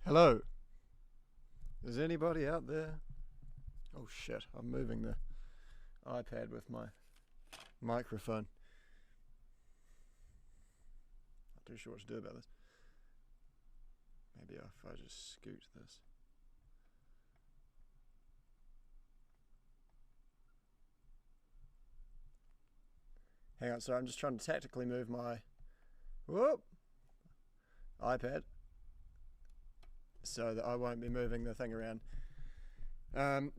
Hello. Is anybody out there? Oh shit, I'm moving the iPad with my microphone. Not too sure what to do about this. Maybe if I just scoot this. Hang on, sorry, I'm just trying to tactically move my iPad so that I won't be moving the thing around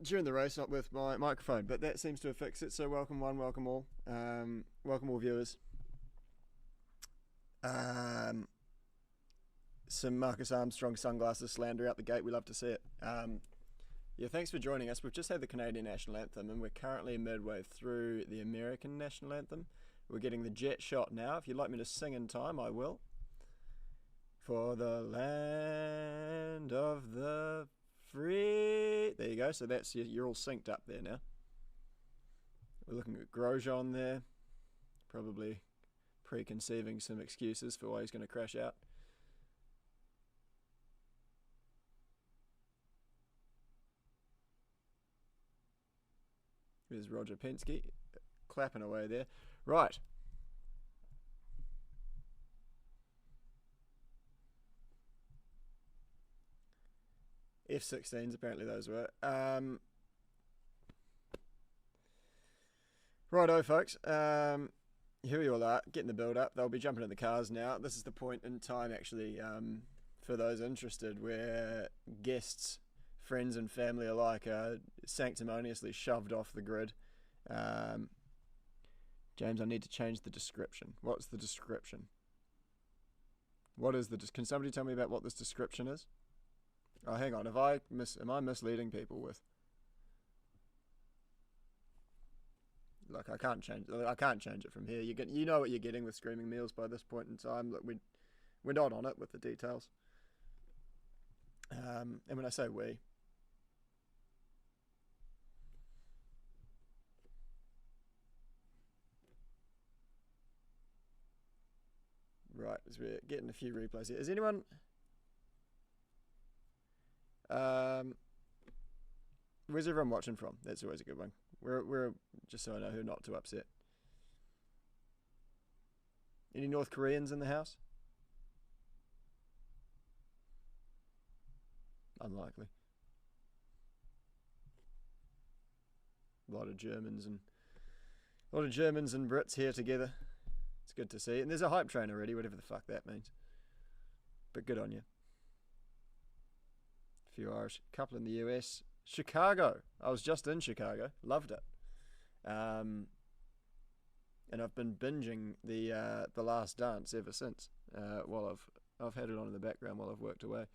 during the race, not with my microphone. But that seems to have fixed it, so welcome one, welcome all. Welcome all viewers. Some Marcus Armstrong sunglasses slander out the gate, we love to see it. Yeah, thanks for joining us. We've just had the Canadian National Anthem and we're currently midway through the American National Anthem. We're getting the jet shot now. If you'd like me to sing in time, I will. For the land of the free. There you go. So that's, you're all synced up there now. We're looking at Grosjean there. Probably preconceiving some excuses for why he's going to crash out. There's Roger Penske clapping away there. Right. F-16s, apparently those were. Righto, folks. Here we all are, getting the build-up. They'll be jumping in the cars now. This is the point in time, actually, for those interested, where guests, friends and family alike are sanctimoniously shoved off the grid. James, I need to change the description. What's the description? What is the... Can somebody tell me about what this description is? Oh, hang on. Am I misleading people with... Look, I can't change it from here. You know what you're getting with Screaming Meals by this point in time. Look, we're not on it with the details. And when I say we... Right, as we're getting a few replays here. Is anyone... where's everyone watching from? That's always a good one. We're just so I know who not to upset. Any North Koreans in the house? Unlikely. A lot of Germans and Brits here together. It's good to see. And there's a hype train already, whatever the fuck that means. But good on you. A few Irish, couple in the US. Chicago. I was just in Chicago. Loved it. And I've been binging the Last Dance ever since. While I've had it on in the background while I've worked away.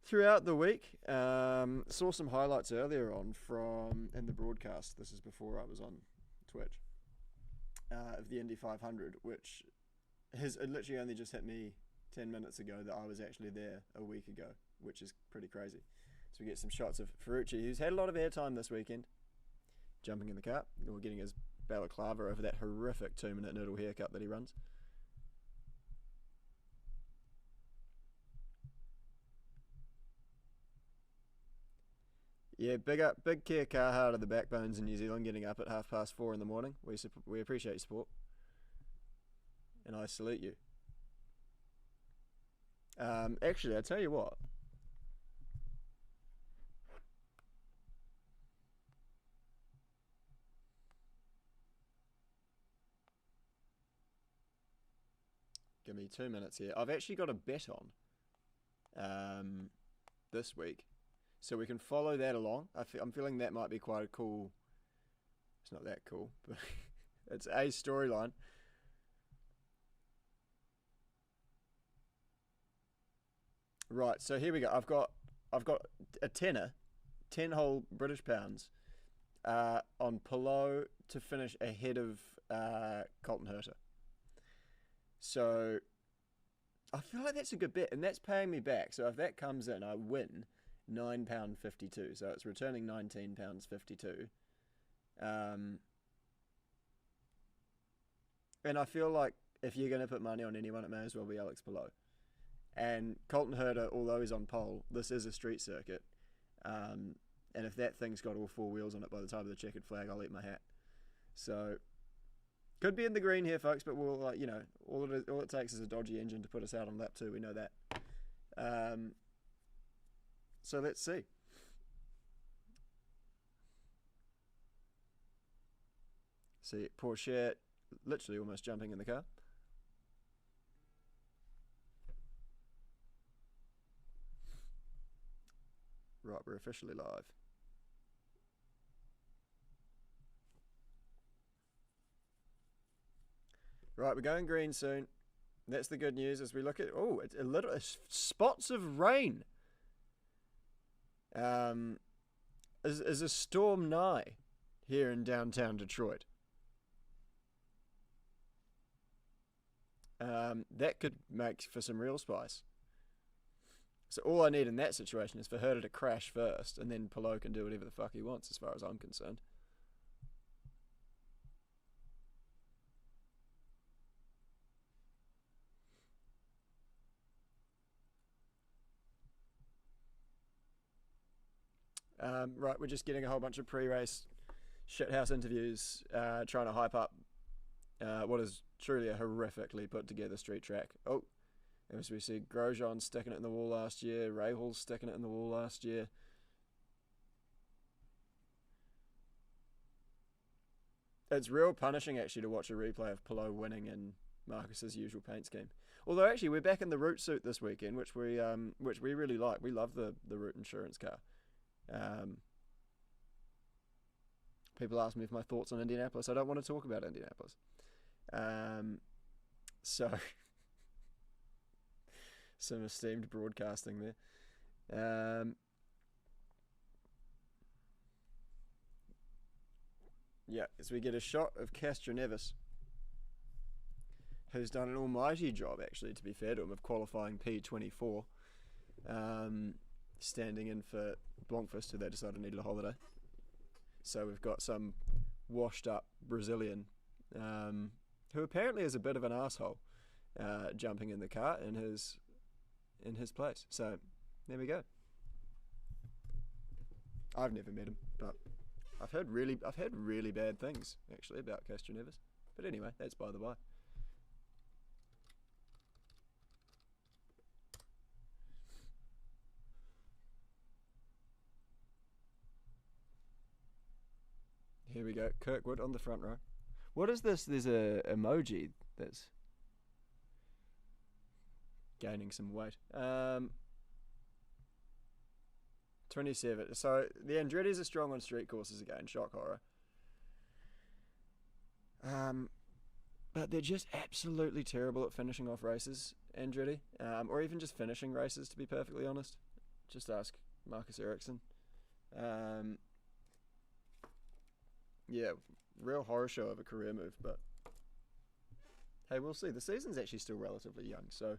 Throughout the week, saw some highlights earlier on in the broadcast. This is before I was on Twitch. Of the Indy 500, which it literally only just hit me 10 minutes ago that I was actually there a week ago, which is pretty crazy. So we get some shots of Ferrucci, who's had a lot of airtime this weekend, jumping in the car, or getting his balaclava over that horrific 2-minute noodle haircut that he runs. Yeah, big Kia Carhartt of the backbones in New Zealand, getting up at 4:30 in the morning. We appreciate your support, and I salute you. Actually, I tell you what. Give me 2 minutes here. I've actually got a bet on this week. So we can follow that along. I'm feeling that might be quite a cool... It's not that cool, but it's a storyline. Right, so here we go. I've got a 10 whole British pounds on Pillow to finish ahead of Colton Herta. So I feel like that's a good bet, and that's paying me back. So if that comes in, I win £9.52. So it's returning £19.52. And I feel like if you're going to put money on anyone, it may as well be Alex Pillow. And Colton Herta, although he's on pole, this is a street circuit. And if that thing's got all four wheels on it by the time of the checkered flag, I'll eat my hat. So, could be in the green here, folks, but we'll, all it takes is a dodgy engine to put us out on lap 2. We know that. So let's see. See, Porsche literally almost jumping in the car. Right, we're officially live. Right, we're going green soon. That's the good news as we look at... Oh, it's a little... spots of rain. Is a storm nigh here in downtown Detroit. That could make for some real spice. So all I need in that situation is for Herta to crash first, and then Palou can do whatever the fuck he wants as far as I'm concerned. Right, we're just getting a whole bunch of pre-race shithouse interviews, trying to hype up what is truly a horrifically put together street track. Oh, as we see, Grosjean sticking it in the wall last year, Rahal sticking it in the wall last year. It's real punishing actually to watch a replay of Palou winning in Marcus's usual paint scheme. Although actually we're back in the Root suit this weekend, which we really like. We love the Root insurance car. People ask me for my thoughts on Indianapolis. I don't want to talk about Indianapolis. So some esteemed broadcasting there. Yeah, as we get a shot of Castroneves, who's done an almighty job, actually, to be fair to him, of qualifying P24, standing in for Blomqvist, who they decided needed a holiday. So we've got some washed-up Brazilian, who apparently is a bit of an asshole, jumping in the car in his place. So there we go. I've never met him, but I've heard really bad things actually about Castroneves. But anyway, that's by the by. Here we go, Kirkwood on the front row. What is this? There's a emoji that's gaining some weight. 27. So the Andretti's are strong on street courses again. Shock horror. But they're just absolutely terrible at finishing off races, Andretti. Or even just finishing races, to be perfectly honest. Just ask Marcus Ericsson. Yeah, real horror show of a career move, but hey, we'll see. The season's actually still relatively young, so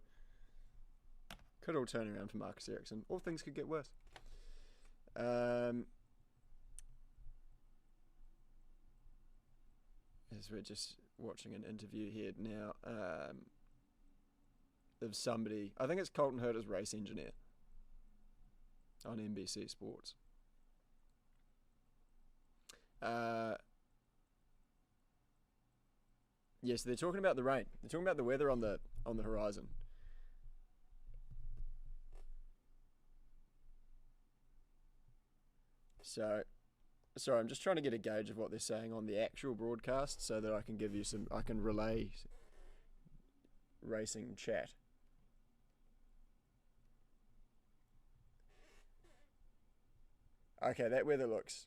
could all turn around for Marcus Ericsson. All things could get worse. As we're just watching an interview here now of somebody, I think it's Colton Herta's race engineer on NBC Sports. Yes, they're talking about the rain. They're talking about the weather on the horizon. So, sorry, I'm just trying to get a gauge of what they're saying on the actual broadcast so that I can give you I can relay racing chat. Okay, that weather looks,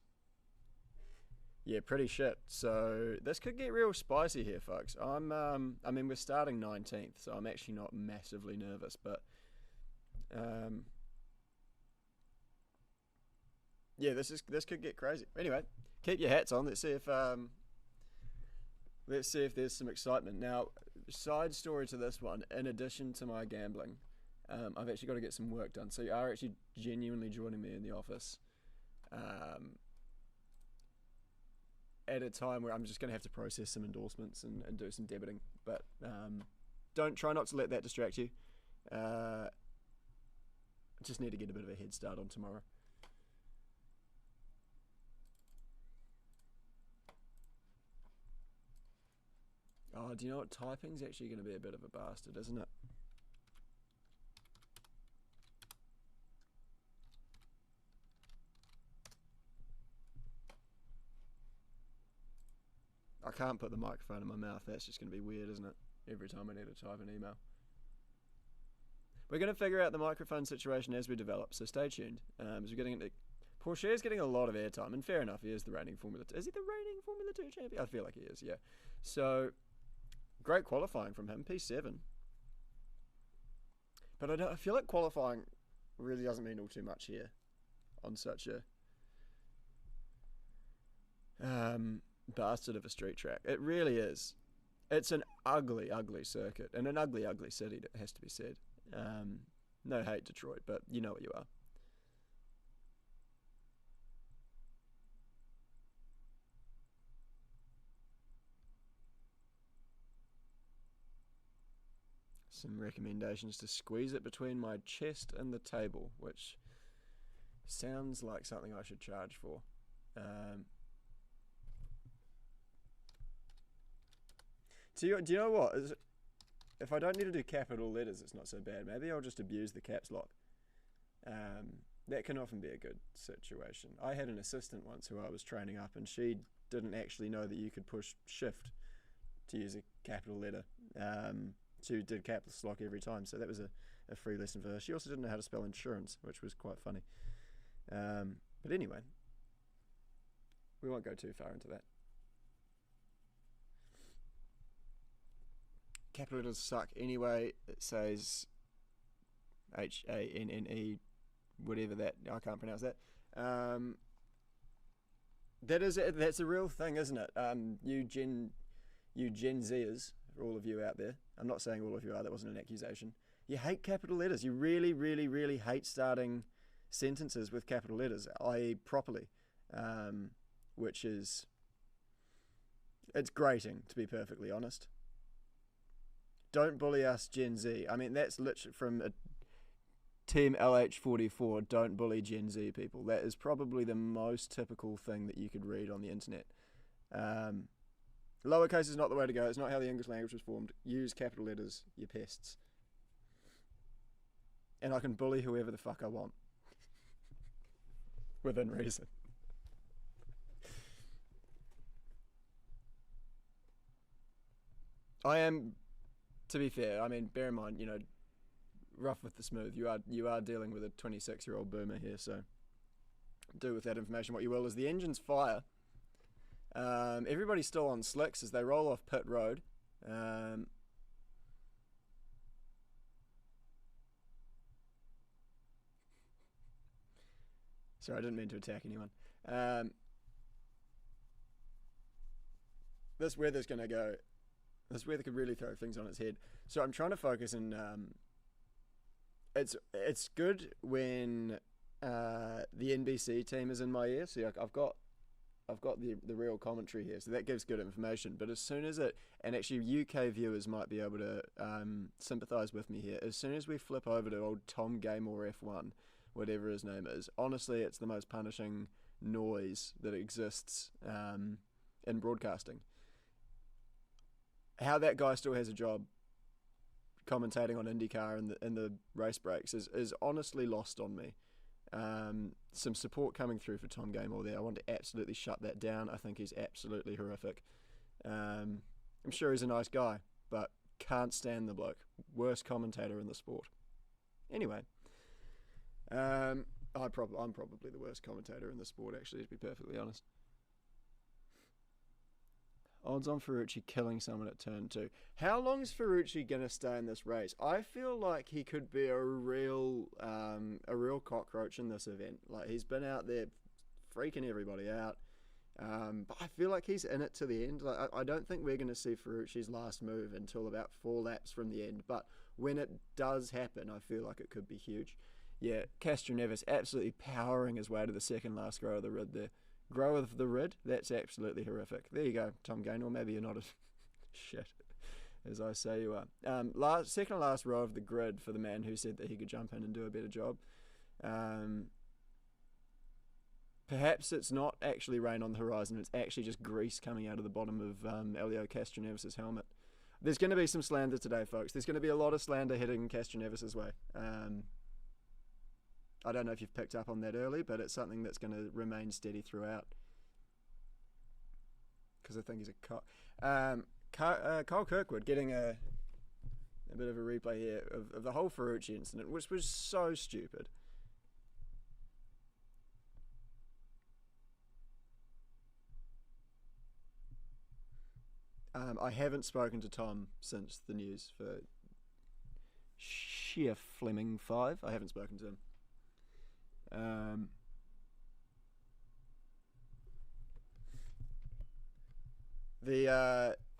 yeah, pretty shit. So this could get real spicy here, folks. I mean, we're starting 19th, so I'm actually not massively nervous, but yeah, this could get crazy. Anyway, keep your hats on. Let's see if there's some excitement. Now, side story to this one. In addition to my gambling, I've actually got to get some work done. So you are actually genuinely joining me in the office at a time where I'm just going to have to process some endorsements and do some debiting. But try not to let that distract you. Just need to get a bit of a head start on tomorrow. Oh, do you know what? Typing's actually going to be a bit of a bastard, isn't it? I can't put the microphone in my mouth. That's just going to be weird, isn't it? Every time I need to type an email. We're going to figure out the microphone situation as we develop, so stay tuned. As we're getting into... Pourchaire's getting a lot of airtime, and fair enough, he is the reigning Formula 2. Is he the reigning Formula 2 champion? I feel like he is, yeah. So, great qualifying from him, P7. But I feel like qualifying really doesn't mean all too much here on such a bastard of a street track. It really is. It's an ugly, ugly circuit, and an ugly, ugly city, that has to be said. No hate, Detroit, but you know what you are. Some recommendations to squeeze it between my chest and the table, which sounds like something I should charge for. Do you know what? If I don't need to do capital letters, it's not so bad. Maybe I'll just abuse the caps lock. That can often be a good situation. I had an assistant once who I was training up, and she didn't actually know that you could push shift to use a capital letter. She did caps lock every time, so that was a free lesson for her. She also didn't know how to spell insurance, which was quite funny. But anyway, we won't go too far into that. Capital letters suck anyway. It says HANNE, whatever that. I can't pronounce that. That's a real thing, isn't it? You Gen Zers, for all of you out there. I'm not saying all of you are. That wasn't an accusation. You hate capital letters. You really, really, really hate starting sentences with capital letters, i.e. properly, which is, it's grating, to be perfectly honest. Don't bully us, Gen Z. I mean, that's literally from a Team LH44, don't bully Gen Z people. That is probably the most typical thing that you could read on the internet. Lowercase is not the way to go. It's not how the English language was formed. Use capital letters, you pests. And I can bully whoever the fuck I want. Within reason. I am... To be fair, I mean, bear in mind, rough with the smooth. You are dealing with a 26-year-old boomer here, so do with that information what you will. As the engine's fire, everybody's still on slicks as they roll off pit road. Sorry, I didn't mean to attack anyone. This weather's going to go... This weather could really throw things on its head. So I'm trying to focus and it's good when the NBC team is in my ear. So I've got the real commentary here, so that gives good information. But as soon as and actually UK viewers might be able to sympathise with me here. As soon as we flip over to old Tom Gaymore F1, whatever his name is, honestly, it's the most punishing noise that exists in broadcasting. How that guy still has a job commentating on IndyCar in the race breaks is honestly lost on me. Some support coming through for Tom Gaymore there. I want to absolutely shut that down. I think he's absolutely horrific. I'm sure he's a nice guy, but can't stand the bloke. Worst commentator in the sport. Anyway, I'm probably the worst commentator in the sport, actually, to be perfectly honest. Odds on Ferrucci killing someone at turn 2. How long is Ferrucci going to stay in this race? I feel like he could be a real cockroach in this event. Like, he's been out there freaking everybody out. But I feel like he's in it to the end. Like, I don't think we're going to see Ferrucci's last move until about 4 laps from the end. But when it does happen, I feel like it could be huge. Yeah, Castroneves absolutely powering his way to the second last row of the rid there. Grow of the rid, that's absolutely horrific. There you go, Tom Gaynor. Maybe you're not a shit. as I say you are. Second to last row of the grid for the man who said that he could jump in and do a better job. Perhaps it's not actually rain on the horizon, it's actually just grease coming out of the bottom of Elio Castroneves' helmet. There's going to be some slander today, folks. There's going to be a lot of slander heading Castroneves' way. I don't know if you've picked up on that early, but it's something that's going to remain steady throughout. Because I think he's a cock. Kyle Kirkwood getting a bit of a replay here of the whole Ferrucci incident, which was so stupid. I haven't spoken to Tom since the news for sheer Fleming 5. I haven't spoken to him.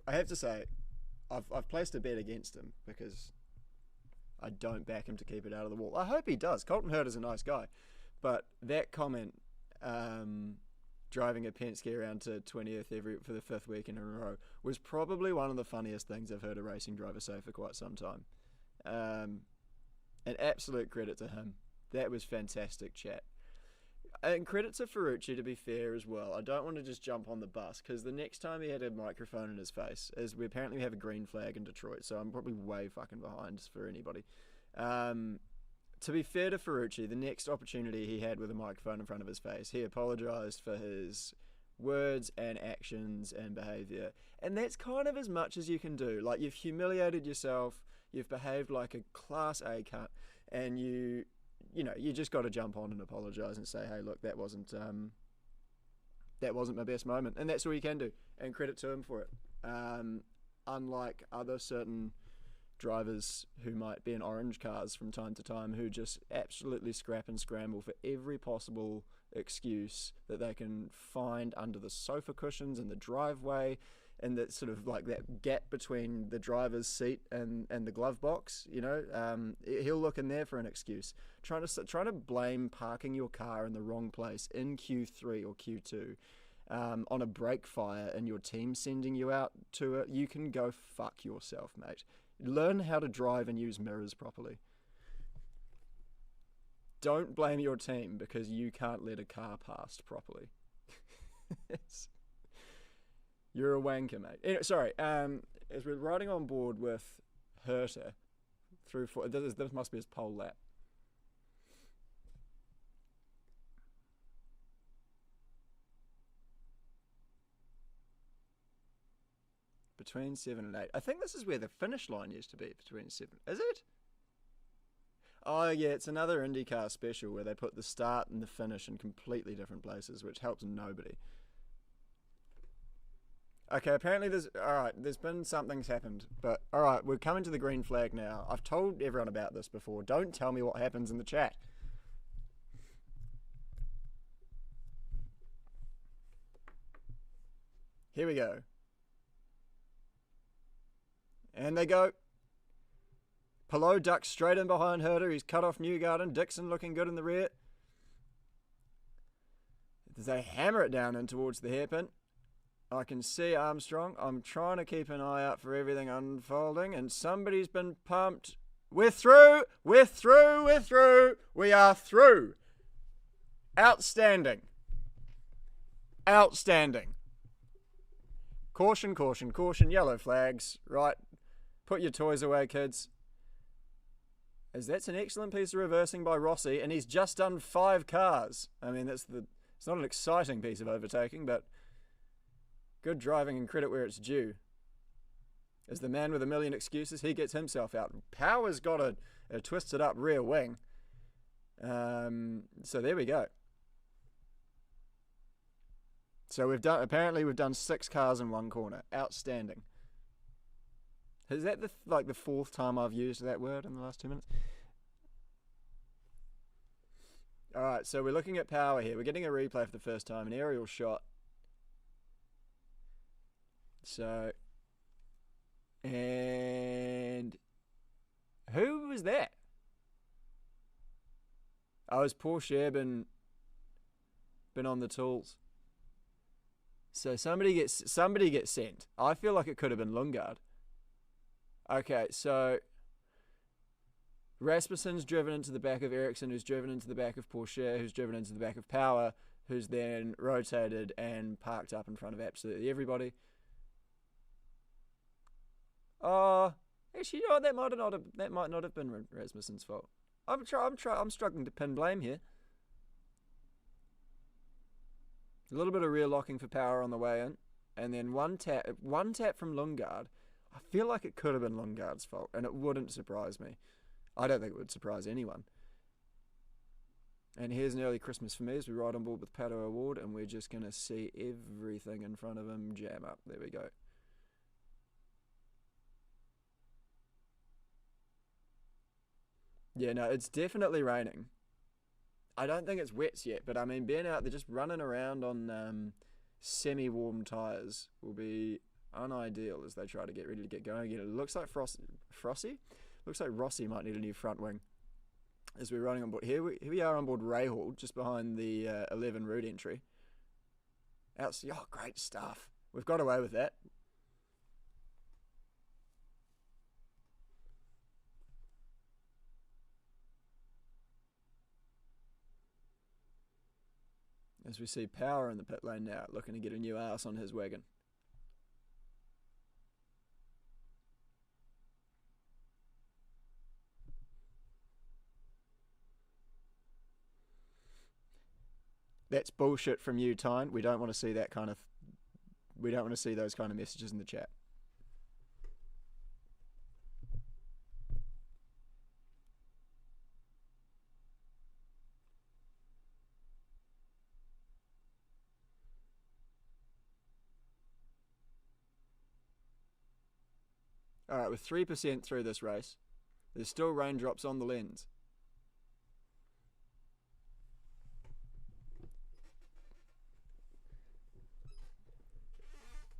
I have to say, I've placed a bet against him because I don't back him to keep it out of the wall. I hope he does. Colton Herta's a nice guy, but that comment, driving a Penske around to 20th for the 5th week in a row, was probably one of the funniest things I've heard a racing driver say for quite some time. An absolute credit to him. That was fantastic chat. And credit to Ferrucci, to be fair, as well. I don't want to just jump on the bus, because the next time he had a microphone in his face, as we apparently have a green flag in Detroit, so I'm probably way fucking behind for anybody. To be fair to Ferrucci, the next opportunity he had with a microphone in front of his face, he apologised for his words and actions and behaviour. And that's kind of as much as you can do. Like, you've humiliated yourself, you've behaved like a class A cunt, and you just got to jump on and apologise and say, hey, look, that wasn't my best moment. And that's all you can do. And credit to him for it. Unlike other certain drivers who might be in orange cars from time to time, who just absolutely scrap and scramble for every possible excuse that they can find under the sofa cushions in the driveway, and that sort of like that gap between the driver's seat and the glove box, he'll look in there for an excuse. Trying to blame parking your car in the wrong place in Q3 or Q2 on a brake fire and your team sending you out to it, you can go fuck yourself, mate. Learn how to drive and use mirrors properly. Don't blame your team because you can't let a car past properly. You're a wanker, mate. Anyway, sorry, as we're riding on board with Herta through this must be his pole lap. Between 7 and 8. I think this is where the finish line used to be, between 7. Is it? Oh, yeah, it's another IndyCar special where they put the start and the finish in completely different places, which helps nobody. Okay, apparently there's been something's happened. But, alright, we're coming to the green flag now. I've told everyone about this before. Don't tell me what happens in the chat. Here we go. And they go. Palou ducks straight in behind Herta. He's cut off Newgarden. Dixon looking good in the rear. They hammer it down in towards the hairpin. I can see Armstrong. I'm trying to keep an eye out for everything unfolding. And somebody's been pumped. We're through. We're through. We're through. We are through. Outstanding. Outstanding. Caution, caution, caution. Yellow flags. Right. Put your toys away, kids. As that's an excellent piece of reversing by Rossi, and he's just done 5 cars. I mean, it's not an exciting piece of overtaking, but good driving and credit where it's due. As the man with a million excuses, he gets himself out. Power's got a twisted up rear wing. So there we go. So we've done 6 cars in 1 corner. Outstanding. Is that the 4th time I've used that word in the last 2 minutes? Alright, so we're looking at power here. We're getting a replay for the first time, an aerial shot. So, and who was that? Oh, it was Porsche been on the tools. So somebody gets sent. I feel like it could have been Lundgaard. Okay, so Rasmussen's driven into the back of Ericsson, who's driven into the back of Porsche, who's driven into the back of Power, who's then rotated and parked up in front of absolutely everybody. Actually, you know what? That might not have been Rasmussen's fault. I'm struggling to pin blame here. A little bit of rear locking for Power on the way in, and then one tap from Lundgaard. I feel like it could have been Lundgaard's fault, and it wouldn't surprise me. I don't think it would surprise anyone. And here's an early Christmas for me as we ride on board with Pato Award, and we're just going to see everything in front of him jam up. There we go. Yeah, no, it's definitely raining. I don't think it's wet yet, but I mean, being out there just running around on semi-warm tyres will be unideal as they try to get ready to get going again. It looks like Frosty? Looks like Rossi might need a new front wing as we're running on board. Here we are on board Rahal, just behind the 11 route entry. Great stuff. We've got away with that. As we see Power in the pit lane now, looking to get a new arse on his wagon. That's bullshit from you, Tyne. We don't want to see that kind of. We don't want to see those kind of messages in the chat. All right, with 3% through this race, there's still raindrops on the lens.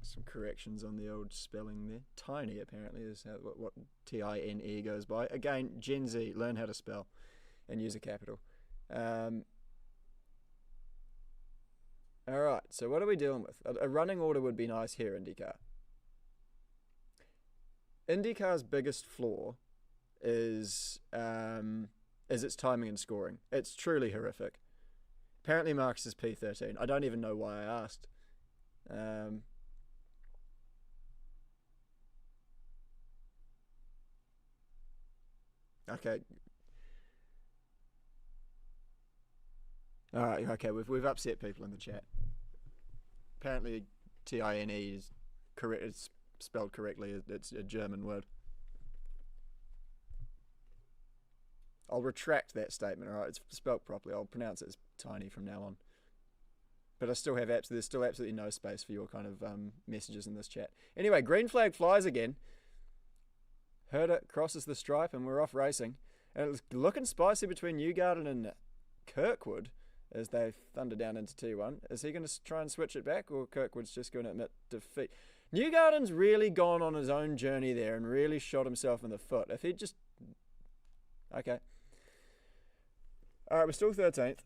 Some corrections on the old spelling there. Tiny, apparently, is what Tine goes by. Again, Gen Z, learn how to spell and use a capital. All right, so what are we dealing with? A running order would be nice here, IndyCar. IndyCar's biggest flaw is its timing and scoring. It's truly horrific. Apparently Marcus is P13. I don't even know why I asked. Okay. All right. Okay. We've upset people in the chat. Apparently, Tine is correct. It's spelled correctly. It's a German word. I'll retract that statement. All right. It's spelled properly. I'll pronounce it as tiny from now on. But I still have there's still absolutely no space for your kind of messages in this chat. Anyway, green flag flies again. Herder crosses the stripe and we're off racing. And it was looking spicy between Newgarden and Kirkwood as they thunder down into T1. Is he going to try and switch it back, or Kirkwood's just going to admit defeat? Newgarden's really gone on his own journey there and really shot himself in the foot. If he just... Okay. All right, we're still 13th.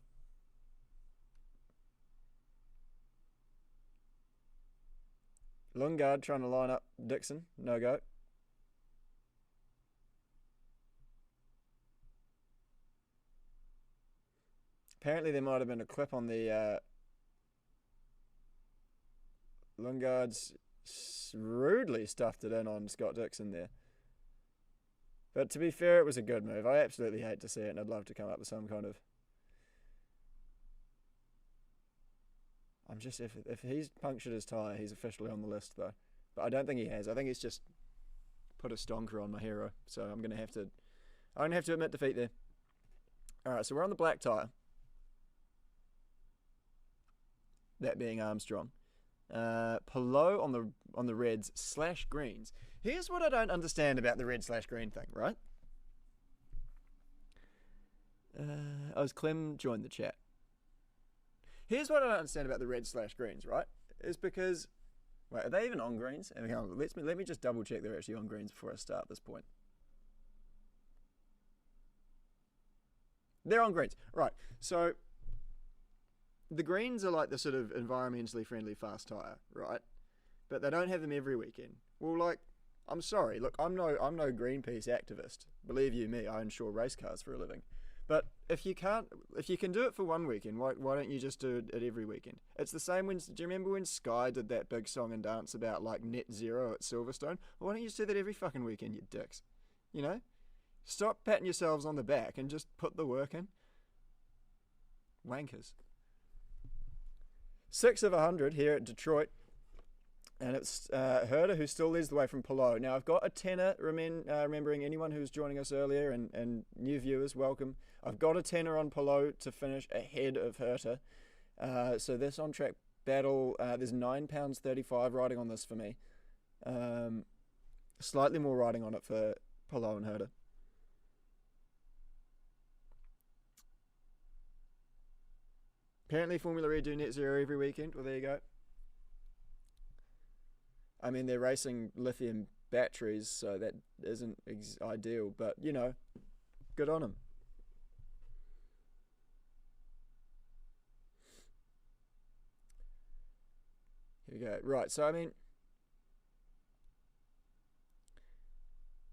Lundgaard trying to line up Dixon. No go. Apparently there might have been a clip on the Lundgaard's rudely stuffed it in on Scott Dixon there. But to be fair, it was a good move. I absolutely hate to see it, and I'd love to come up with some kind of... if he's punctured his tyre, he's officially on the list though. But I don't think he has. I think he's just put a stonker on my hero. So I'm gonna have to admit defeat there. Alright, so we're on the black tyre. That being Armstrong. Pelot on the reds / greens. Here's what I don't understand about the red / green thing, right? Clem joined the chat. Here's what I don't understand about the red / greens, right? Is because... Wait, are they even on greens? Let me just double check they're actually on greens before I start this point. They're on greens. Right, so... The greens are like the sort of environmentally friendly fast tyre, right? But they don't have them every weekend. Well, like, I'm sorry. Look, I'm no Greenpeace activist. Believe you me, I insure race cars for a living. But if you can do it for one weekend, why don't you just do it every weekend? It's the same when. Do you remember when Sky did that big song and dance about like net zero at Silverstone? Well, why don't you just do that every fucking weekend, you dicks? You know, stop patting yourselves on the back and just put the work in. Wankers. 6 of 100 here at Detroit. And it's Herder who still leads the way from Palou. Now, I've got a tenner, remembering anyone who's joining us earlier and new viewers, welcome. I've got a tenner on Palou to finish ahead of Herder. So this on-track battle, there's £9.35 riding on this for me. Slightly more riding on it for Palou and Herder. Apparently Formula E do net zero every weekend. Well, there you go. I mean, they're racing lithium batteries, so that isn't ideal, but, you know, good on them. Here we go. Right, so, I mean,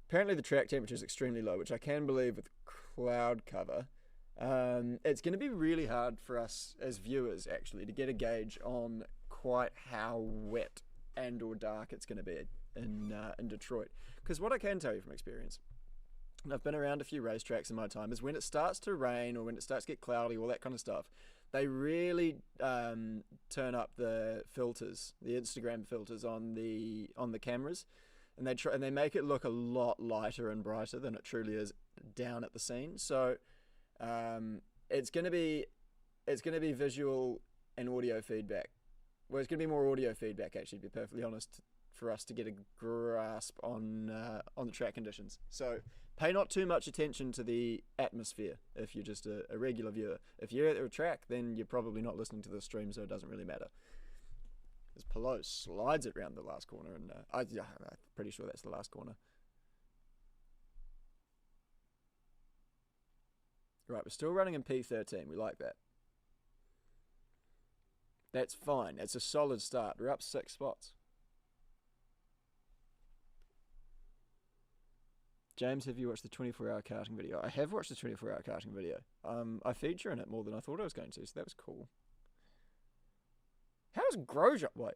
apparently the track temperature is extremely low, which I can believe with cloud cover. It's going to be really hard for us as viewers, actually, to get a gauge on quite how wet and or dark it's going to be in Detroit. Because what I can tell you from experience, and I've been around a few racetracks in my time, is when it starts to rain or when it starts to get cloudy, all that kind of stuff, they really turn up the filters, the Instagram filters on the cameras, and they make it look a lot lighter and brighter than it truly is down at the scene. So it's going to be visual and audio feedback. Well, it's going to be more audio feedback, actually, to be perfectly honest, for us to get a grasp on the track conditions. So pay not too much attention to the atmosphere if you're just a regular viewer. If you're at a track, then you're probably not listening to the stream, so it doesn't really matter. As Palou slides it around the last corner, and I'm pretty sure that's the last corner. Right, we're still running in P13. We like that. That's fine. It's a solid start. We're up 6 spots. James, have you watched the 24-hour karting video? I have watched the 24-hour karting video. I feature in it more than I thought I was going to, so that was cool. How's Grosjean? Wait.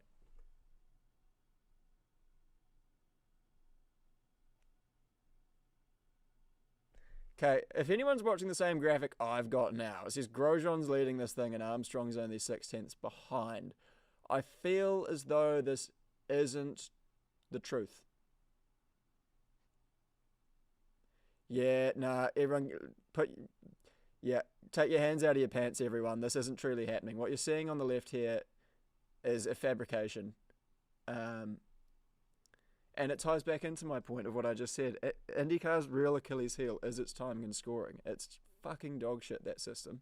Okay, if anyone's watching the same graphic I've got now, it says Grosjean's leading this thing and Armstrong's only 6/10 behind. I feel as though this isn't the truth. Yeah, nah, everyone, take your hands out of your pants, everyone. This isn't truly happening. What you're seeing on the left here is a fabrication. And it ties back into my point of what I just said. IndyCar's real Achilles heel is its timing and scoring. It's fucking dog shit, that system.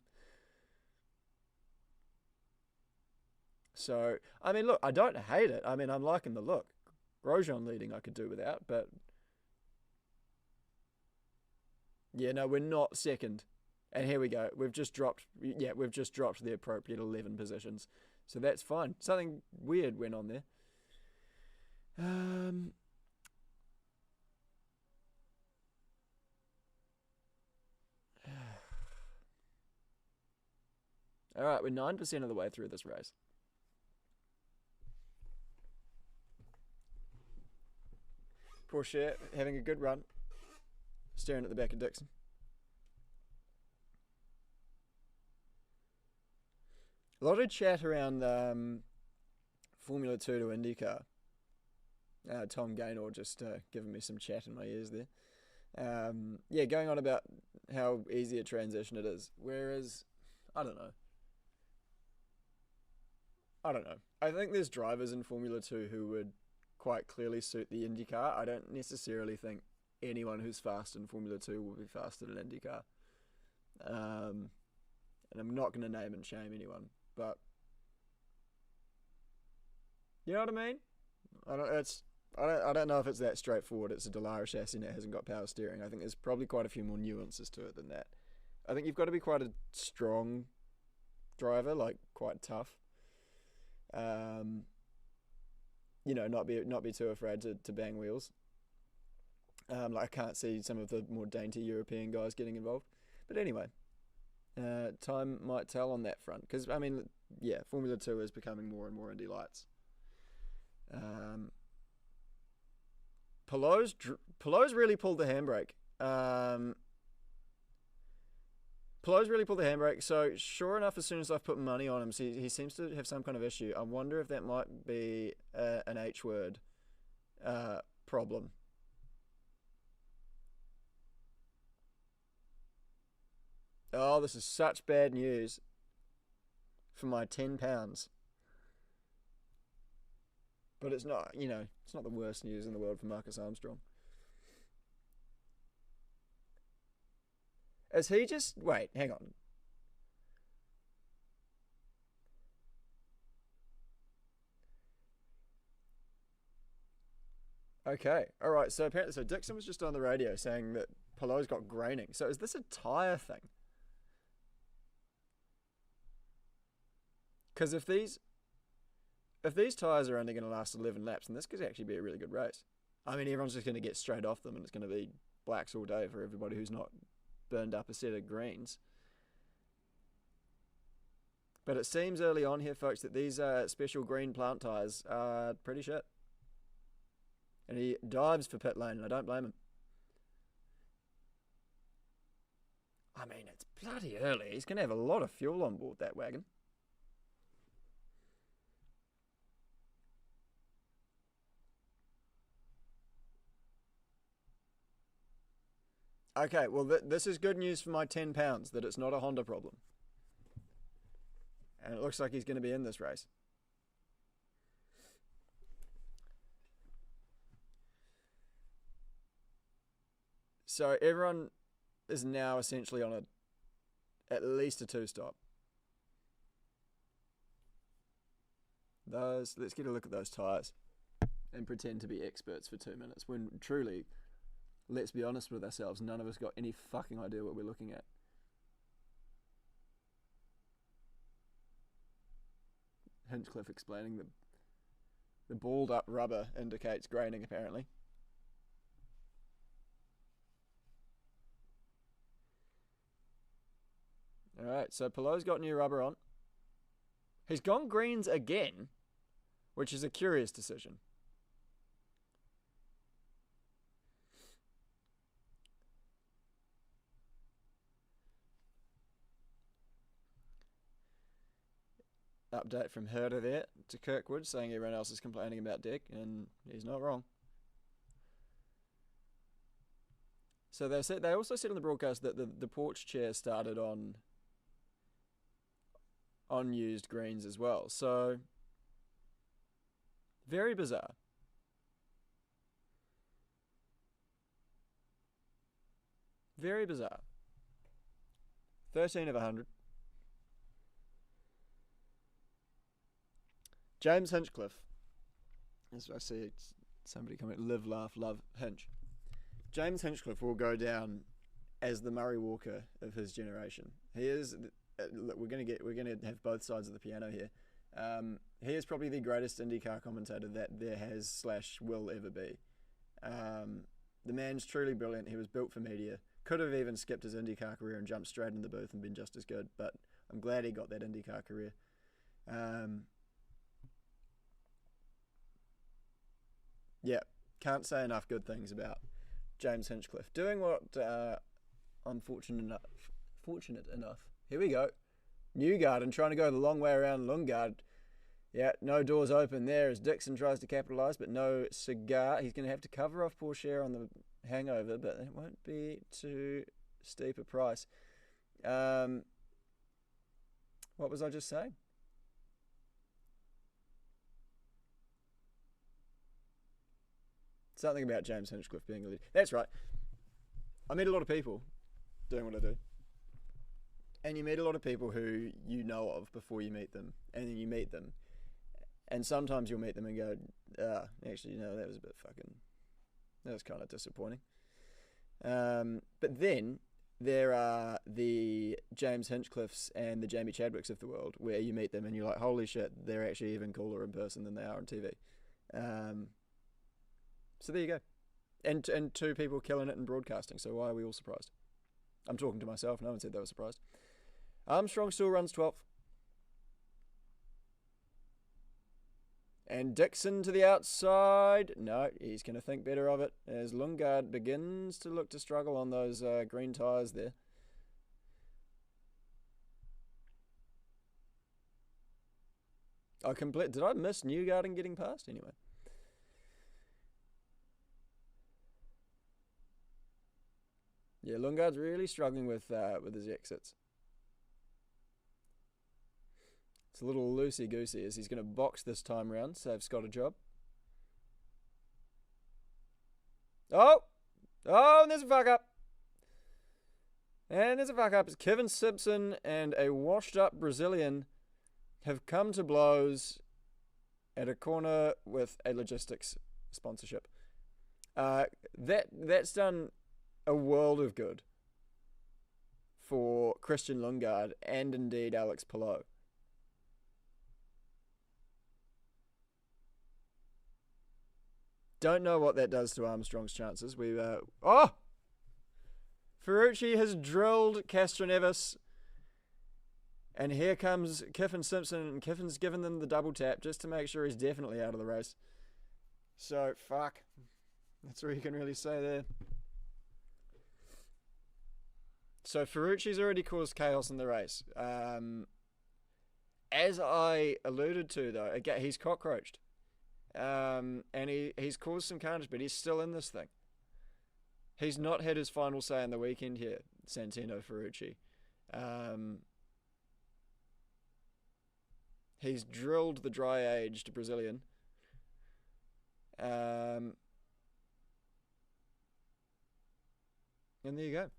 So, I mean, look, I don't hate it. I mean, I'm liking the look. Grosjean leading I could do without, but yeah, no, we're not second. And here we go. We've just dropped the appropriate 11 positions. So that's fine. Something weird went on there. All right, we're 9% of the way through this race. Porsche having a good run. Staring at the back of Dixon. A lot of chat around Formula 2 to IndyCar. Tom Gaynor just giving me some chat in my ears there. Yeah, going on about how easy a transition it is. Whereas, I don't know. I think there's drivers in Formula 2 who would quite clearly suit the IndyCar. I don't necessarily think anyone who's fast in Formula 2 will be faster than IndyCar. And I'm not going to name and shame anyone, but you know what I mean? I don't know if it's that straightforward. It's a Dallara chassis and it hasn't got power steering. I think there's probably quite a few more nuances to it than that. I think you've got to be quite a strong driver, like quite tough. You know, not be too afraid to bang wheels. Like I can't see some of the more dainty European guys getting involved. But anyway, time might tell on that front. Because, I mean, yeah, Formula 2 is becoming more and more Indy Lights. Pelot's really pulled the handbrake. Pelot's really pulled the handbrake. So sure enough, as soon as I've put money on him, he seems to have some kind of issue. I wonder if that might be an H word problem. Oh, this is such bad news for my £10. But it's not, it's not the worst news in the world for Marcus Armstrong. Is he just... Wait, hang on. Okay, alright, so apparently... Dixon was just on the radio saying that Pelot's got graining. So is this a tyre thing? Because if these tyres are only going to last 11 laps, then this could actually be a really good race. I mean, everyone's just going to get straight off them, and it's going to be blacks all day for everybody who's not burned up a set of greens. But it seems early on here, folks, that these special green plant tyres are pretty shit. And he dives for pit lane, and I don't blame him. I mean, it's bloody early. He's going to have a lot of fuel on board that wagon. Okay, well, this is good news for my £10, that it's not a Honda problem. And it looks like he's going to be in this race. So everyone is now essentially on at least a 2-stop. Let's get a look at those tyres and pretend to be experts for 2 minutes, when truly... Let's be honest with ourselves, none of us got any fucking idea what we're looking at. Hinchcliffe explaining that the balled up rubber indicates graining, apparently. Alright, so Pelot's got new rubber on. He's gone greens again, which is a curious decision. Update from Herder there to Kirkwood, saying everyone else is complaining about Dick, and he's not wrong. So they also said on the broadcast that the porch chair started on unused greens as well. So very bizarre. Very bizarre. 13 of 100. James Hinchcliffe. As I see somebody comment, live, laugh, love, Hinch. James Hinchcliffe will go down as the Murray Walker of his generation. He is. Look, we're gonna have both sides of the piano here. He is probably the greatest IndyCar commentator that there has / will ever be. The man's truly brilliant. He was built for media. Could have even skipped his IndyCar career and jumped straight in the booth and been just as good. But I'm glad he got that IndyCar career. Yeah, can't say enough good things about James Hinchcliffe. Doing what I'm fortunate enough. Here we go. Newgarden trying to go the long way around Lundgaard. Yeah, no doors open there as Dixon tries to capitalise, but no cigar. He's going to have to cover off Pourchaire on the hangover, but it won't be too steep a price. What was I just saying? Something about James Hinchcliffe being a leader. That's right. I meet a lot of people doing what I do. And you meet a lot of people who you know of before you meet them. And then you meet them. And sometimes you'll meet them and go, actually, that was a bit that was kind of disappointing. But then there are the James Hinchcliffes and the Jamie Chadwicks of the world where you meet them and you're like, holy shit, they're actually even cooler in person than they are on TV. So there you go. And two people killing it in broadcasting. So why are we all surprised? I'm talking to myself. No one said they were surprised. Armstrong still runs 12th. And Dixon to the outside. No, he's going to think better of it as Lundgaard begins to look to struggle on those green tyres there. Did I miss Newgarden getting past anyway? Yeah, Lundgaard's really struggling with his exits. It's a little loosey-goosey as he's going to box this time round, save Scott a job. Oh! Oh, and there's a fuck up. And there's a fuck up. It's Kevin Simpson and a washed-up Brazilian have come to blows at a corner with a logistics sponsorship. That's done a world of good for Christian Lundgaard and indeed Alex Palou. Don't know what that does to Armstrong's chances. Ferrucci has drilled Castroneves, and here comes Kiffin Simpson, and Kiffin's given them the double tap just to make sure he's definitely out of the race. So, fuck. That's all you can really say there. So Ferrucci's already caused chaos in the race. As I alluded to, though, again, he's cockroached. And he's caused some carnage, but he's still in this thing. He's not had his final say in the weekend here, Santino Ferrucci. He's drilled the dry-aged Brazilian. And there you go.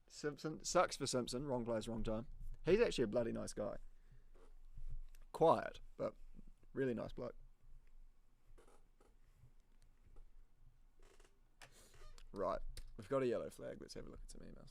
Simpson. Sucks for Simpson. Wrong place, wrong time. He's actually a bloody nice guy. Quiet, but really nice bloke. Right. We've got a yellow flag. Let's have a look at some emails.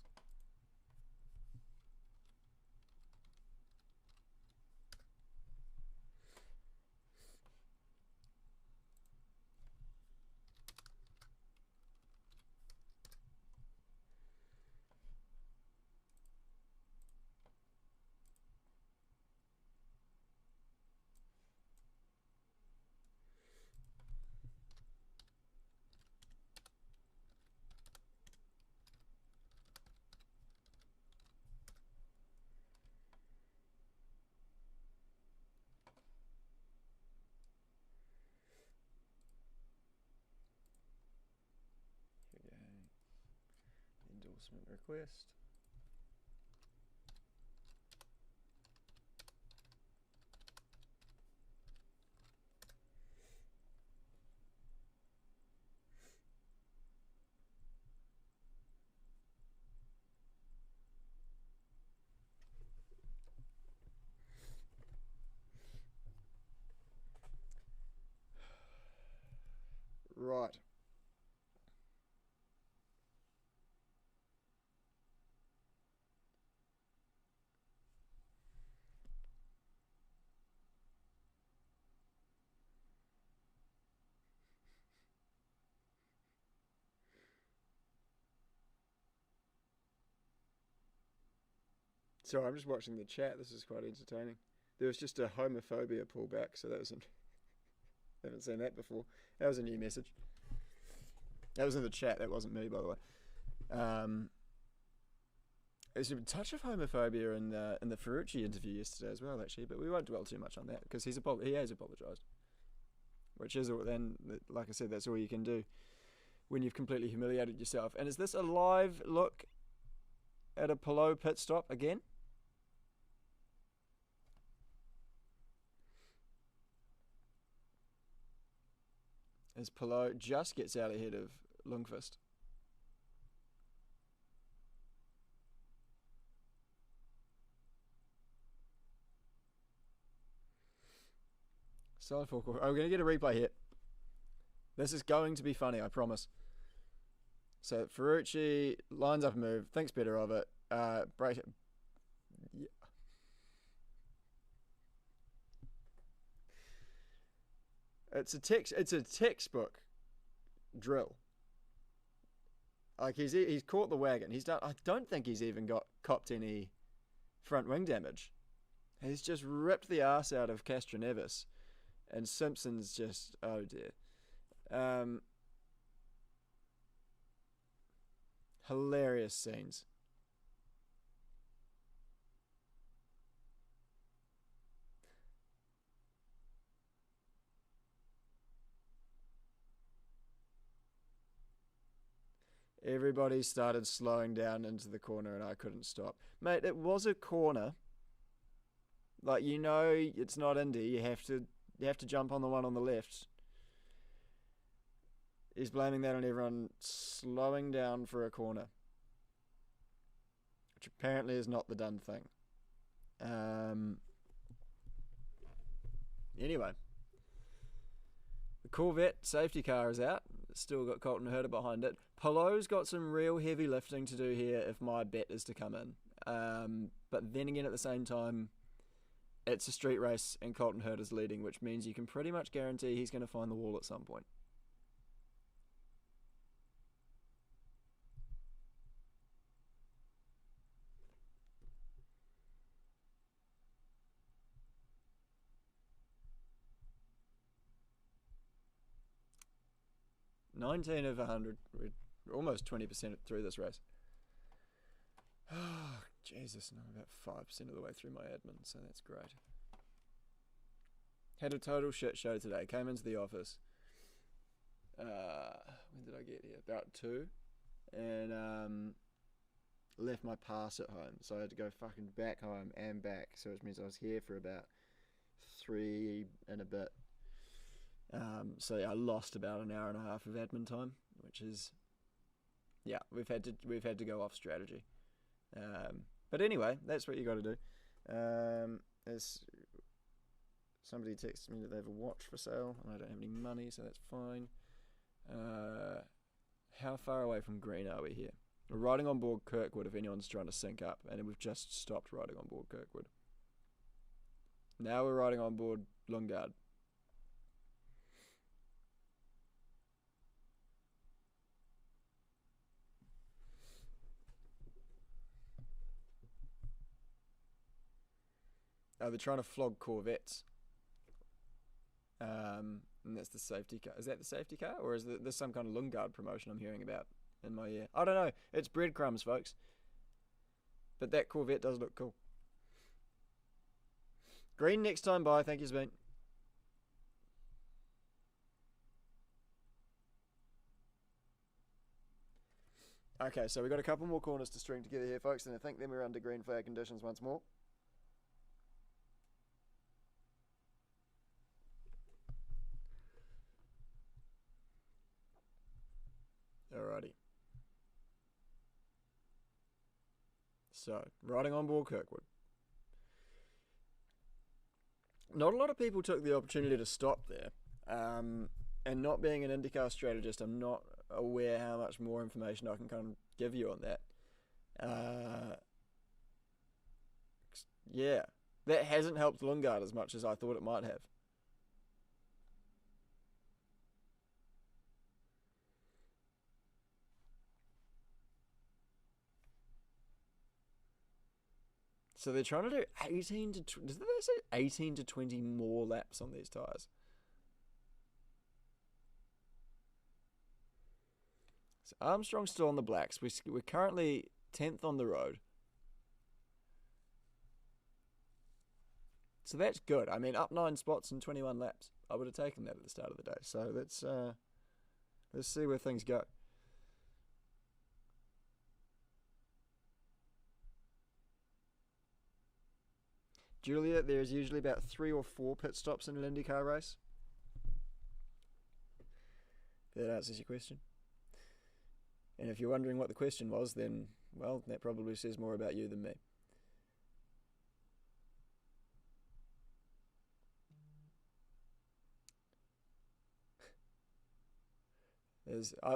Endorsement request. Right. Sorry, I'm just watching the chat. This is quite entertaining. There was just a homophobia pullback, so that was I haven't seen that before. That was a new message. That was in the chat. That wasn't me, by the way. There's a touch of homophobia in the Ferrucci interview yesterday as well, actually, but we won't dwell too much on that because he has apologised. Which is, then, like I said, that's all you can do when you've completely humiliated yourself. And is this a live look at a Palou pit stop again? As Palou just gets out ahead of Lundqvist. Solid forecourt. Oh, we're going to get a replay here. This is going to be funny, I promise. So Ferrucci lines up a move, thinks better of it. Yeah. It's a textbook drill. Like he's caught the wagon. He's done. I don't think he's even copped any front wing damage. He's just ripped the arse out of Castroneves, and Simpson's just, oh dear. Hilarious scenes. Everybody started slowing down into the corner and I couldn't stop. Mate, it was a corner. Like, you know, it's not Indy. You have to jump on the one on the left. He's blaming that on everyone slowing down for a corner, which apparently is not the done thing. Anyway, the Corvette safety car is out. It's still got Colton Herta behind it. Polo's got some real heavy lifting to do here if my bet is to come in. But then again, at the same time, it's a street race and Colton Herta's leading, which means you can pretty much guarantee he's going to find the wall at some point. $19 of 100. We're almost 20% through this race. Oh, Jesus, and I'm about 5% of the way through my admin, so that's great. Had a total shit show today. Came into the office. When did I get here? About 2. And left my pass at home, so I had to go fucking back home and back, so which means I was here for about 3 and a bit. So yeah, I lost about an hour and a half of admin time, which is, yeah, we've had to go off strategy. But anyway, that's what you got to do. As somebody texted me that they have a watch for sale, and I don't have any money, so that's fine. How far away from green are we here? We're riding on board Kirkwood if anyone's trying to sync up, and we've just stopped riding on board Kirkwood. Now we're riding on board Lundgaard. They're trying to flog Corvettes. And that's the safety car. Is that the safety car? Or is this some kind of Lundgaard promotion I'm hearing about in my ear? I don't know. It's breadcrumbs, folks. But that Corvette does look cool. Green next time by. Thank you, Sven. Okay, so we've got a couple more corners to string together here, folks. And I think then we're under green flag conditions once more. Alrighty. So, riding on board Kirkwood. Not a lot of people took the opportunity to stop there. And not being an IndyCar strategist, I'm not aware how much more information I can kind of give you on that. Yeah. That hasn't helped Lundgaard as much as I thought it might have. So they're trying to do 18 to... Did they say 18 to 20 more laps on these tyres? So Armstrong's still on the blacks. We're currently 10th on the road. So that's good. I mean, up 9 spots in 21 laps. I would have taken that at the start of the day. So let's see where things go. Julia, there's usually about 3 or 4 pit stops in an IndyCar race. If that answers your question. And if you're wondering what the question was, then, well, that probably says more about you than me.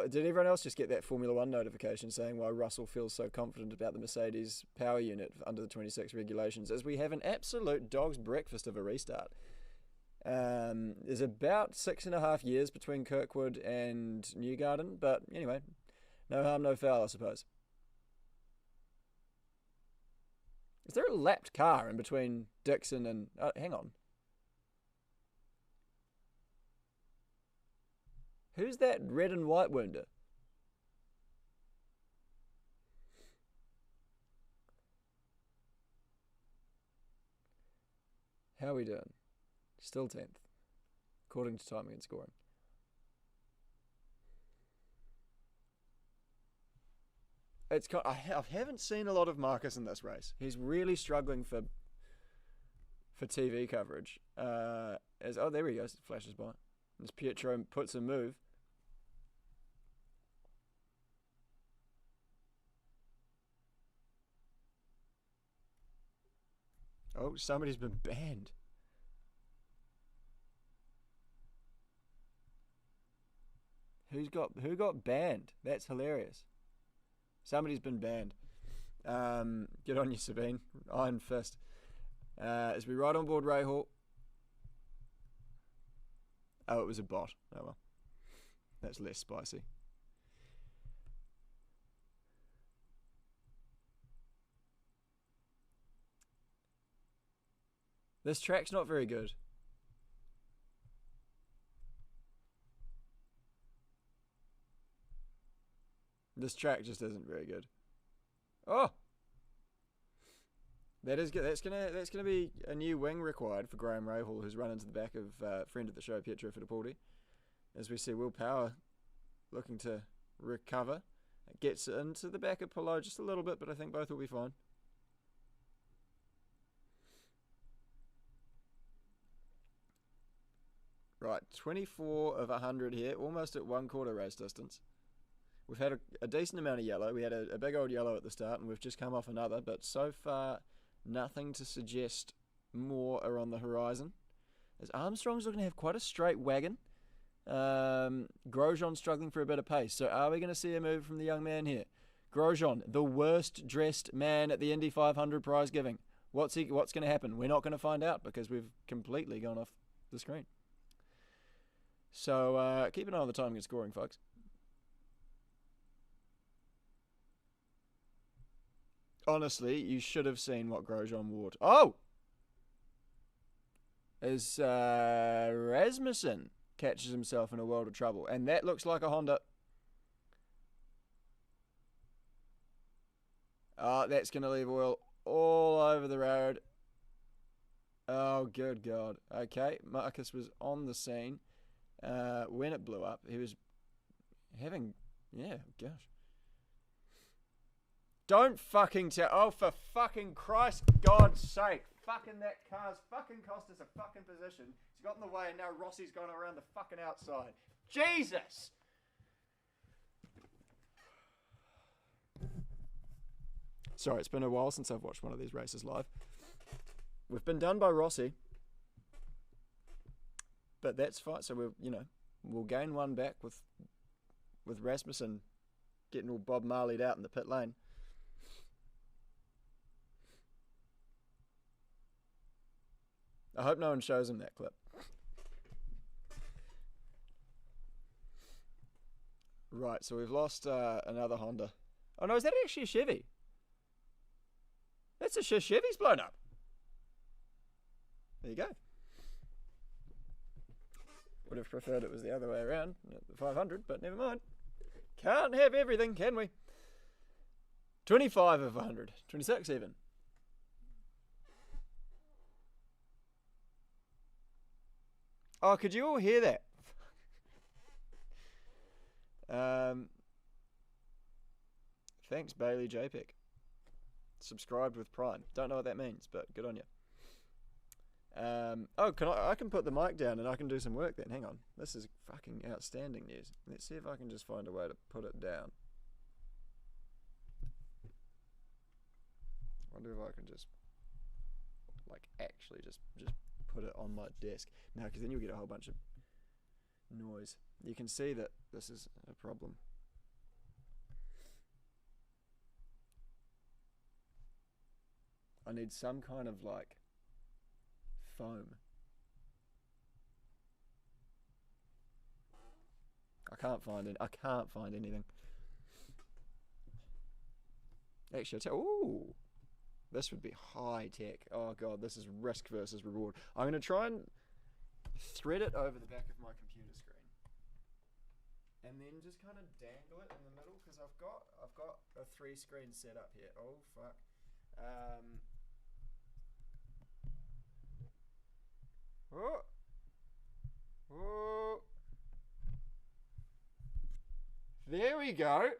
Did everyone else just get that Formula 1 notification saying why Russell feels so confident about the Mercedes power unit under the 26 regulations? As we have an absolute dog's breakfast of a restart. There's about 6.5 years between Kirkwood and Newgarden, but anyway, no harm, no foul, I suppose. Is there a lapped car in between Dixon and... hang on. Who's that red and white wounder? How are we doing? Still 10th, according to timing and scoring. I haven't seen a lot of Marcus in this race. He's really struggling for TV coverage. There he goes. Flashes by. As Pietro puts a move. Oh, somebody's been banned. Who got banned? That's hilarious. Somebody's been banned. Get on you, Sabine. Iron fist. As we ride on board Rahal. Oh, it was a bot. Oh well. That's less spicy. This track's not very good. This track just isn't very good. Oh, that's gonna be a new wing required for Graham Rahal, who's run into the back of friend of the show Pietro Fittipaldi. As we see Will Power looking to recover, it gets into the back of Pillow just a little bit, but I think both will be fine. Right, 24 of 100 here, almost at 1/4 race distance. We've had a decent amount of yellow. We had a big old yellow at the start, and we've just come off another, but so far, nothing to suggest more are on the horizon. As Armstrong's looking to have quite a straight wagon. Grosjean struggling for a bit of pace. So are we going to see a move from the young man here? Grosjean, the worst dressed man at the Indy 500 prize giving. What's going to happen? We're not going to find out because we've completely gone off the screen. So keep an eye on the timing and scoring, folks. Honestly, you should have seen what Grosjean wore. Oh! As Rasmussen catches himself in a world of trouble. And that looks like a Honda. Oh, that's going to leave oil all over the road. Oh, good God. Okay, Marcus was on the scene when it blew up. He was having... Yeah, gosh. Don't fucking tell... Oh, for fucking Christ, God's sake. Fucking that car's fucking cost us a fucking position. He's got in the way and now Rossi's gone around the fucking outside. Jesus! Sorry, it's been a while since I've watched one of these races live. We've been done by Rossi. But that's fine. So we'll gain one back with Rasmussen getting all Bob Marley'd out in the pit lane. I hope no one shows him that clip. Right, so we've lost another Honda. Oh no, is that actually a Chevy? That's a Chevy's blown up. There you go. Would have preferred it was the other way around at the 500, but never mind. Can't have everything, can we? 25 of 100. 26 even. Oh, could you all hear that? Thanks, Bailey JPEG. Subscribed with Prime. Don't know what that means, but good on you. I can put the mic down and I can do some work then. Hang on. This is fucking outstanding news. Let's see if I can just find a way to put it down. Wonder if I can just actually just put it on my desk. No, because then you'll get a whole bunch of noise. You can see that this is a problem. I need some kind of foam. can't find it. I can't find anything. Actually, ooh, this would be high tech. Oh god, this is risk versus reward. I'm gonna try and thread it over the back of my computer screen, and then just kind of dangle it in the middle because I've got a 3-screen setup here. Oh fuck. Oh. Oh. There we go.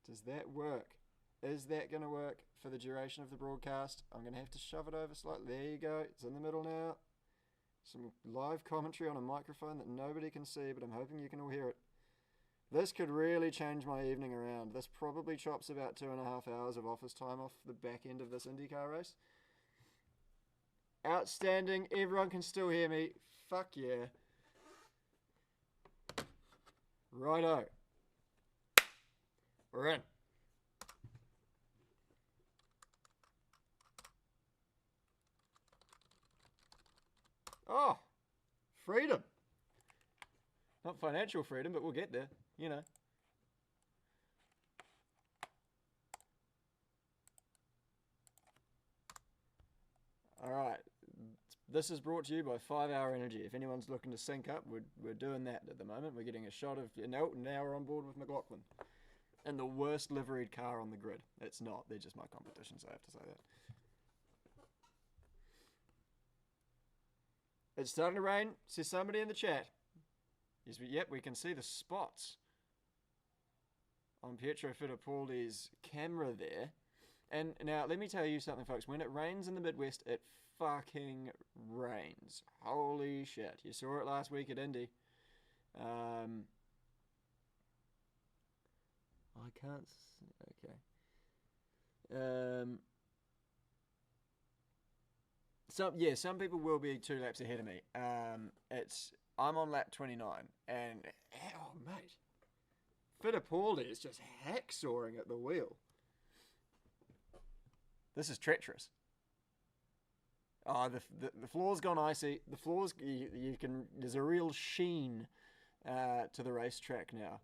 Does that work? Is that going to work for the duration of the broadcast? I'm going to have to shove it over slightly. There you go. It's in the middle now. Some live commentary on a microphone that nobody can see, but I'm hoping you can all hear it. This could really change my evening around. This probably chops about 2.5 hours of office time off the back end of this IndyCar race. Outstanding. Everyone can still hear me. Fuck yeah. Righto. We're in. Oh, freedom. Not financial freedom, but we'll get there, you know. All right. This is brought to you by 5 Hour Energy. If anyone's looking to sync up, we're doing that at the moment. We're getting a shot of... Now we're on board with McLaughlin. And the worst liveried car on the grid. It's not. They're just my competition, so I have to say that. It's starting to rain, says somebody in the chat. Yes, yep, we can see the spots on Pietro Fittipaldi's camera there. And now, let me tell you something, folks. When it rains in the Midwest, it fucking rains. Holy shit. You saw it last week at Indy. I can't... Okay. Some people will be 2 laps ahead of me. I'm on lap 29, and oh mate, Fittipaldi is just hacksawing at the wheel. This is treacherous. Oh, the floor's gone icy. The floor's you can. There's a real sheen to the racetrack now.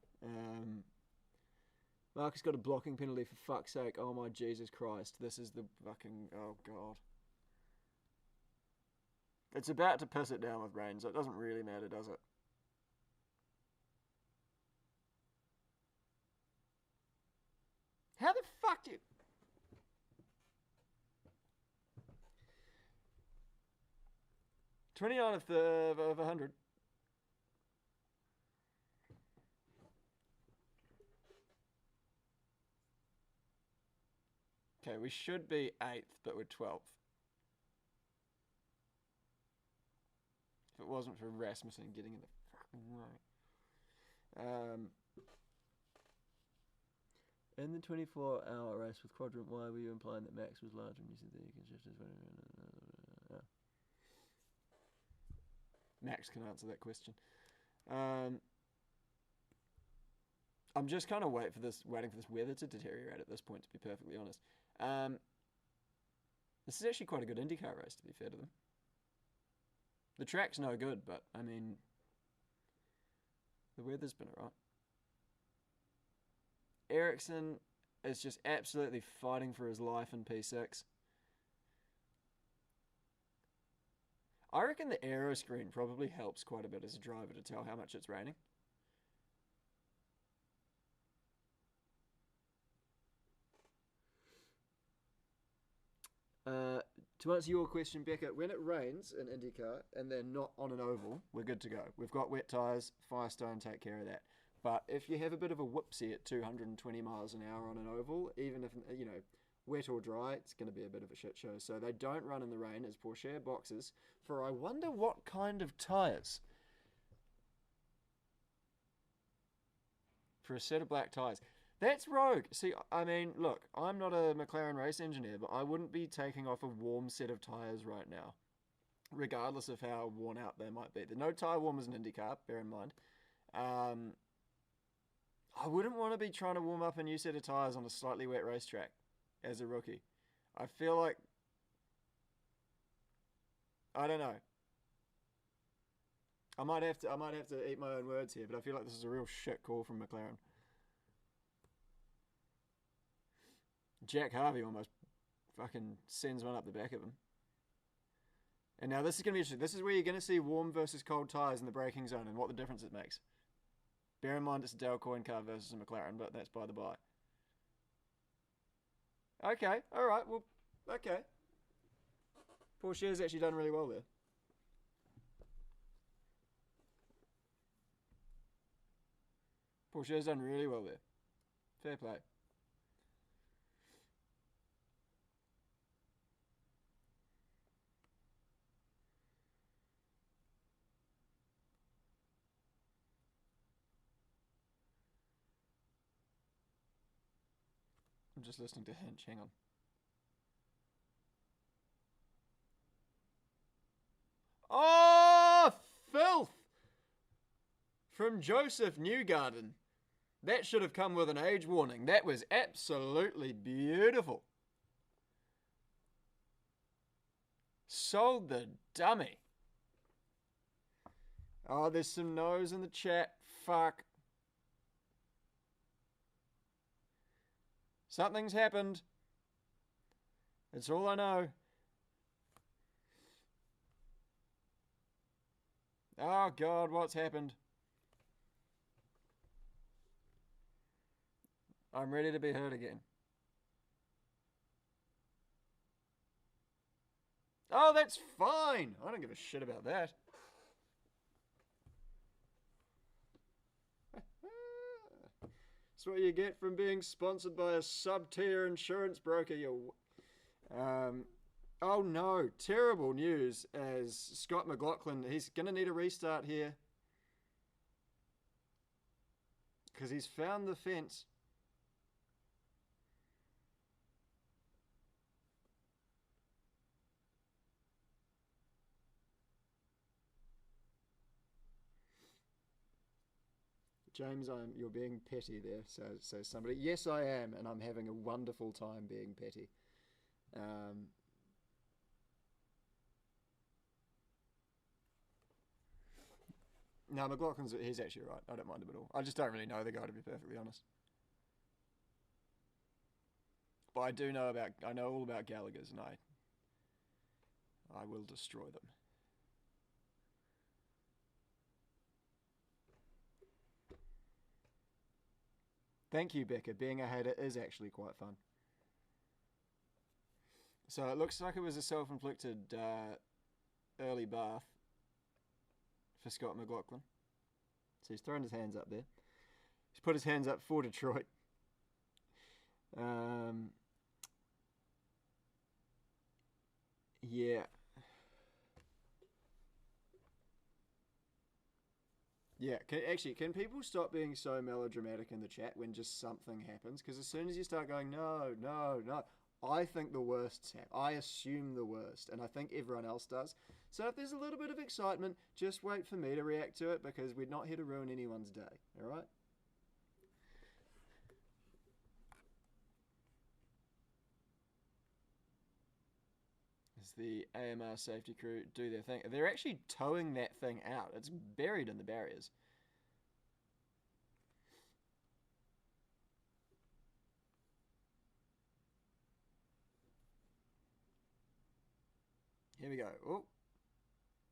Marcus got a blocking penalty for fuck's sake. Oh my Jesus Christ! This is the fucking oh god. It's about to piss it down with rain, so it doesn't really matter, does it? How the fuck do you... 29 of 100. Okay, we should be 8th, but we're 12th. If it wasn't for Rasmussen getting in the fucking way. In the 24-hour race with Quadrant, why were you implying that Max was larger and you said that you can shift his... Max can answer that question. I'm just kind of waiting for this weather to deteriorate at this point, to be perfectly honest. This is actually quite a good IndyCar race, to be fair to them. The track's no good, but, I mean, the weather's been alright. Ericsson is just absolutely fighting for his life in P6. I reckon the aero screen probably helps quite a bit as a driver to tell how much it's raining. To answer your question, Becca, when it rains in IndyCar and they're not on an oval, we're good to go. We've got wet tyres, Firestone take care of that. But if you have a bit of a whoopsie at 220 miles an hour on an oval, even if, you know, wet or dry, it's going to be a bit of a shit show. So they don't run in the rain as Porsche boxes for I wonder what kind of tyres. For a set of black tyres. That's rogue. See, I mean, look, I'm not a McLaren race engineer, but I wouldn't be taking off a warm set of tyres right now, regardless of how worn out they might be. There's no tyre warmers in IndyCar, bear in mind. I wouldn't want to be trying to warm up a new set of tyres on a slightly wet racetrack as a rookie. I feel like... I don't know. I might have to eat my own words here, but I feel like this is a real shit call from McLaren. Jack Harvey almost fucking sends one up the back of him. And now this is going to be interesting. This is where you're going to see warm versus cold tyres in the braking zone and what the difference it makes. Bear in mind it's a Dale Coyne car versus a McLaren, but that's by the by. Okay, alright, well, okay. Porsche's actually done really well there. Porsche's done really well there. Fair play. I'm just listening to Hinch, hang on. Oh, filth! From Joseph Newgarden. That should have come with an age warning. That was absolutely beautiful. Sold the dummy. Oh, there's some no's in the chat. Fuck. Something's happened. That's all I know. Oh, God, what's happened? I'm ready to be heard again. Oh, that's fine. I don't give a shit about that. That's what you get from being sponsored by a sub-tier insurance broker. Oh no, terrible news as Scott McLaughlin, he's going to need a restart here. Because he's found the fence. James, you're being petty there, says somebody. Yes, I am, and I'm having a wonderful time being petty. No, McLaughlin's, he's actually right. I don't mind him at all. I just don't really know the guy, to be perfectly honest. But I know all about Gallagher's, and I will destroy them. Thank you, Becca. Being a hater is actually quite fun. So it looks like it was a self-inflicted early bath for Scott McLaughlin. So he's thrown his hands up there. He's put his hands up for Detroit. Yeah. Yeah, can people stop being so melodramatic in the chat when just something happens? Because as soon as you start going, no, I think the worst's happened. I assume the worst, and I think everyone else does. So if there's a little bit of excitement, just wait for me to react to it, because we're not here to ruin anyone's day, alright? As the AMR safety crew do their thing. They're actually towing that thing out. It's buried in the barriers. Here we go. Oh,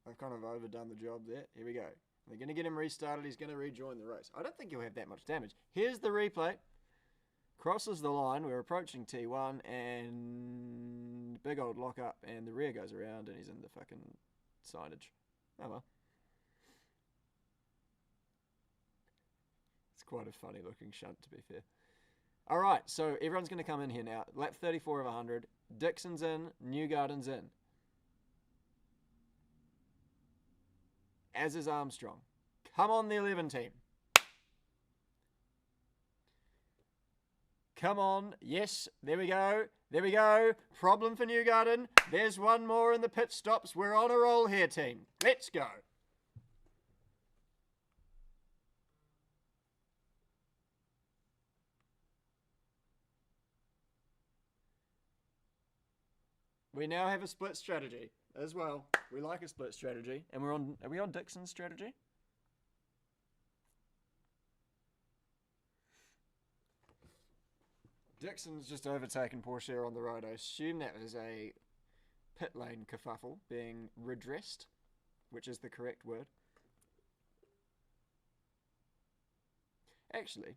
I've kind of overdone the job there. Here we go. They're going to get him restarted. He's going to rejoin the race. I don't think he'll have that much damage. Here's the replay. Crosses the line. We're approaching T1 and big old lock up, and the rear goes around and he's in the fucking signage. Oh well. It's quite a funny looking shunt, to be fair. All right, so everyone's going to come in here now. Lap 34 of 100. Dixon's in. Newgarden's in. As is Armstrong. Come on, the 11 team. Come on. Yes, there we go. There we go. Problem for Newgarden. There's one more in the pit stops. We're on a roll here, team. Let's go. We now have a split strategy as well. We like a split strategy. And are we on Dixon's strategy? Dixon's just overtaken Porsche on the road. I assume that was a pit lane kerfuffle being redressed, which is the correct word. Actually,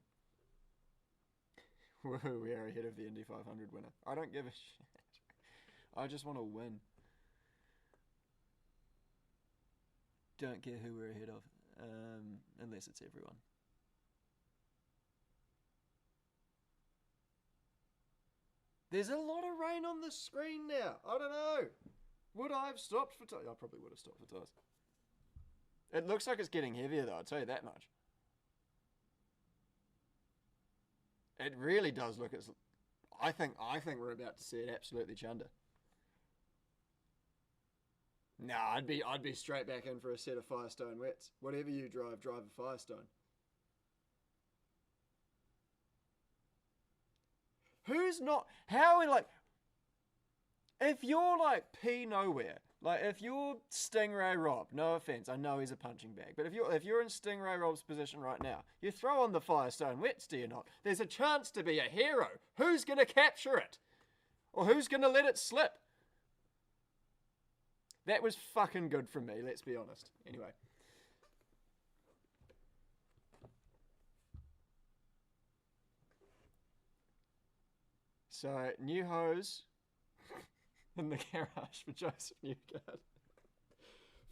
we are ahead of the Indy 500 winner. I don't give a shit. I just want to win. Don't care who we're ahead of, unless it's everyone. There's a lot of rain on the screen now. I don't know. Would I have stopped for tires? I probably would have stopped for tires. It looks like it's getting heavier though, I'll tell you that much. It really does look as... I think we're about to see it absolutely chunder. Nah, I'd be straight back in for a set of Firestone wets. Whatever you drive a Firestone. Who's not... How, like... If you're, like, P nowhere... Like, if you're Stingray Rob, no offense, I know he's a punching bag, but if you're in Stingray Rob's position right now, you throw on the Firestone wets, do you not? There's a chance to be a hero. Who's going to capture it? Or who's going to let it slip? That was fucking good from me, let's be honest. Anyway. So, new hose in the garage for Joseph Newgard.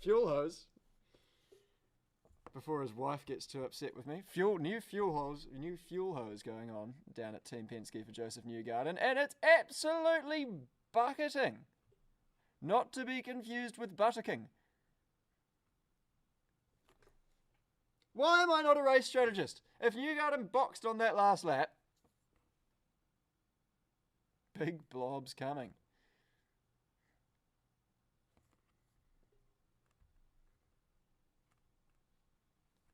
Fuel hose. Before his wife gets too upset with me. New fuel hose going on down at Team Penske for Joseph Newgard. And it's absolutely bucketing. Not to be confused with buttoking. Why am I not a race strategist? If Newgarden boxed on that last lap, big blobs coming.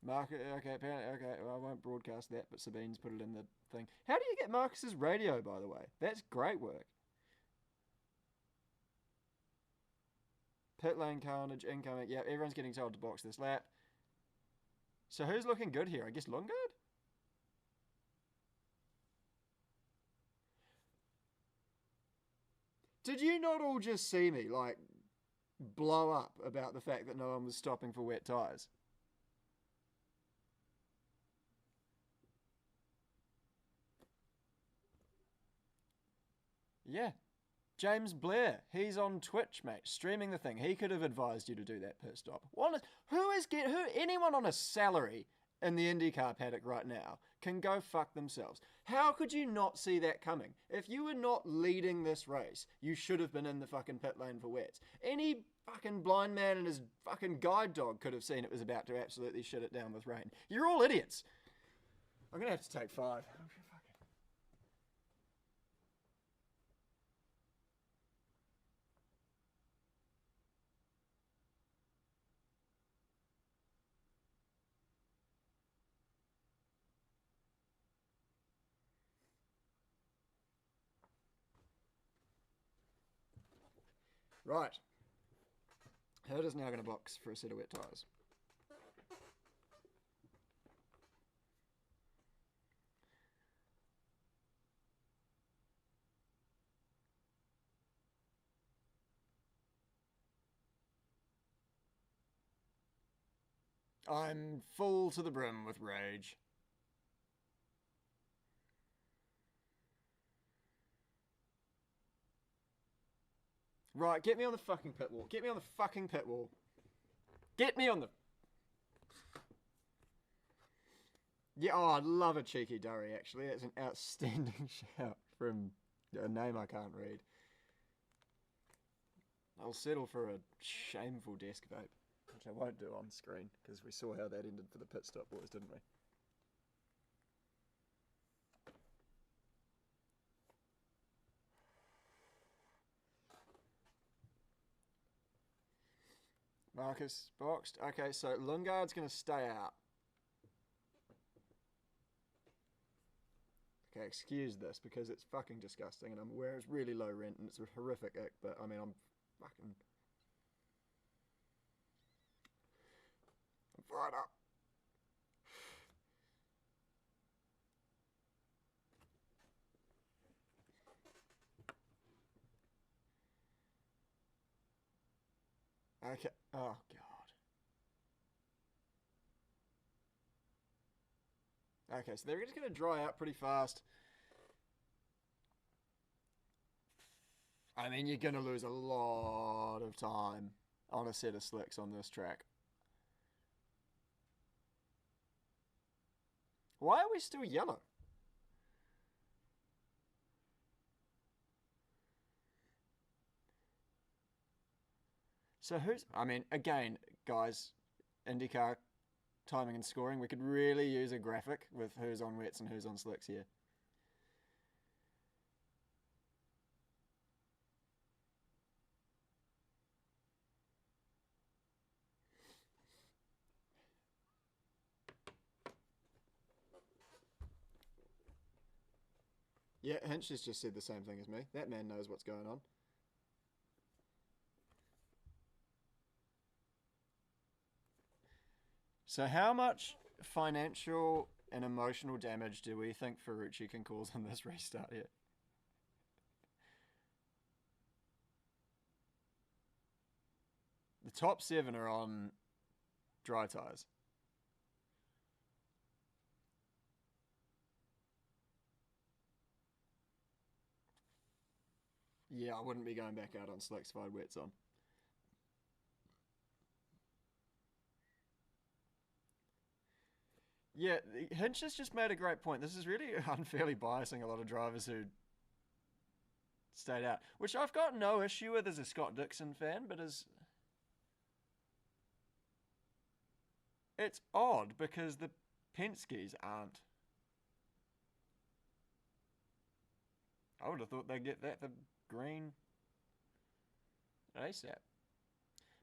Marcus, okay, well, I won't broadcast that, but Sabine's put it in the thing. How do you get Marcus's radio, by the way? That's great work. Pit lane carnage, incoming. Yeah, everyone's getting told to box this lap. So who's looking good here? I guess Lundgaard? Did you not all just see me, like, blow up about the fact that no one was stopping for wet tyres? Yeah. James Blair, he's on Twitch, mate, streaming the thing. He could have advised you to do that pit stop. Anyone on a salary in the IndyCar paddock right now can go fuck themselves. How could you not see that coming? If you were not leading this race, you should have been in the fucking pit lane for wets. Any fucking blind man and his fucking guide dog could have seen it was about to absolutely shit it down with rain. You're all idiots. I'm going to have to take 5. Right. Herder's now going to box for a set of wet tyres. I'm full to the brim with rage. Right, get me on the fucking pit wall. Get me on the fucking pit wall. Get me on the... Yeah, oh, I'd love a cheeky durry, actually. That's an outstanding shout from a name I can't read. I'll settle for a shameful desk vape, which I won't do on screen, because we saw how that ended for the pit stop boys, didn't we? Marcus boxed. Okay, so Lundgaard's going to stay out. Okay, excuse this because it's fucking disgusting, and I'm aware it's really low rent and it's a horrific ick, but I mean, I'm fired up. Okay. Oh god. Okay, so they're just gonna dry out pretty fast. I mean, you're gonna lose a lot of time on a set of slicks on this track. Why are we still yellow? So who's... I mean, again, guys, IndyCar timing and scoring, we could really use a graphic with who's on wets and who's on slicks here. Yeah, Hinch has just said the same thing as me. That man knows what's going on. So how much financial and emotional damage do we think Ferrucci can cause on this restart here? The top 7 are on dry tyres. Yeah, I wouldn't be going back out on slicks if I had wets on. Yeah, Hinch has just made a great point. This is really unfairly biasing a lot of drivers who stayed out, which I've got no issue with as a Scott Dixon fan, but it's odd because the Penske's aren't. I would have thought they'd get that the green ASAP.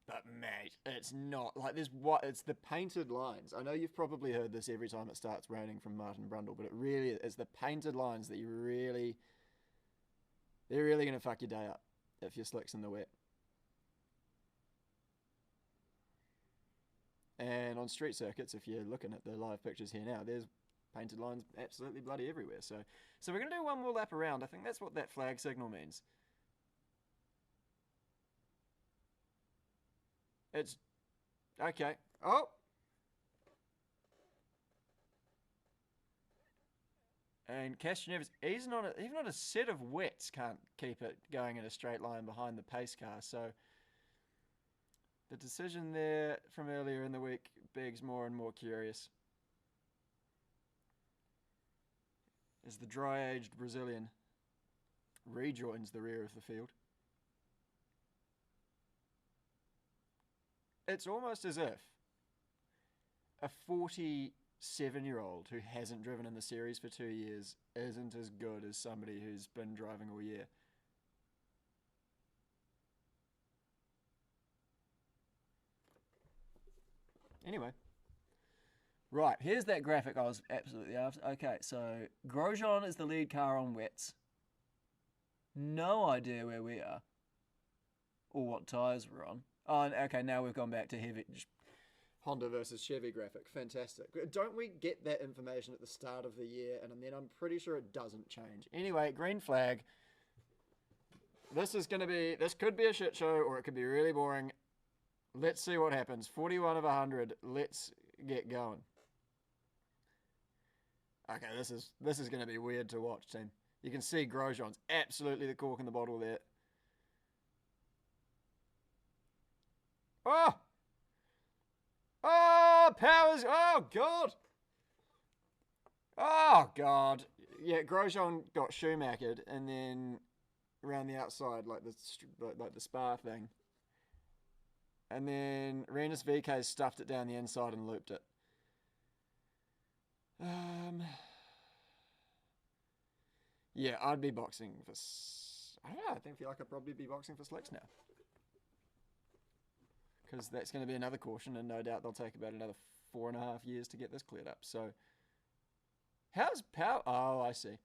But mate, it's not like this. What it's the painted lines. I know you've probably heard this every time it starts raining from Martin Brundle, but it really is the painted lines that they're really gonna fuck your day up if your slick's in the wet. And on street circuits, if you're looking at the live pictures here now, there's painted lines absolutely bloody everywhere. So we're gonna do one more lap around. I think that's what that flag signal means. It's okay. Oh, and Castroneves, even on a set of wets, can't keep it going in a straight line behind the pace car. So the decision there from earlier in the week begs more and more curious. As the dry-aged Brazilian rejoins the rear of the field. It's almost as if a 47-year-old who hasn't driven in the series for 2 years isn't as good as somebody who's been driving all year. Anyway. Right, here's that graphic I was absolutely after. Okay, so Grosjean is the lead car on wets. No idea where we are. Or what tyres we're on. Oh, okay, now we've gone back to heavy. Honda versus Chevy graphic. Fantastic. Don't we get that information at the start of the year? And then I'm pretty sure it doesn't change. Anyway, green flag. This could be a shit show or it could be really boring. Let's see what happens. 41 of 100. Let's get going. Okay, this is going to be weird to watch, team. You can see Grosjean's absolutely the cork in the bottle there. Oh! Oh, powers! Oh, God! Oh, God. Yeah, Grosjean got Schumachered, and then around the outside, like the Spa thing. And then Renus VK stuffed it down the inside and looped it. Yeah, I'd be boxing for... I don't know, I feel like I'd probably be boxing for slicks now. Because that's going to be another caution, and no doubt they'll take about another 4.5 years to get this cleared up. So, how's Power... Oh, I see.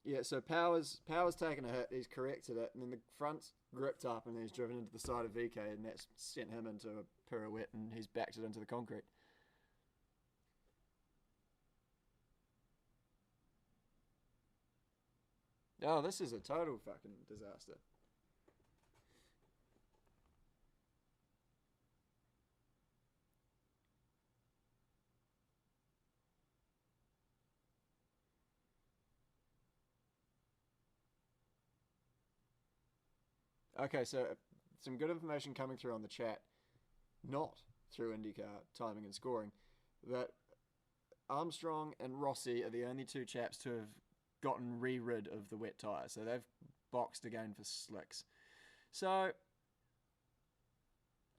Yeah, so Power's taken a hit, he's corrected it, and then the front's gripped up, and then he's driven into the side of VK, and that's sent him into a pirouette, and he's backed it into the concrete. Oh, this is a total fucking disaster. Okay, so some good information coming through on the chat, not through IndyCar timing and scoring, that Armstrong and Rossi are the only two chaps to have gotten rid of the wet tyre. So they've boxed again for slicks. So, I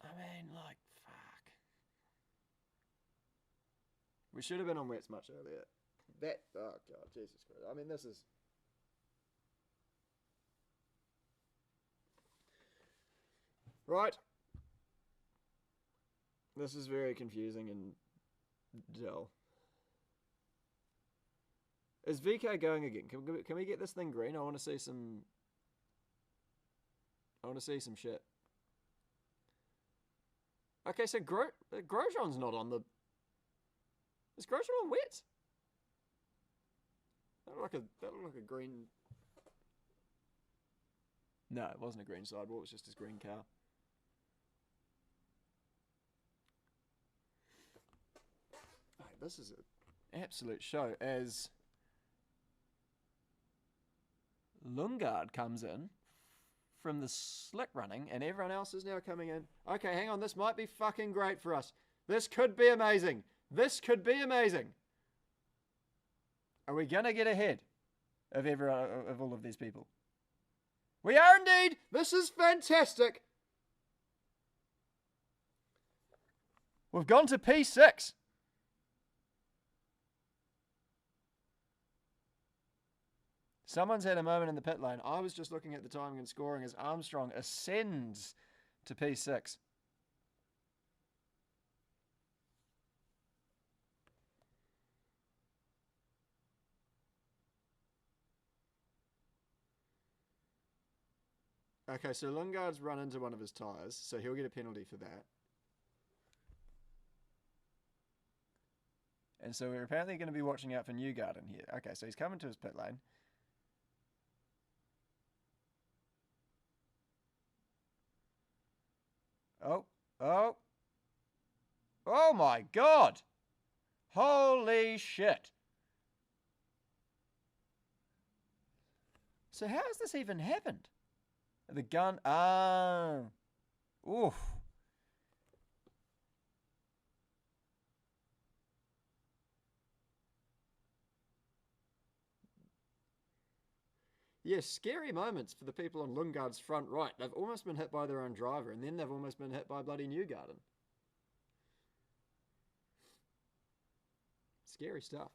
mean, like, fuck. We should have been on wets much earlier. Oh God, Jesus Christ. I mean, this is... Right. This is very confusing and dull. Is VK going again? Can we get this thing green? I want to see some shit. Okay, so Grosjean's not on the... Is Grosjean on wet? That looked like a green... No, it wasn't a green sidewall, it was just his green car. Mate, this is an absolute show as Lundgaard comes in from the slick running and everyone else is now coming in. Okay, hang on, this might be fucking great for us. This could be amazing. This could be amazing. Are we going to get ahead of all of these people? We are indeed. This is fantastic. We've gone to P6. Someone's had a moment in the pit lane. I was just looking at the timing and scoring as Armstrong ascends to P6. Okay, so Lundgaard's run into one of his tyres, so he'll get a penalty for that. And so we're apparently going to be watching out for Newgarden here. Okay, so he's coming to his pit lane. Oh my God! Holy shit! So how has this even happened? The gun, oof. Yes, scary moments for the people on Lundgaard's front right. They've almost been hit by their own driver, and then they've almost been hit by bloody Newgarden. Scary stuff.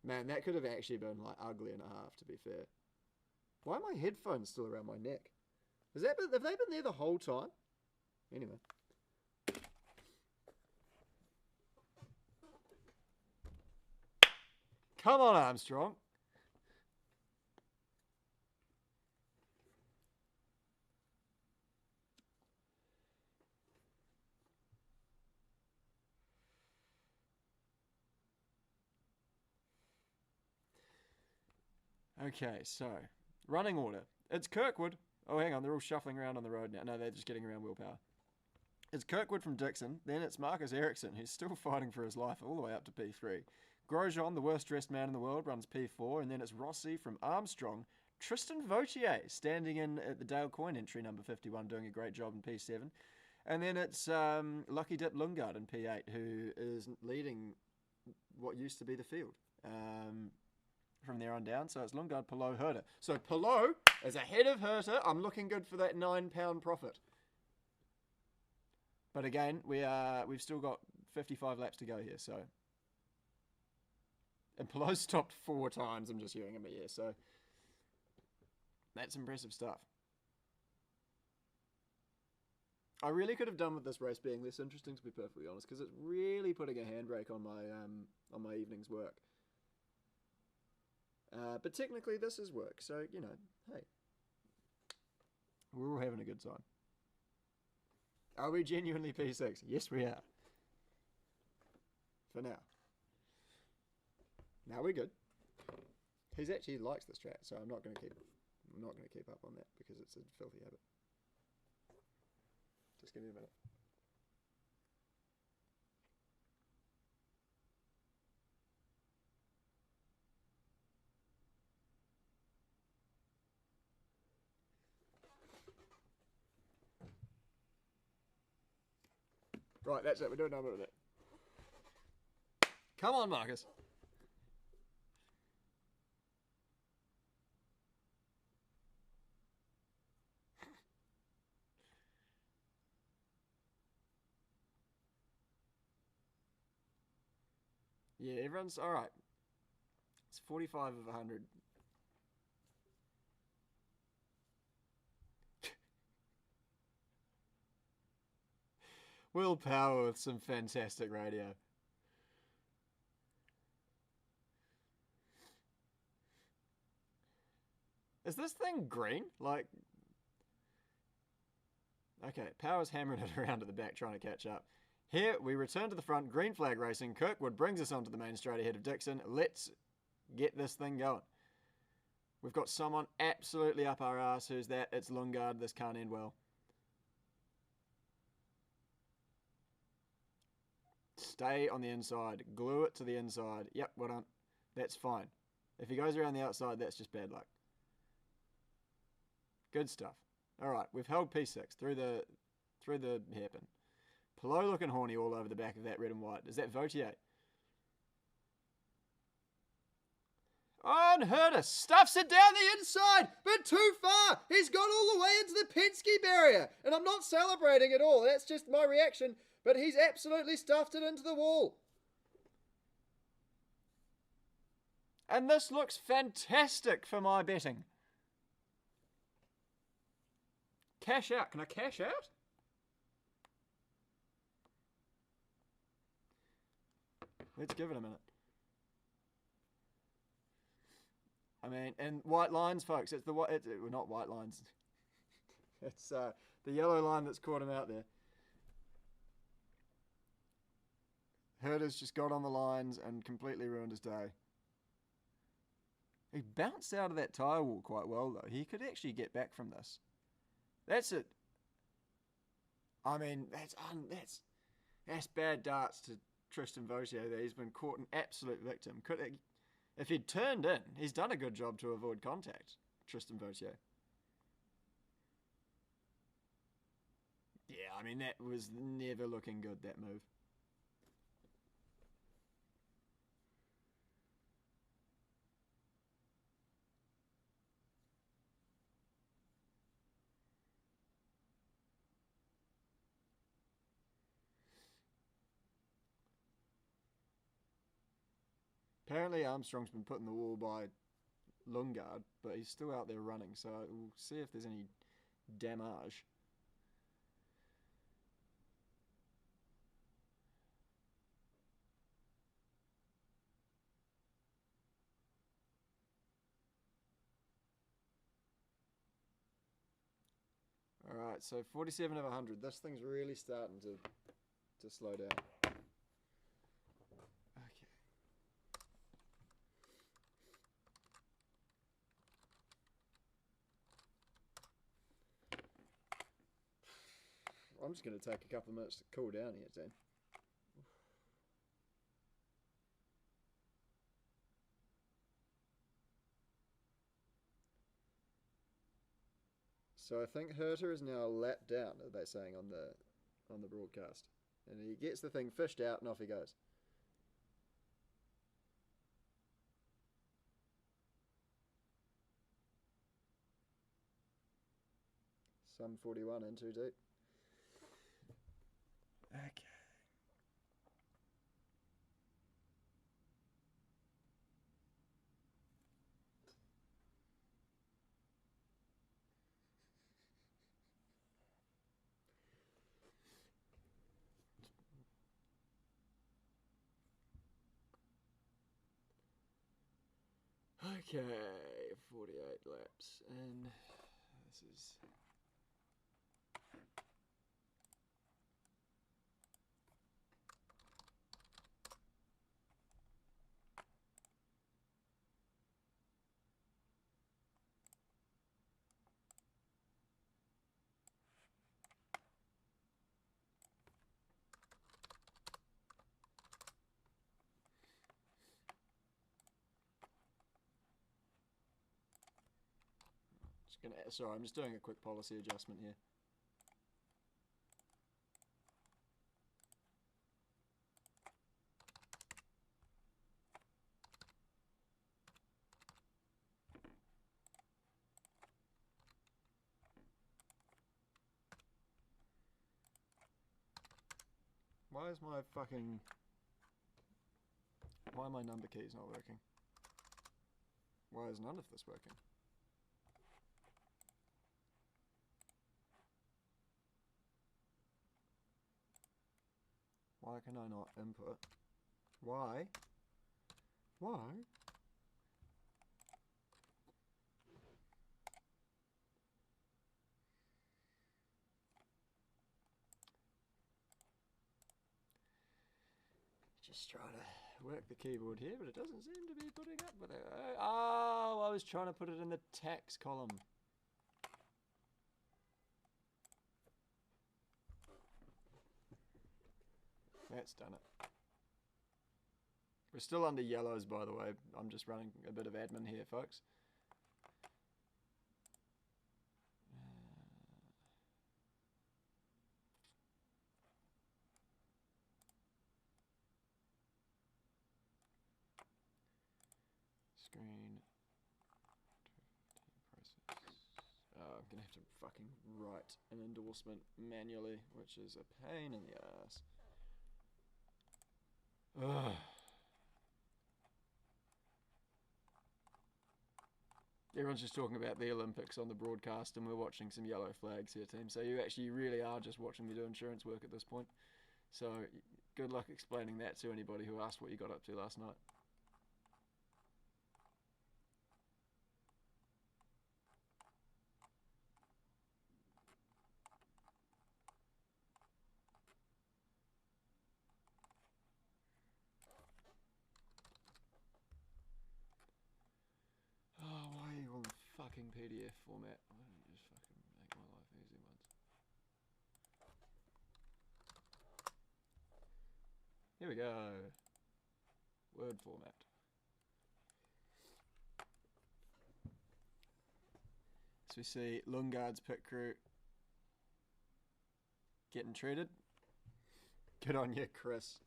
Man, that could have actually been like ugly and a half, to be fair. Why are my headphones still around my neck? Have they been there the whole time? Anyway. Come on, Armstrong. Okay, so running order. It's Kirkwood. Oh, hang on, they're all shuffling around on the road now. No, they're just getting around willpower. It's Kirkwood from Dixon. Then it's Marcus Ericsson, who's still fighting for his life all the way up to P3. Grosjean, the worst dressed man in the world, runs P4. And then it's Rossi from Armstrong. Tristan Vautier standing in at the Dale Coyne entry, number 51, doing a great job in P7. And then it's Lucky Dip Lundgaard in P8, who is leading what used to be the field. From there on down, so it's Lundgaard, Palou, Herter. So Palou is ahead of Herter. I'm looking good for that £9 profit. But again, we've still got 55 laps to go here, so. And Palou's stopped 4 times. I'm just hearing him here, so that's impressive stuff. I really could have done with this race being less interesting, to be perfectly honest, because it's really putting a handbrake on my evening's work. But technically, this is work, so you know, hey, we're all having a good time. Are we genuinely P6? Yes, we are. For now. Now we're good. He actually likes this track, so I'm not going to keep up on that because it's a filthy habit. Just give me a minute. Right, that's it. We're doing number with it. Come on, Marcus. Yeah, everyone's all right. It's 45 of 100. Will Power with some fantastic radio. Is this thing green? Like, okay, Power's hammering it around at the back trying to catch up. Here, we return to the front, green flag racing. Kirkwood brings us onto the main straight ahead of Dixon. Let's get this thing going. We've got someone absolutely up our ass. Who's that? It's Lundgaard. This can't end well. Stay on the inside. Glue it to the inside. Yep, well done. That's fine. If he goes around the outside, that's just bad luck. Good stuff. All right, we've held P6 through the hairpin. Pillow looking horny all over the back of that red and white. Is that Vautier? Oh, and Herta stuffs it down the inside, but too far. He's got all the way into the Penske barrier, and I'm not celebrating at all. That's just my reaction, but he's absolutely stuffed it into the wall. And this looks fantastic for my betting. Cash out. Can I cash out? Let's give it a minute. I mean, and white lines, folks. It's the white. Well, not white lines. It's the yellow line that's caught him out there. Herta's just got on the lines and completely ruined his day. He bounced out of that tyre wall quite well, though. He could actually get back from this. That's it. I mean, that's bad darts to Tristan Vautier there. He's been caught an absolute victim. If he'd turned in, he's done a good job to avoid contact, Tristan Vautier. Yeah, I mean, that was never looking good, that move. Apparently Armstrong's been put in the wall by Lundgaard, but he's still out there running, so we'll see if there's any damage. Alright, so 47 of 100. This thing's really starting to slow down. I'm just going to take a couple of minutes to cool down here, Dan. So I think Herta is now a lap down, are they saying on the broadcast. And he gets the thing fished out and off he goes. Some 41 in too deep. Okay. Okay, 48 laps, and this is... Sorry, I'm just doing a quick policy adjustment here. Why is my fucking... Why are my number keys not working? Why is none of this working? Why can I not input? Why? Why? Just trying to work the keyboard here, but it doesn't seem to be putting up with it. Oh, I was trying to put it in the text column. That's done it. We're still under yellows, by the way. I'm just running a bit of admin here, folks. Screen. Process. I'm going to have to fucking write an endorsement manually, which is a pain in the ass. Ugh. Everyone's just talking about the Olympics on the broadcast, and we're watching some yellow flags here, team. So you actually really are just watching me do insurance work at this point. So good luck explaining that to anybody who asked what you got up to last night. Oh, why are you on the fucking PDF format? Why don't you just fucking make my life easy once? Here we go. Word format. So we see Lundgaard's pit crew getting treated. Good on you, Chris.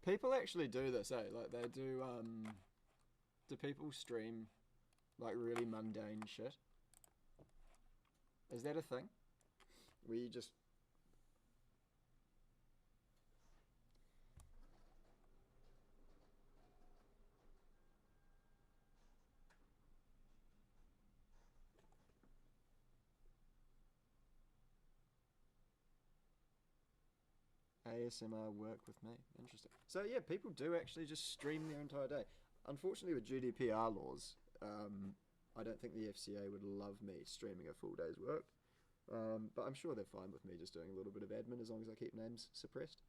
People actually do this, eh? Like, they do, do people stream, like, really mundane shit? Is that a thing? Where you just... ASMR work with me. Interesting. So yeah, people do actually just stream their entire day. Unfortunately, with GDPR laws, I don't think the FCA would love me streaming a full day's work. But I'm sure they're fine with me just doing a little bit of admin as long as I keep names suppressed.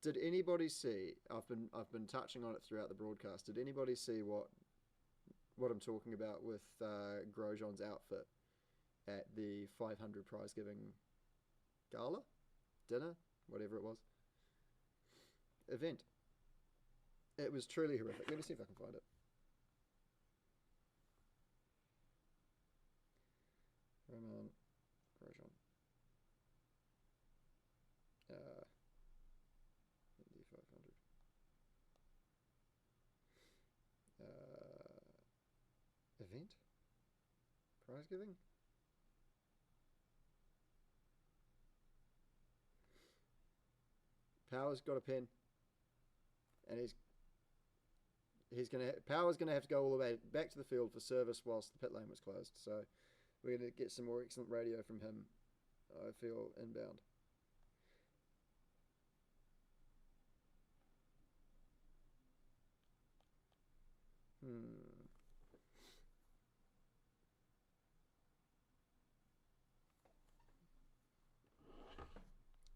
Did anybody see? I've been touching on it throughout the broadcast. Did anybody see what I'm talking about with Grosjean's outfit at the 500 prize giving gala, dinner, whatever it was, event? It was truly horrific. Let me see if I can find it. Roman Grosjean. Indy 500. Event? Prize giving? Power's got a pen, and Power's gonna have to go all the way back to the field for service whilst the pit lane was closed. So We're going to get some more excellent radio from him, I feel, inbound.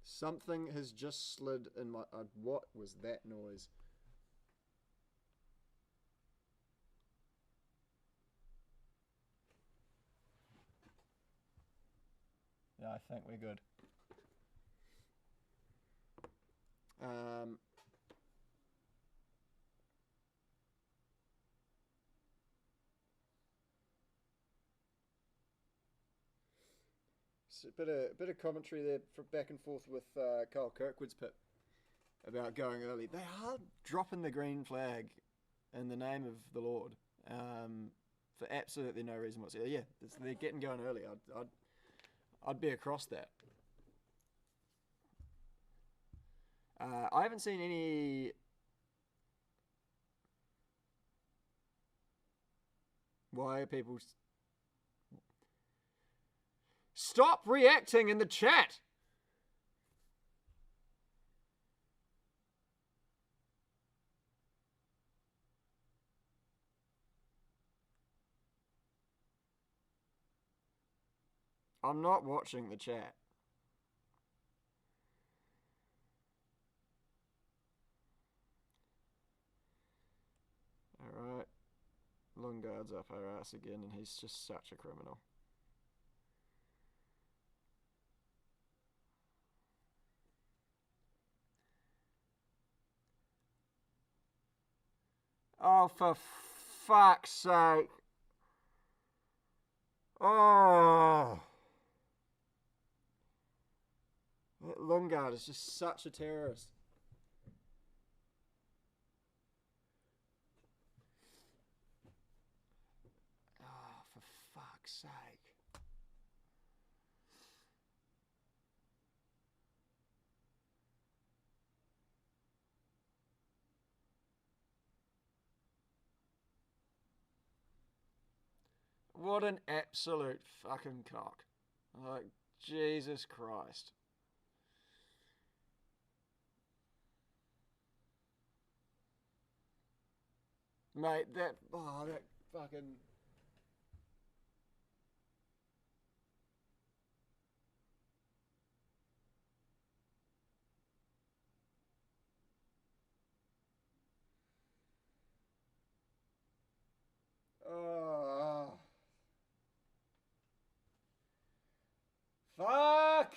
Something has just slid in my... what was that noise? Yeah, I think we're good. So a bit of commentary there for back and forth with Kyle Kirkwood's pit about going early. They are dropping the green flag in the name of the Lord for absolutely no reason whatsoever. Yeah, they're getting going early. I'd be across that. I haven't seen any. Why are people? Stop reacting in the chat! I'm not watching the chat. Alright. Lungard's up our ass again, and he's just such a criminal. Oh, for fuck's sake. Oh. That Lungard is just such a terrorist. Oh, for fuck's sake. What an absolute fucking cock. Like, Jesus Christ. Mate, that fucking... Oh. Fuck!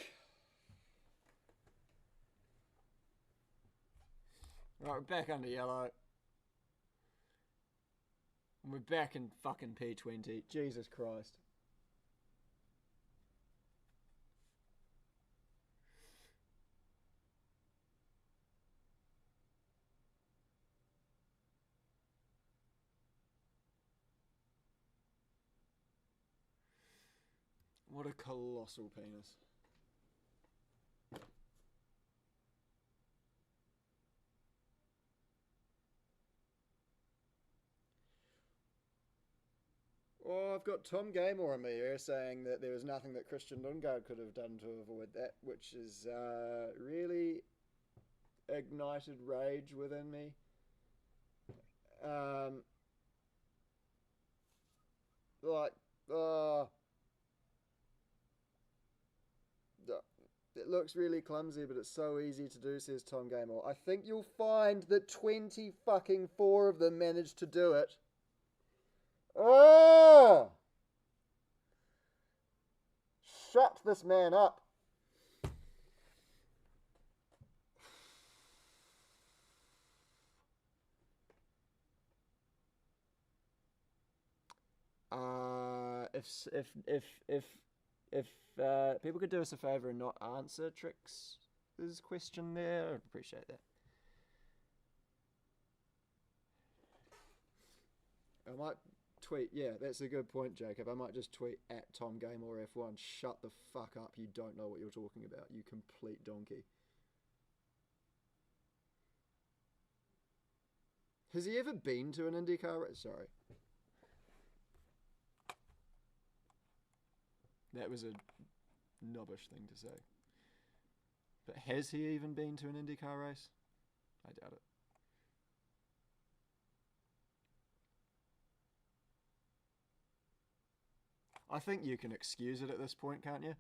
Right, we're back under yellow. And we're back in fucking P20. Jesus Christ. What a colossal penis. Oh, I've got Tom Gamer on me here saying that there was nothing that Christian Lundgaard could have done to avoid that, which is really ignited rage within me. It looks really clumsy, but it's so easy to do, says Tom Gamer. I think you'll find that 20 fucking 4 of them managed to do it. Oh! Shut this man up. If people could do us a favor and not answer Trix's question there, I'd appreciate that. I might tweet, yeah, that's a good point, Jacob. I might just tweet at Tom Game or F1. Shut the fuck up. You don't know what you're talking about. You complete donkey. Has he ever been to an IndyCar race? Sorry. That was a knobbish thing to say. But has he even been to an IndyCar race? I doubt it. I think you can excuse it at this point, can't you?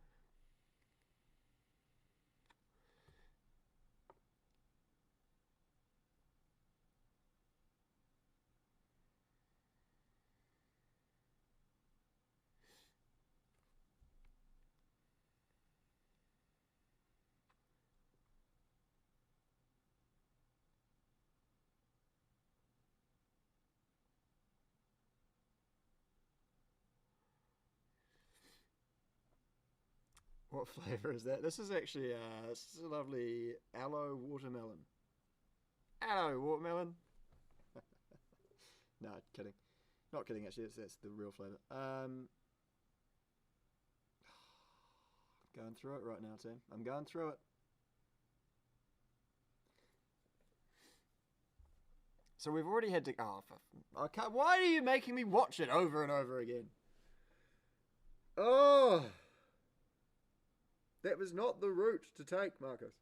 What flavour is that? This is actually this is a lovely aloe watermelon. Aloe watermelon. No, kidding. Not kidding. Actually, that's the real flavour. Going through it right now, team. I'm going through it. So we've already had to. Oh, I can't. Why are you making me watch it over and over again? Oh. That was not the route to take, Marcus.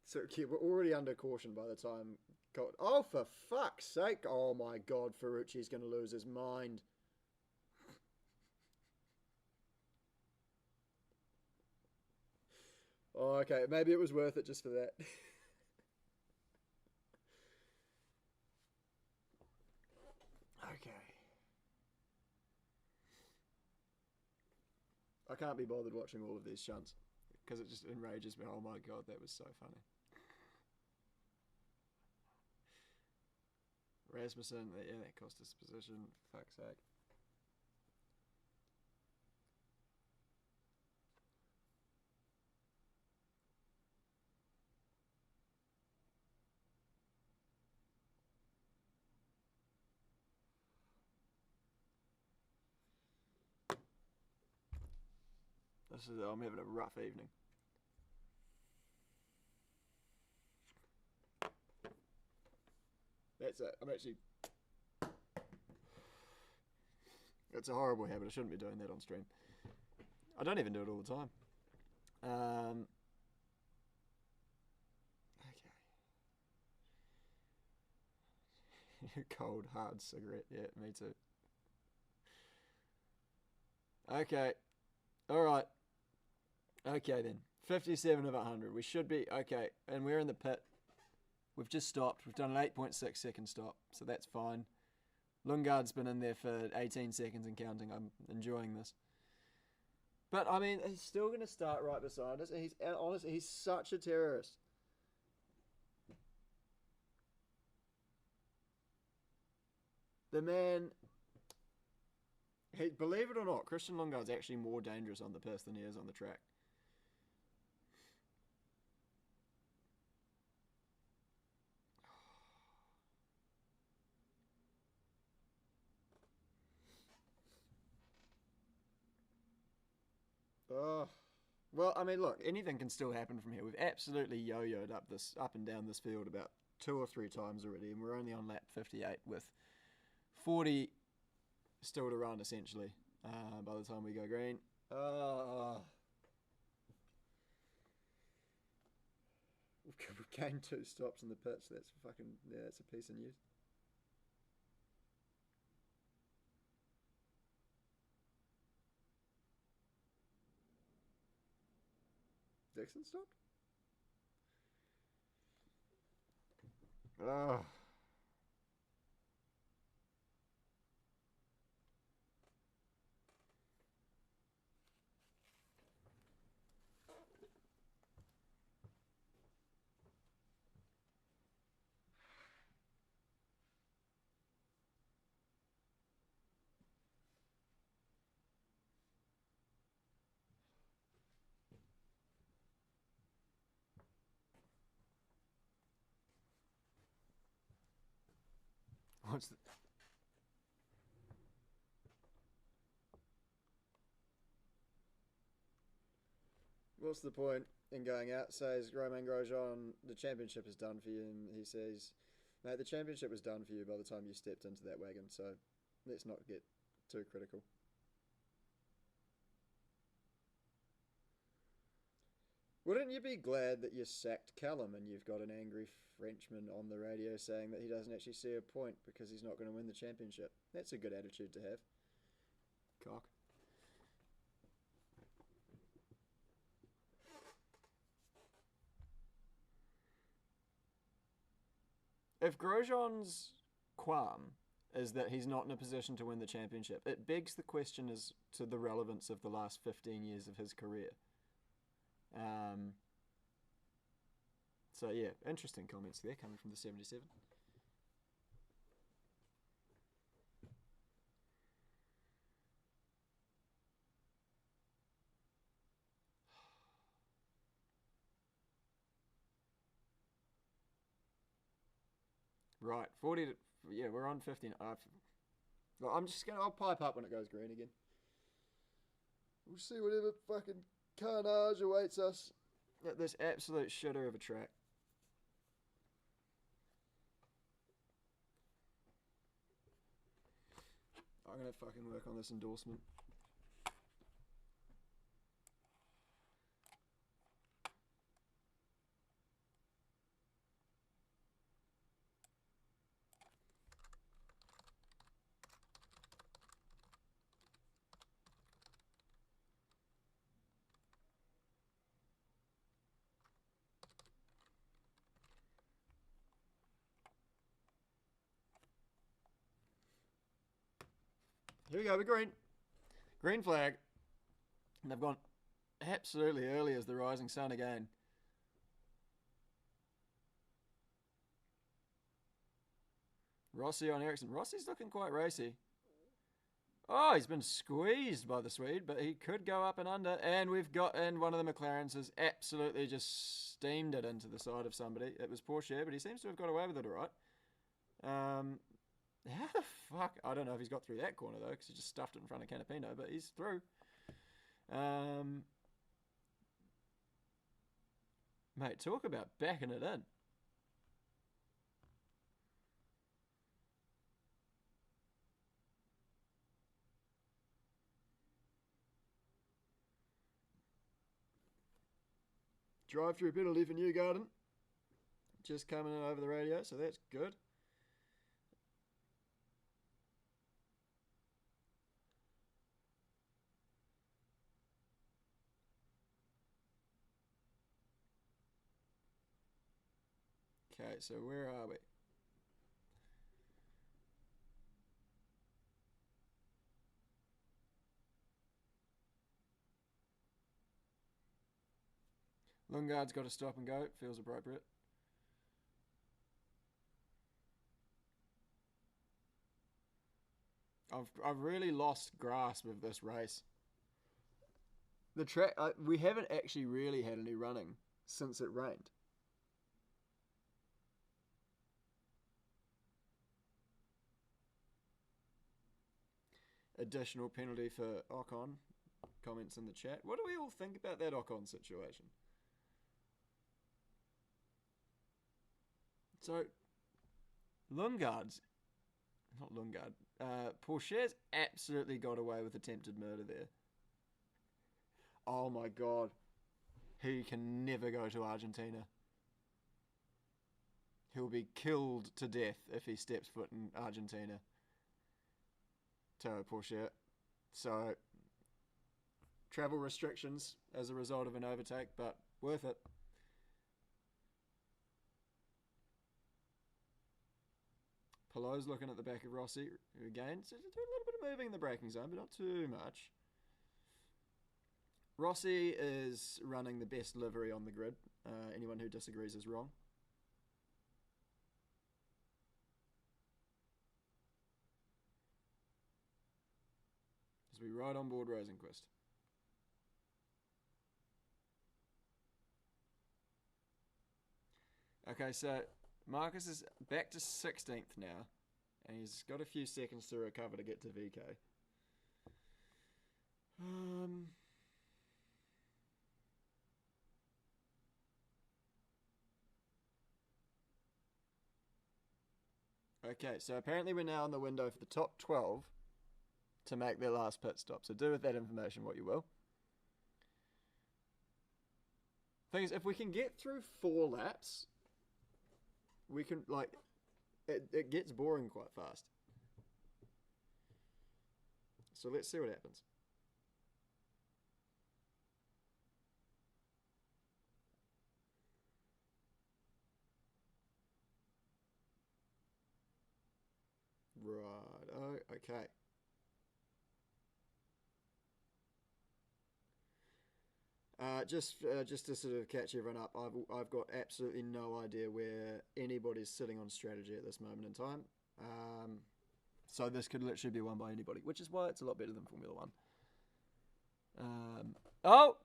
So we're already under caution by the time. Oh, for fuck's sake! Oh my God, Ferrucci's going to lose his mind. Oh, okay, maybe it was worth it just for that. Okay. I can't be bothered watching all of these shunts because it just enrages me. Oh my God, that was so funny. Rasmussen, yeah, that cost us position. Fuck's sake. I'm having a rough evening. That's it. I'm actually. It's a horrible habit. I shouldn't be doing that on stream. I don't even do it all the time. Okay. Cold, hard cigarette. Yeah, me too. Okay. All right. Okay then. 57 of 100. We should be okay. And we're in the pit. We've just stopped. We've done an 8.6 second stop, so that's fine. Lundgaard's been in there for 18 seconds and counting. I'm enjoying this. But, I mean, he's still going to start right beside us. And honestly, he's such a terrorist. The man... believe it or not, Christian Lundgaard's actually more dangerous on the piss than he is on the track. Oh, well, I mean, look, anything can still happen from here. We've absolutely yo-yoed up and down this field about 2 or 3 times already, and we're only on lap 58 with 40 still to run, essentially, by the time we go green. We've gained 2 stops in the pits. That's fucking, yeah, that's a piece of news. Dixon stopped? Oh. What's the... what's the point in going out? Says Romain Grosjean, the championship is done for you, and he says, mate, the championship was done for you by the time you stepped into that wagon. So let's not get too critical. Wouldn't you be glad that you sacked Callum and you've got an angry Frenchman on the radio saying that he doesn't actually see a point because he's not going to win the championship? That's a good attitude to have. Cock. If Grosjean's qualm is that he's not in a position to win the championship, it begs the question as to the relevance of the last 15 years of his career. So yeah, interesting comments there coming from the 77. Right, 40 to, yeah, we're on 15. Well, I'll pipe up when it goes green again. We'll see whatever fucking carnage awaits us at this absolute shitter of a track. I'm going to fucking work on this endorsement. Here we go, we're green. Green flag. And they've gone absolutely early as the rising sun again. Rossi on Ericsson. Rossi's looking quite racy. Oh, he's been squeezed by the Swede, but he could go up and under. And one of the McLarens has absolutely just steamed it into the side of somebody. It was Porsche, but he seems to have got away with it all right. How the fuck? I don't know if he's got through that corner, though, because he just stuffed it in front of Canapino, but he's through. Mate, talk about backing it in. Drive-through penalty for Newgarden. Just coming in over the radio, so that's good. Okay, so where are we? Lundgaard's got to stop and go. Feels appropriate. I've really lost grasp of this race. The track, we haven't actually really had any running since it rained. Additional penalty for Ocon. Comments in the chat. What do we all think about that Ocon situation? So, Porsche's absolutely got away with attempted murder there. Oh my god. He can never go to Argentina. He'll be killed to death if he steps foot in Argentina. To Porsche. So, travel restrictions as a result of an overtake, but worth it. Pelot's looking at the back of Rossi again. So doing a little bit of moving in the braking zone, but not too much. Rossi is running the best livery on the grid. Anyone who disagrees is wrong. As we ride on board Rosenquist. Okay, so Marcus is back to 16th now, and he's got a few seconds to recover to get to VK. Okay, so apparently we're now in the window for the top 12 to make their last pit stop. So do with that information what you will. Thing is, if we can get through 4 laps, we can, like, it gets boring quite fast. So let's see what happens. Right, oh, okay. Just to sort of catch everyone up, I've got absolutely no idea where anybody's sitting on strategy at this moment in time. So this could literally be won by anybody, which is why it's a lot better than Formula One. Oh!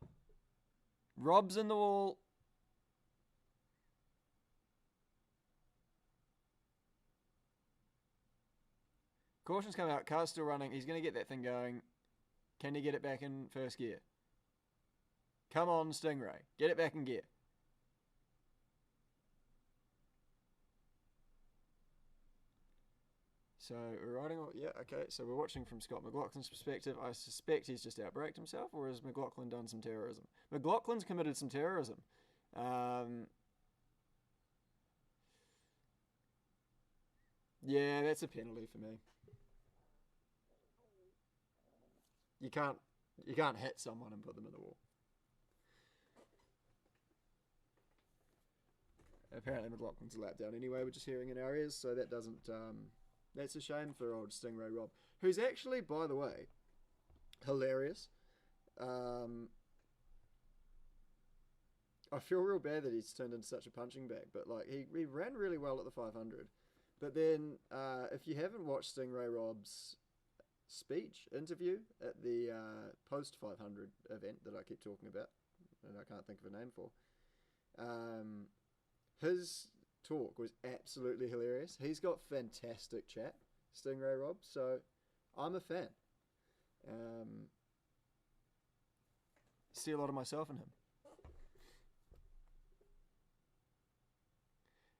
Rob's in the wall. Caution's come out. Car's still running. He's going to get that thing going. Can he get it back in first gear? Come on, Stingray. Get it back in gear. So we're riding on, yeah, okay, so we're watching from Scott McLaughlin's perspective. I suspect he's just outbraked himself, or has McLaughlin done some terrorism? McLaughlin's committed some terrorism. Yeah, that's a penalty for me. You can't hit someone and put them in the wall. Apparently McLaughlin's a lap down anyway, we're just hearing in our ears, so that doesn't that's a shame for old Stingray Rob, who's actually, by the way, hilarious. I feel real bad that he's turned into such a punching bag, but like he ran really well at the 500. But then if you haven't watched Stingray Rob's interview at the post 500 event that I keep talking about, and I can't think of a name for, his talk was absolutely hilarious. He's got fantastic chat, Stingray Rob, so I'm a fan. See a lot of myself in him.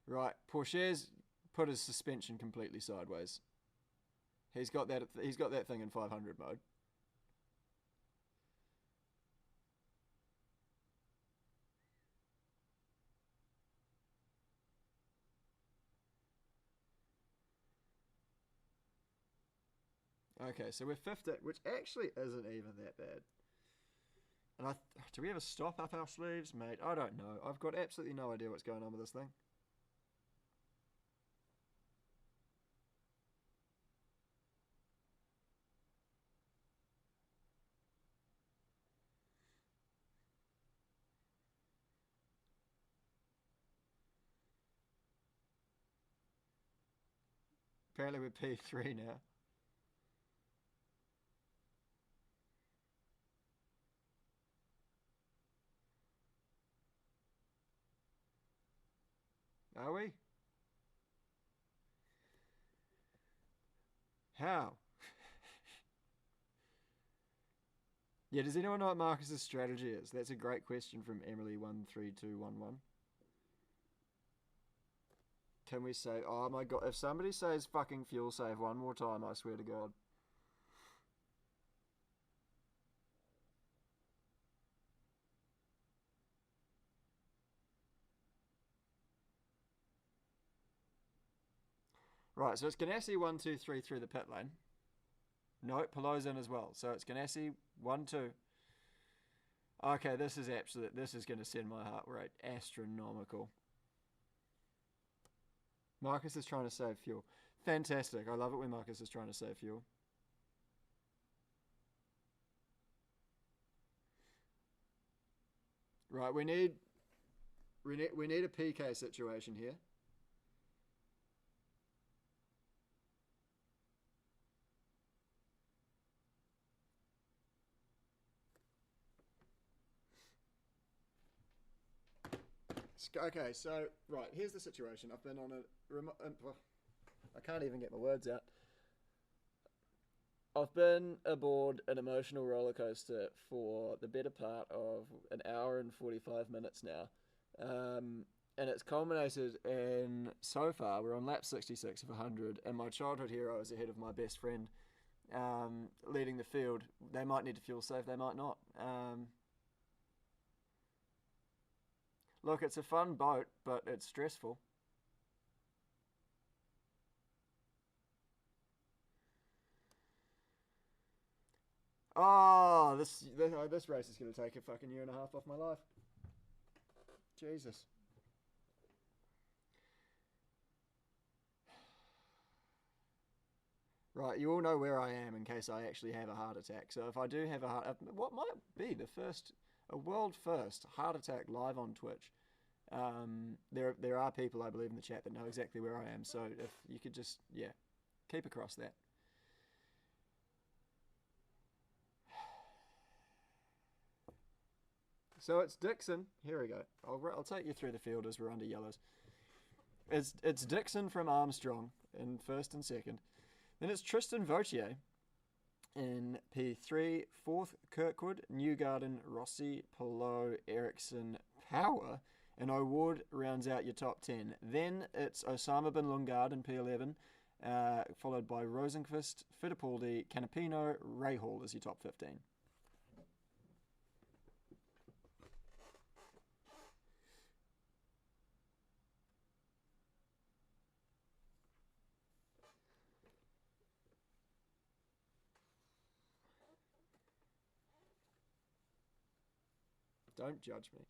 Right, Pourchaire's put his suspension completely sideways. He's got that thing in 500 mode. Okay, so we're 50, which actually isn't even that bad. And do we have a stop up our sleeves, mate? I don't know. I've got absolutely no idea what's going on with this thing. Apparently we're P3 now. Are we? How? Yeah, does anyone know what Marcus's strategy is? That's a great question from Emily13211. Can we say, oh my god, if somebody says fucking fuel save one more time, I swear to god. Right, so it's Ganassi 1, 2, 3 through the pit lane. No, Pelot's in as well. So it's Ganassi 1, 2. Okay, this is going to send my heart rate astronomical. Marcus is trying to save fuel. Fantastic. I love it when Marcus is trying to save fuel. Right, we need a PK situation here. Okay, so, right, here's the situation. I've been on I can't even get my words out. I've been aboard an emotional roller coaster for the better part of an hour and 45 minutes now. And it's culminated in, so far, we're on lap 66 of 100, and my childhood hero is ahead of my best friend, leading the field. They might need to fuel save, they might not. Look, it's a fun boat, but it's stressful. Oh, this race is going to take a fucking year and a half off my life. Jesus. Right, you all know where I am in case I actually have a heart attack. So if I do have what might be a world first heart attack live on Twitch. There are people I believe in the chat that know exactly where I am. So if you could just keep across that. So it's Dixon. Here we go. I'll take you through the field as we're under yellows. It's Dixon from Armstrong in first and second. Then it's Tristan Vautier in P3. Fourth, Kirkwood, Newgarden, Rossi, Pillow, Ericsson, Power. And O'Ward rounds out your top 10. Then it's Osama bin Lungard in P11, followed by Rosenqvist, Fittipaldi, Canapino, Rahal as your top 15. Don't judge me.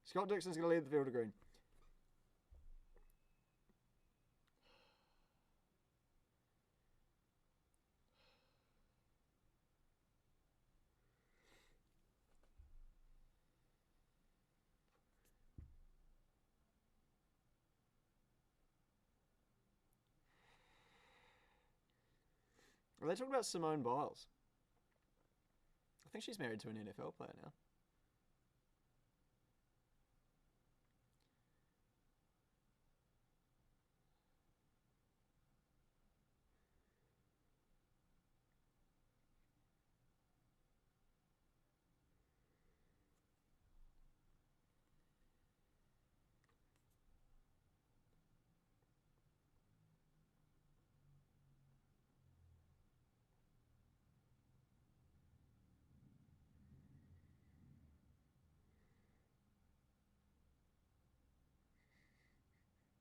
Scott Dixon's going to lead the field to green. Are they talking about Simone Biles? I think she's married to an NFL player now.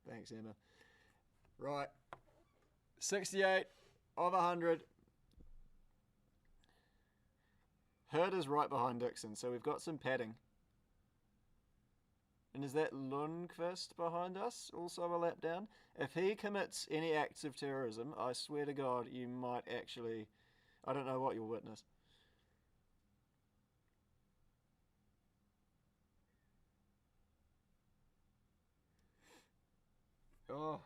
Thanks, Emma. Right. 68 of 100. Hurd is right behind Dixon, so we've got some padding. And is that Lundqvist behind us? Also a lap down? If he commits any acts of terrorism, I swear to God, you might actually... I don't know what you'll witness. Oh.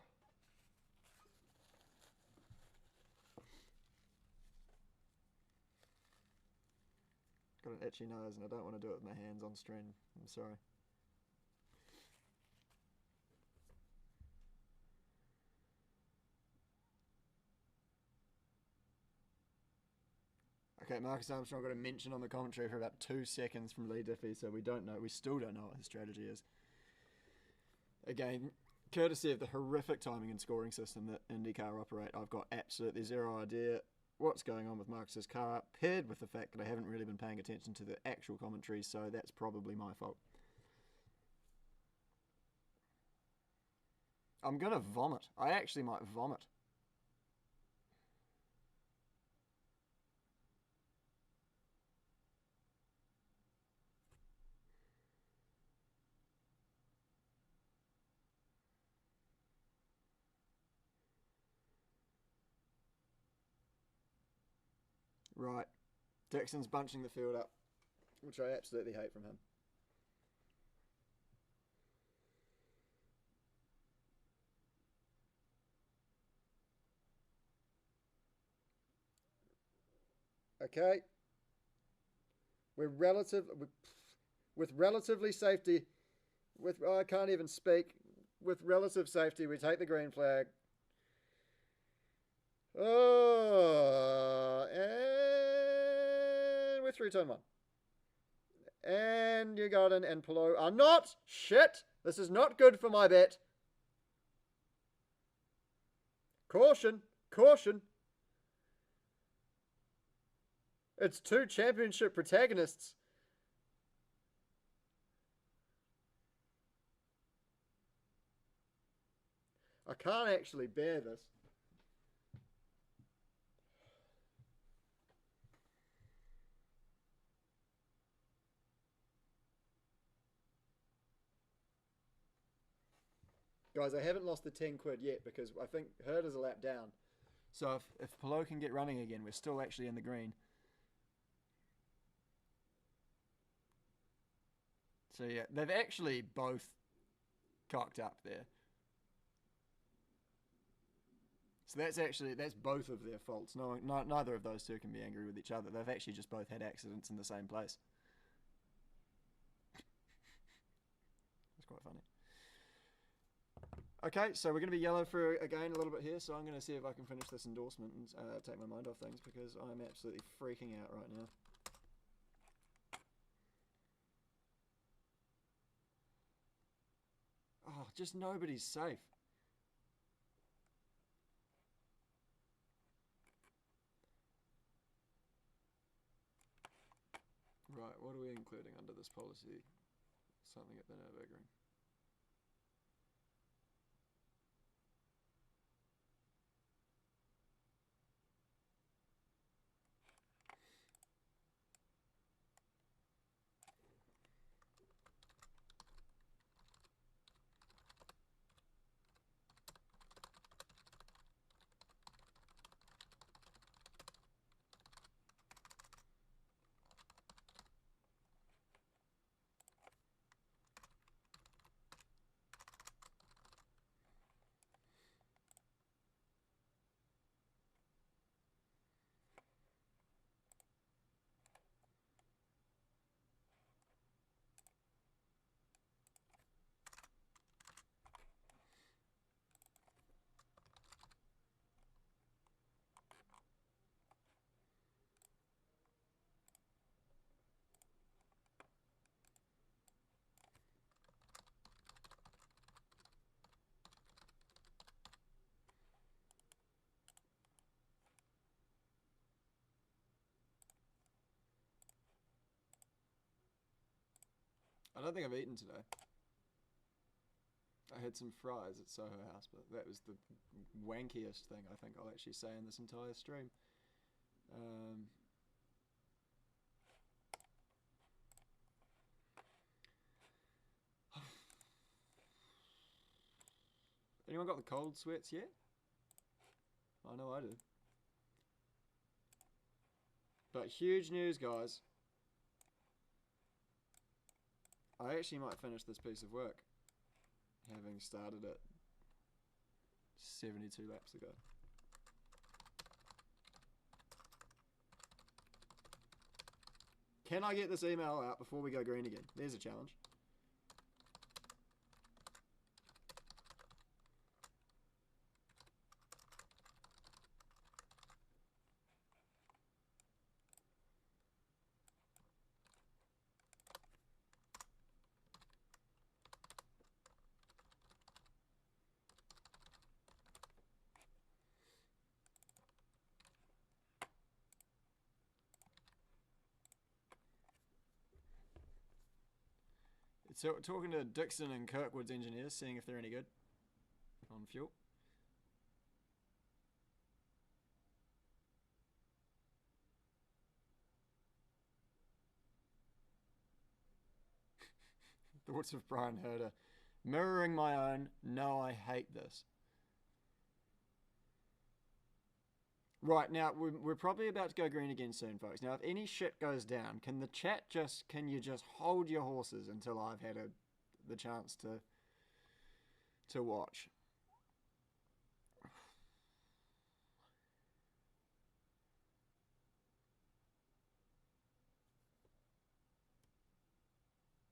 Got an itchy nose and I don't want to do it with my hands on stream. I'm sorry. Okay, Marcus Armstrong got a mention on the commentary for about 2 seconds from Lee Diffie, so we still don't know what his strategy is. Again, courtesy of the horrific timing and scoring system that IndyCar operate, I've got absolutely zero idea what's going on with Marcus's car, paired with the fact that I haven't really been paying attention to the actual commentary, so that's probably my fault. I'm gonna vomit. I actually might vomit. Right. Dixon's bunching the field up, which I absolutely hate from him. Okay. With relatively safety I can't even speak. With relative safety, we take the green flag. Oh, and we're through turn 1. And Newgarden and Palou are not. Shit! This is not good for my bet. Caution. Caution. It's 2 championship protagonists. I can't actually bear this. Guys, I haven't lost the 10 quid yet because I think Herd is a lap down. So if Palou can get running again, we're still actually in the green. So yeah, they've actually both cocked up there. So that's both of their faults. Neither of those two can be angry with each other. They've actually just both had accidents in the same place. That's quite funny. Okay, so we're going to be yellow for again a little bit here, so I'm going to see if I can finish this endorsement and take my mind off things because I'm absolutely freaking out right now. Oh, just nobody's safe. Right, what are we including under this policy? Something at the Nürburgring. I don't think I've eaten today. I had some fries at Soho House, but that was the wankiest thing I think I'll actually say in this entire stream. Anyone got the cold sweats yet? I know I do. But huge news, guys. I actually might finish this piece of work, having started it 72 laps ago. Can I get this email out before we go green again? There's a challenge. So talking to Dixon and Kirkwood's engineers, seeing if they're any good on fuel. Thoughts of Brian Herder. Mirroring my own. No, I hate this. Right, now, we're probably about to go green again soon, folks. Now, if any shit goes down, can you just hold your horses until I've had the chance to watch?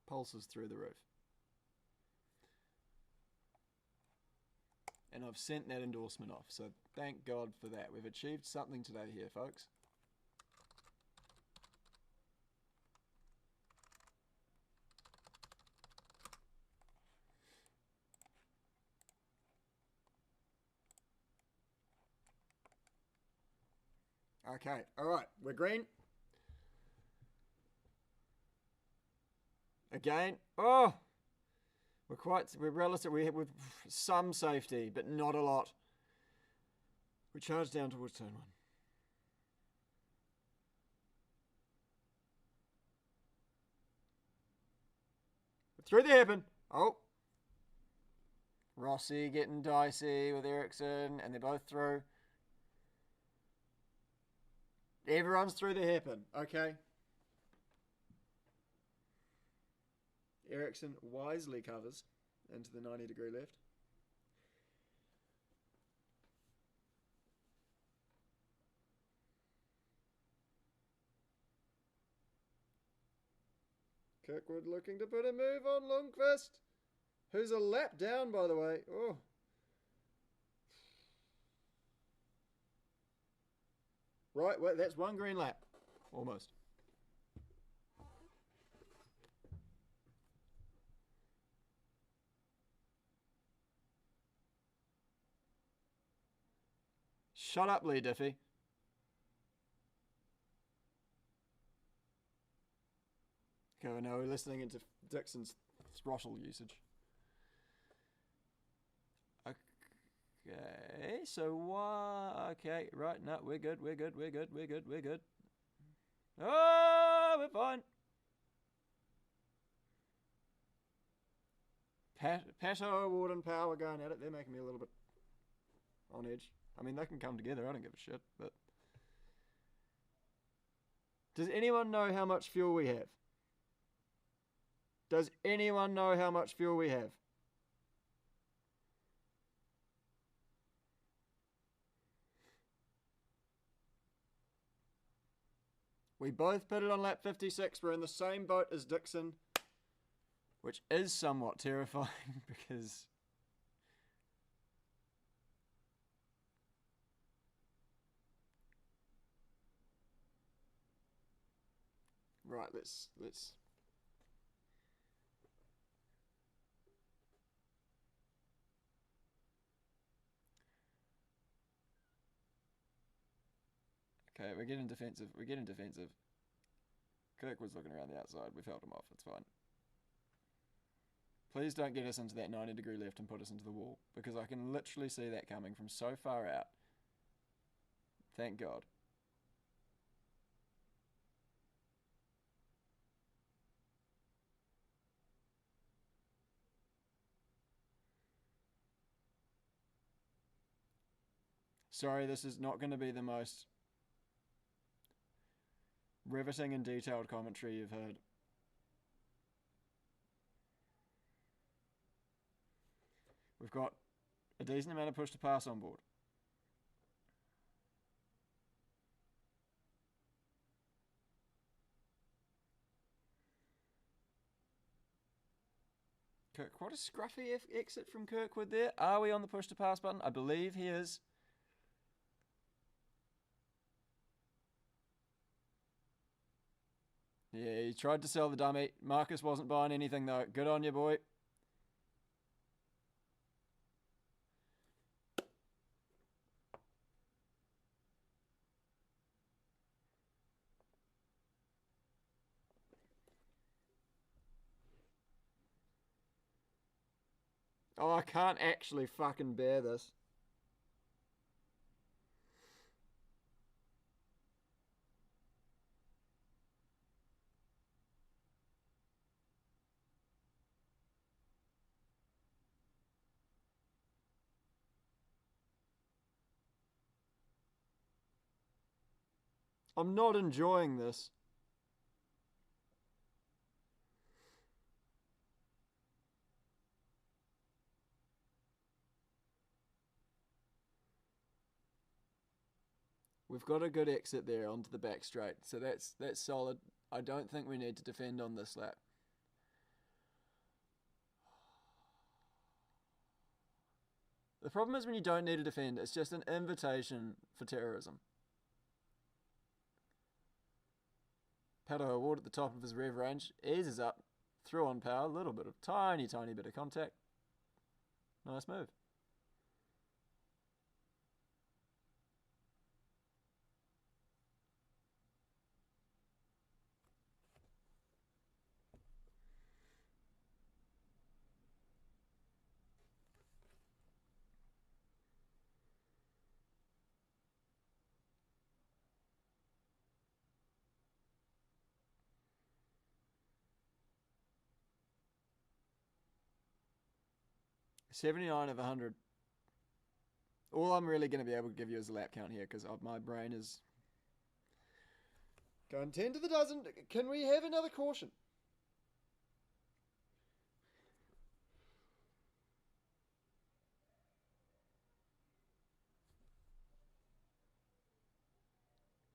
Pulses through the roof. And I've sent that endorsement off. So thank God for that. We've achieved something today here, folks. Okay, all right, we're green. Again, oh, we're relative. We have with some safety, but not a lot. We charge down towards turn 1. Through the hairpin. Oh, Rossi getting dicey with Ericsson, and they're both through. Everyone's through the hairpin. Okay. Ericsson wisely covers into the 90-degree left. Kirkwood looking to put a move on Lundqvist, who's a lap down, by the way. Oh. Right, well, that's one green lap. Almost. Shut up, Lee Diffie. Okay, now we're listening into Dixon's throttle usage. Okay, so why? Okay, right, no, we're good. Oh, we're fine. Pato, Ward, and Power going at it. They're making me a little bit on edge. I mean, they can come together. I don't give a shit, but... Does anyone know how much fuel we have? Does anyone know how much fuel we have? We both pitted on lap 56. We're in the same boat as Dixon, which is somewhat terrifying because... Right, let's... Okay, we're getting defensive. Kirkwood's looking around the outside. We've held him off. It's fine. Please don't get us into that 90-degree left and put us into the wall, because I can literally see that coming from so far out. Thank God. Sorry, this is not going to be the most riveting and detailed commentary you've heard. We've got a decent amount of push to pass on board. What a scruffy exit from Kirkwood there. Are we on the push to pass button? I believe he is. Yeah, he tried to sell the dummy. Marcus wasn't buying anything though. Good on you, boy. Oh, I can't actually fucking bear this. I'm not enjoying this. We've got a good exit there onto the back straight, so that's solid. I don't think we need to defend on this lap. The problem is when you don't need to defend, it's just an invitation for terrorism. Paddle Award at the top of his rev range, eases up, through on power, a little bit of tiny bit of contact. Nice move. $79 of 100. All I'm really going to be able to give you is a lap count here because my brain is going 10 to the dozen. Can we have another caution?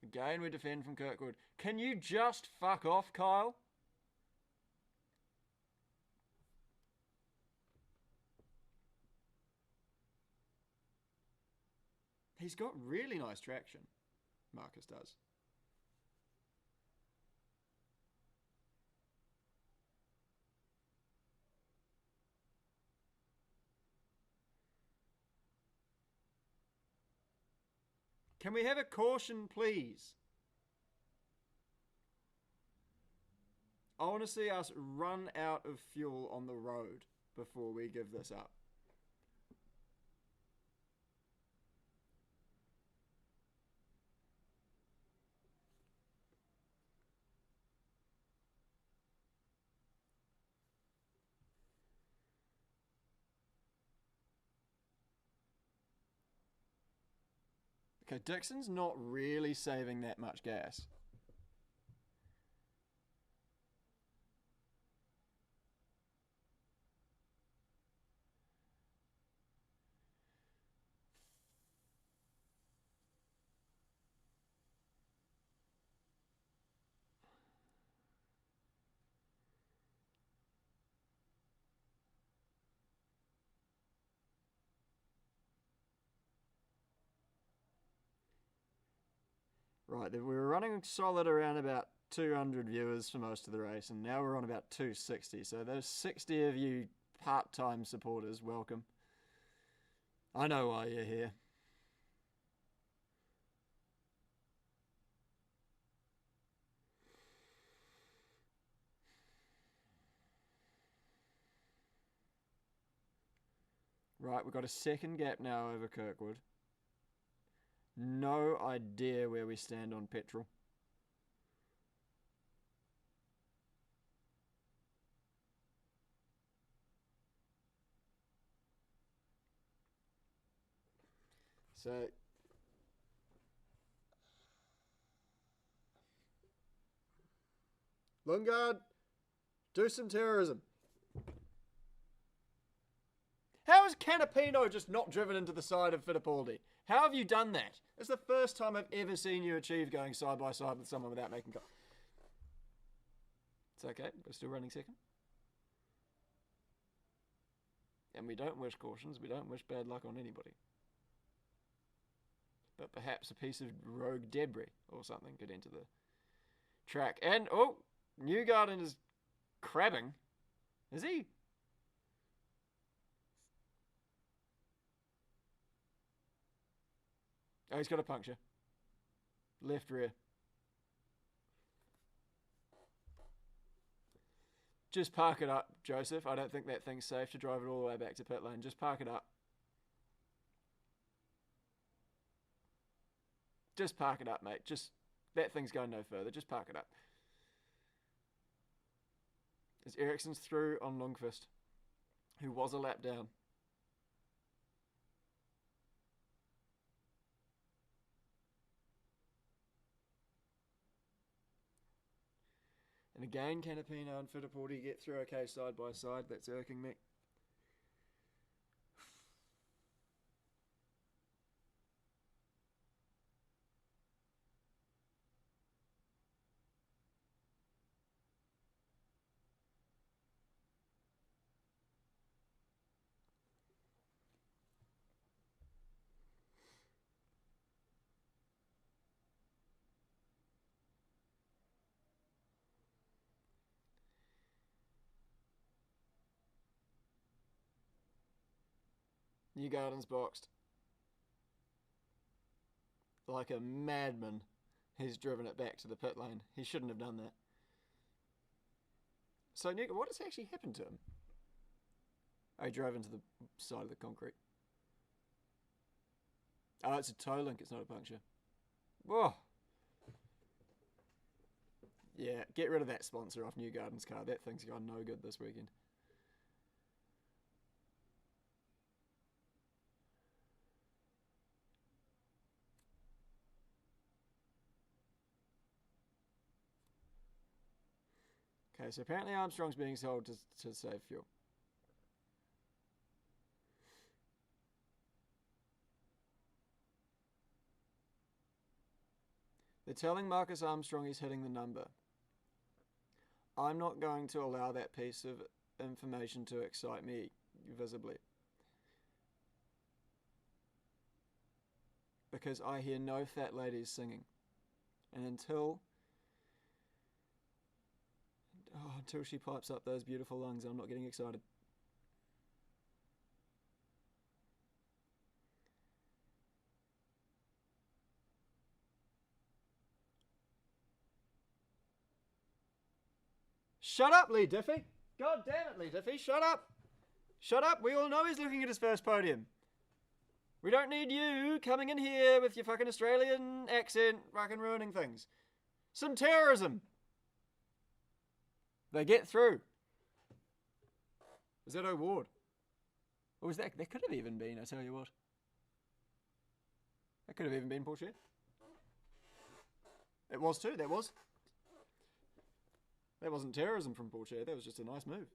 Again, we defend from Kirkwood. Can you just fuck off, Kyle? He's got really nice traction. Marcus does. Can we have a caution, please? I want to see us run out of fuel on the road before we give this up. Okay, Dixon's not really saving that much gas. Right, we were running solid around about 200 viewers for most of the race, and now we're on about 260. So those 60 of you part-time supporters, welcome. I know why you're here. Right, we've got a second gap now over Kirkwood. No idea where we stand on petrol. So Lundgaard, do some terrorism. How is Canapino just not driven into the side of Fittipaldi? How have you done that? It's the first time I've ever seen you achieve going side by side with someone without making contact. It's okay, we're still running second. And we don't wish cautions, we don't wish bad luck on anybody. But perhaps a piece of rogue debris or something could enter the track. And, oh, Newgarden is crabbing. Is he? Oh, he's got a puncture. Left rear. Just park it up, Joseph. I don't think that thing's safe to drive it all the way back to pit lane. Just park it up. Just park it up, mate. Just, that thing's going no further. Just park it up. As Ericsson's through on Lundqvist, who was a lap down. And again, Canapino and Fittipaldi get through okay side by side. That's irking me. New Gardens boxed. Like a madman, he's driven it back to the pit lane. He shouldn't have done that. So, what has actually happened to him? Oh, he drove into the side of the concrete. Oh, it's a toe link, it's not a puncture. Whoa. Yeah, get rid of that sponsor off New Gardens car. That thing's gone no good this weekend. Okay, so apparently Armstrong's being sold to save fuel. They're telling Marcus Armstrong he's hitting the number. I'm not going to allow that piece of information to excite me visibly. Because I hear no fat ladies singing. And until she pipes up those beautiful lungs, I'm not getting excited. Shut up, Lee Diffie! God damn it, Lee Diffie, shut up! Shut up, we all know he's looking at his first podium. We don't need you coming in here with your fucking Australian accent fucking ruining things. Some terrorism! They get through. Was that O'Ward? Or was that could have even been, I tell you what. That could have even been Porsche. It was too, that was. That wasn't terrorism from Porsche, that was just a nice move.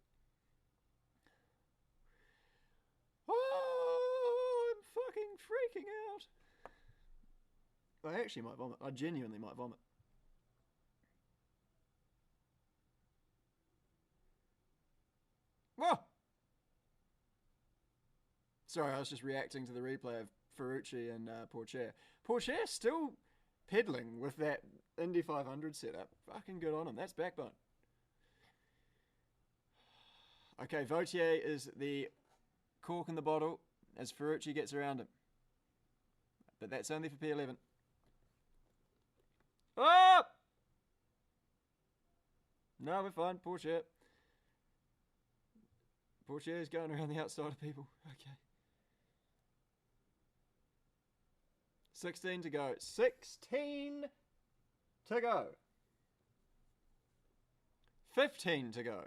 Oh, I'm fucking freaking out. I actually might vomit. I genuinely might vomit. Whoa! Sorry, I was just reacting to the replay of Ferrucci and Porsche. Porsche still peddling with that Indy 500 setup. Fucking good on him. That's backbone. Okay, Vautier is the cork in the bottle as Ferrucci gets around him. But that's only for P11. Oh! No, we're fine. Porsche. Porsche is going around the outside of people. Okay. 16 to go. 16 to go. 15 to go.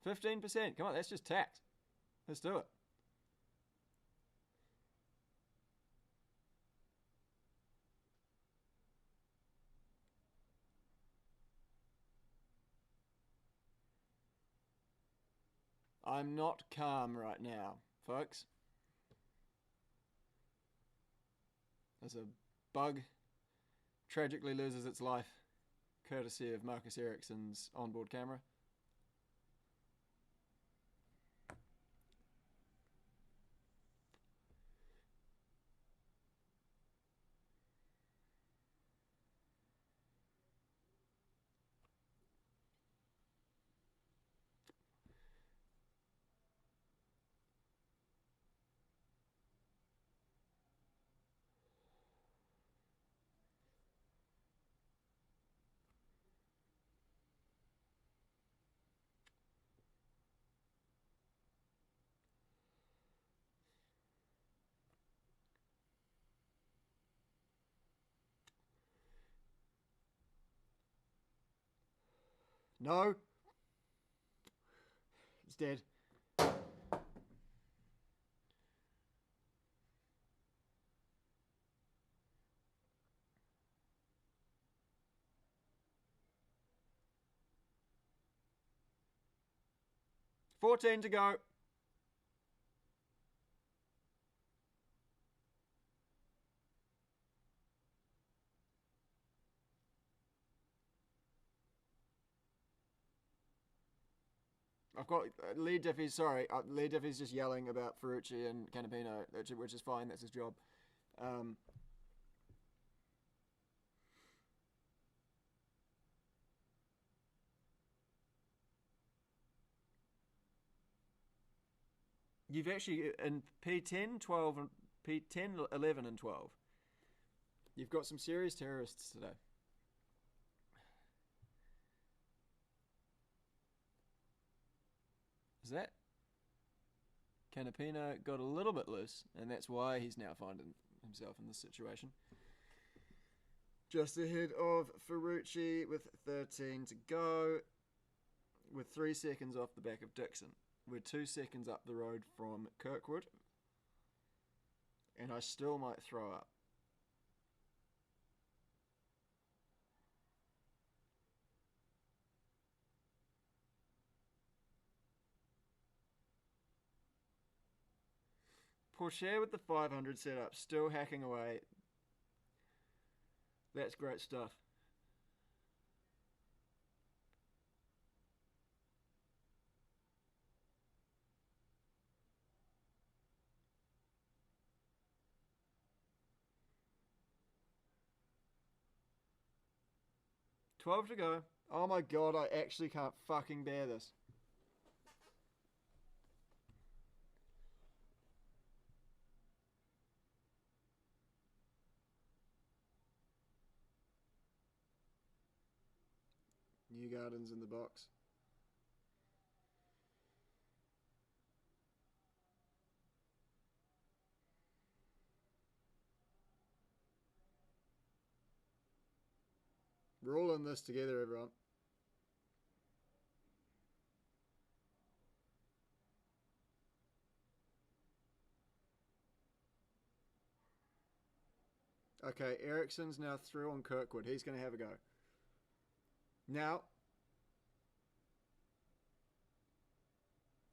15%. Come on, that's just tact. Let's do it. I'm not calm right now, folks. As a bug tragically loses its life, courtesy of Marcus Ericsson's onboard camera. No. It's dead. $14 to go. I've got Lee Diffie's, sorry, Lee Diffie's just yelling about Ferrucci and Canapino, which is fine, that's his job. You've actually, in P10, 12, and P10, 11 and 12, you've got some serious terrorists today. Is that? Canapino got a little bit loose, and that's why he's now finding himself in this situation. Just ahead of Ferrucci with 13 to go, with 3 seconds off the back of Dixon. We're 2 seconds up the road from Kirkwood, and I still might throw up. Porsche with the 500 setup, still hacking away. That's great stuff. $12 to go. Oh my god, I actually can't fucking bear this. New Gardens in the box. We're all in this together, everyone. Okay, Ericsson's now through on Kirkwood. He's going to have a go. Now.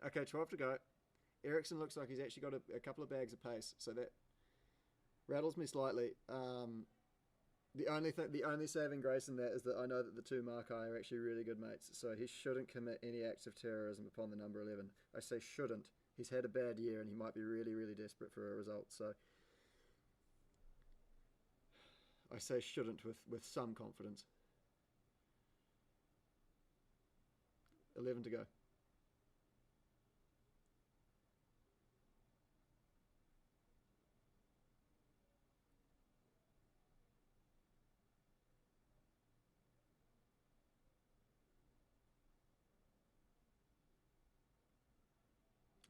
Okay, 12 to go. Ericsson looks like he's actually got a couple of bags of pace, so that rattles me slightly. The only saving grace in that is that I know that the two Markai are actually really good mates, so he shouldn't commit any acts of terrorism upon the number 11. I say shouldn't. He's had a bad year and he might be really, really desperate for a result, so I say shouldn't with some confidence. 11 to go.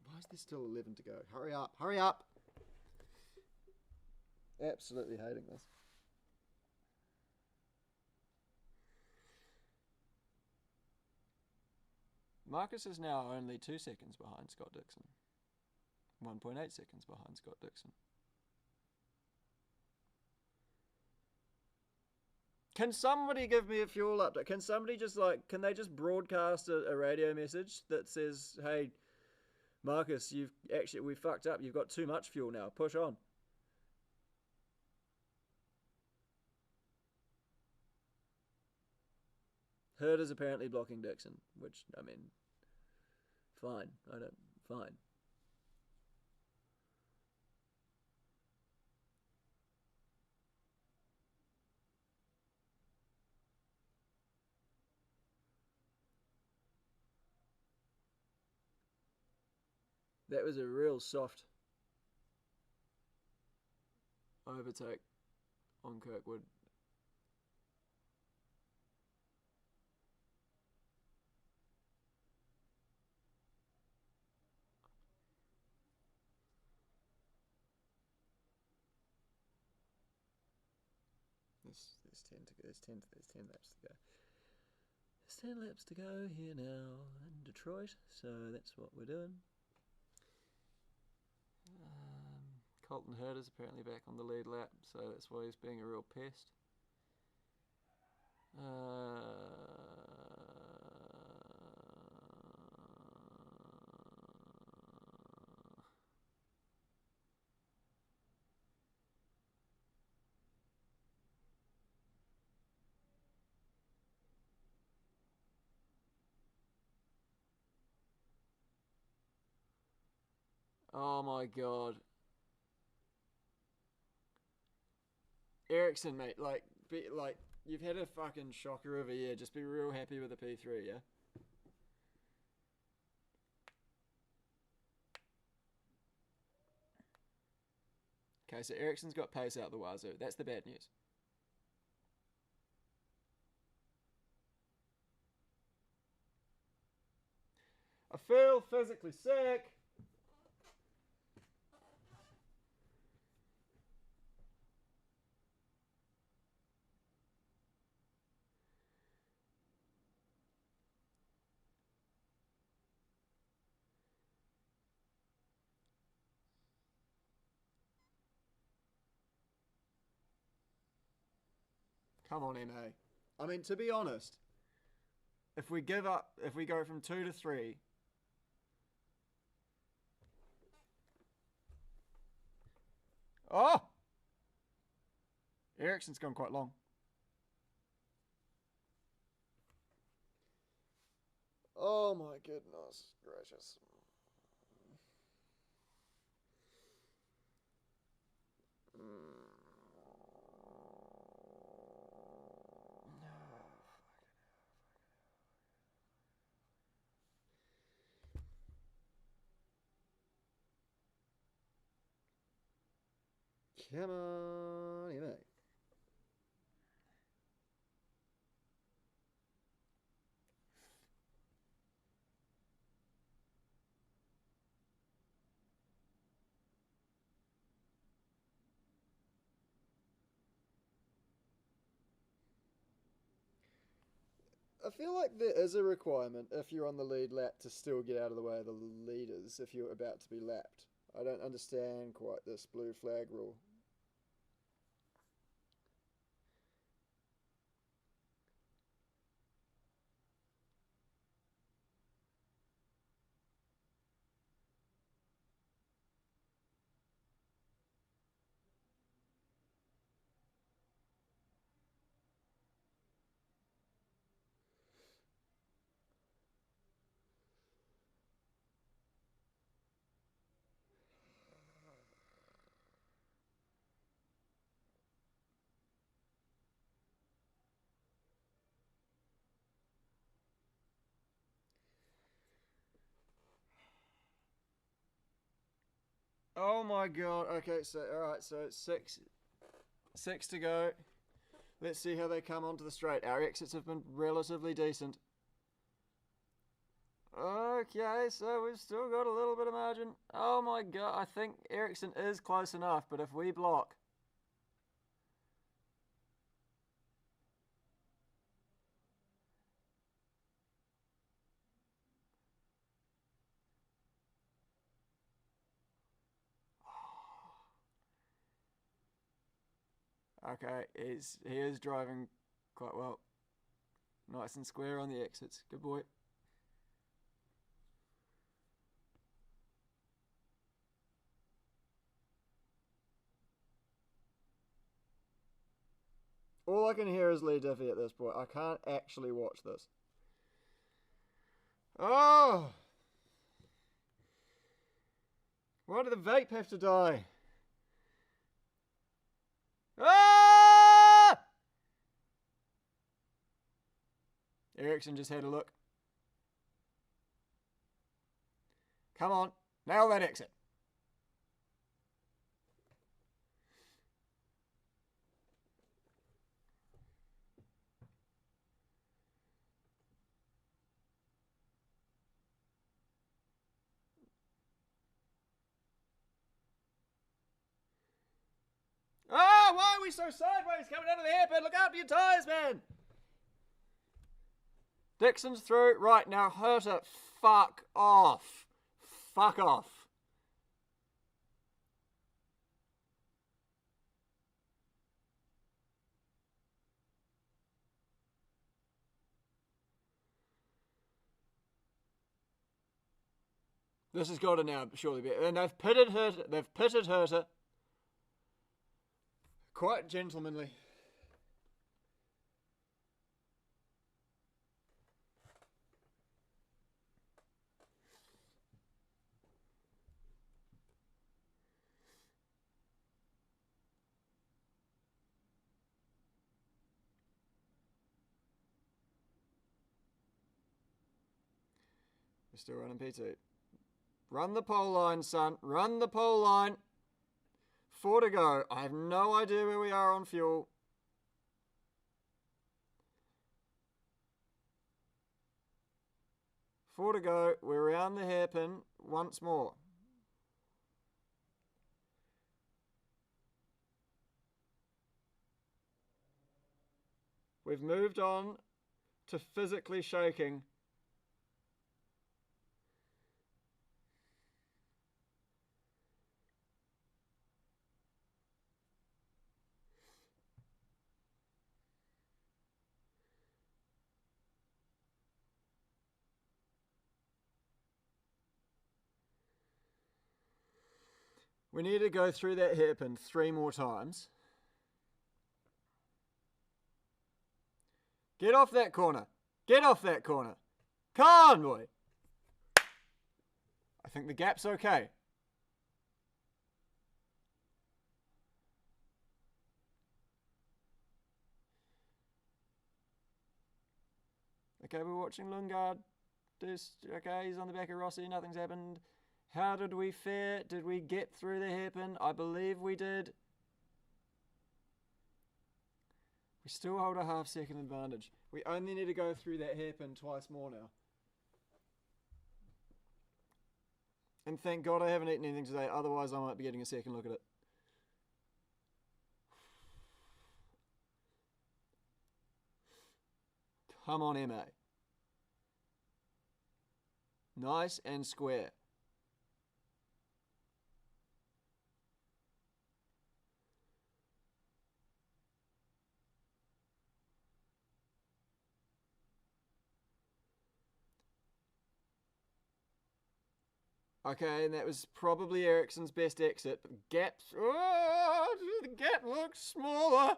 Why is there still 11 to go? Hurry up, hurry up! Absolutely hating this. Marcus is now only 2 seconds behind Scott Dixon. 1.8 seconds behind Scott Dixon. Can somebody give me a fuel update? Can somebody can they just broadcast a radio message that says, hey, Marcus, we fucked up. You've got too much fuel now. Push on. Herd is apparently blocking Dixon, which, I mean, fine. Fine. That was a real soft overtake on Kirkwood. There's 10 laps to go. There's 10 laps to go here now in Detroit, so that's what we're doing. Colton Hurd is apparently back on the lead lap, so that's why he's being a real pest. Oh my god. Ericsson, mate, you've had a fucking shocker of a year. Just be real happy with the P3, yeah? Okay, so Ericsson's got pace out the wazoo. That's the bad news. I feel physically sick. Come on, MA. I mean, to be honest, if we give up, if we go from 2 to 3, oh, Ericsson's gone quite long. Oh my goodness gracious. Come on, MA. I feel like there is a requirement if you're on the lead lap to still get out of the way of the leaders if you're about to be lapped. I don't understand quite this blue flag rule. Oh my god. Okay, so alright, so it's six to go. Let's see how they come onto the straight. Our exits have been relatively decent. Okay, so we've still got a little bit of margin. Oh my god, I think Ericsson is close enough, but if we block. Okay, he is driving quite well. Nice and square on the exits. Good boy. All I can hear is Lee Diffie at this point. I can't actually watch this. Oh! Why did the vape have to die? Ah! Ericsson just had a look. Come on, nail that exit. Ah, why are we so sideways coming out of the hairpin? Look out for your tyres, man! Dixon's through. Right, now Herta, fuck off. Fuck off. This has got to now surely be. And they've pitted Herta. Quite gentlemanly. We're still running P2. Run the pole line, son. Run the pole line. 4 to go. I have no idea where we are on fuel. Four to go. We're around the hairpin once more. We've moved on to physically shaking. We need to go through that hairpin 3 more times. Get off that corner. Get off that corner. Come on, boy. I think the gap's okay. Okay, we're watching Lundgaard. Okay, he's on the back of Rossi. Nothing's happened. How did we fare? Did we get through the hairpin? I believe we did. We still hold a half-second advantage. We only need to go through that hairpin twice more now. And thank God I haven't eaten anything today, otherwise I might be getting a second look at it. Come on, MA. Nice and square. Okay, and that was probably Ericsson's best exit. But the gap looks smaller.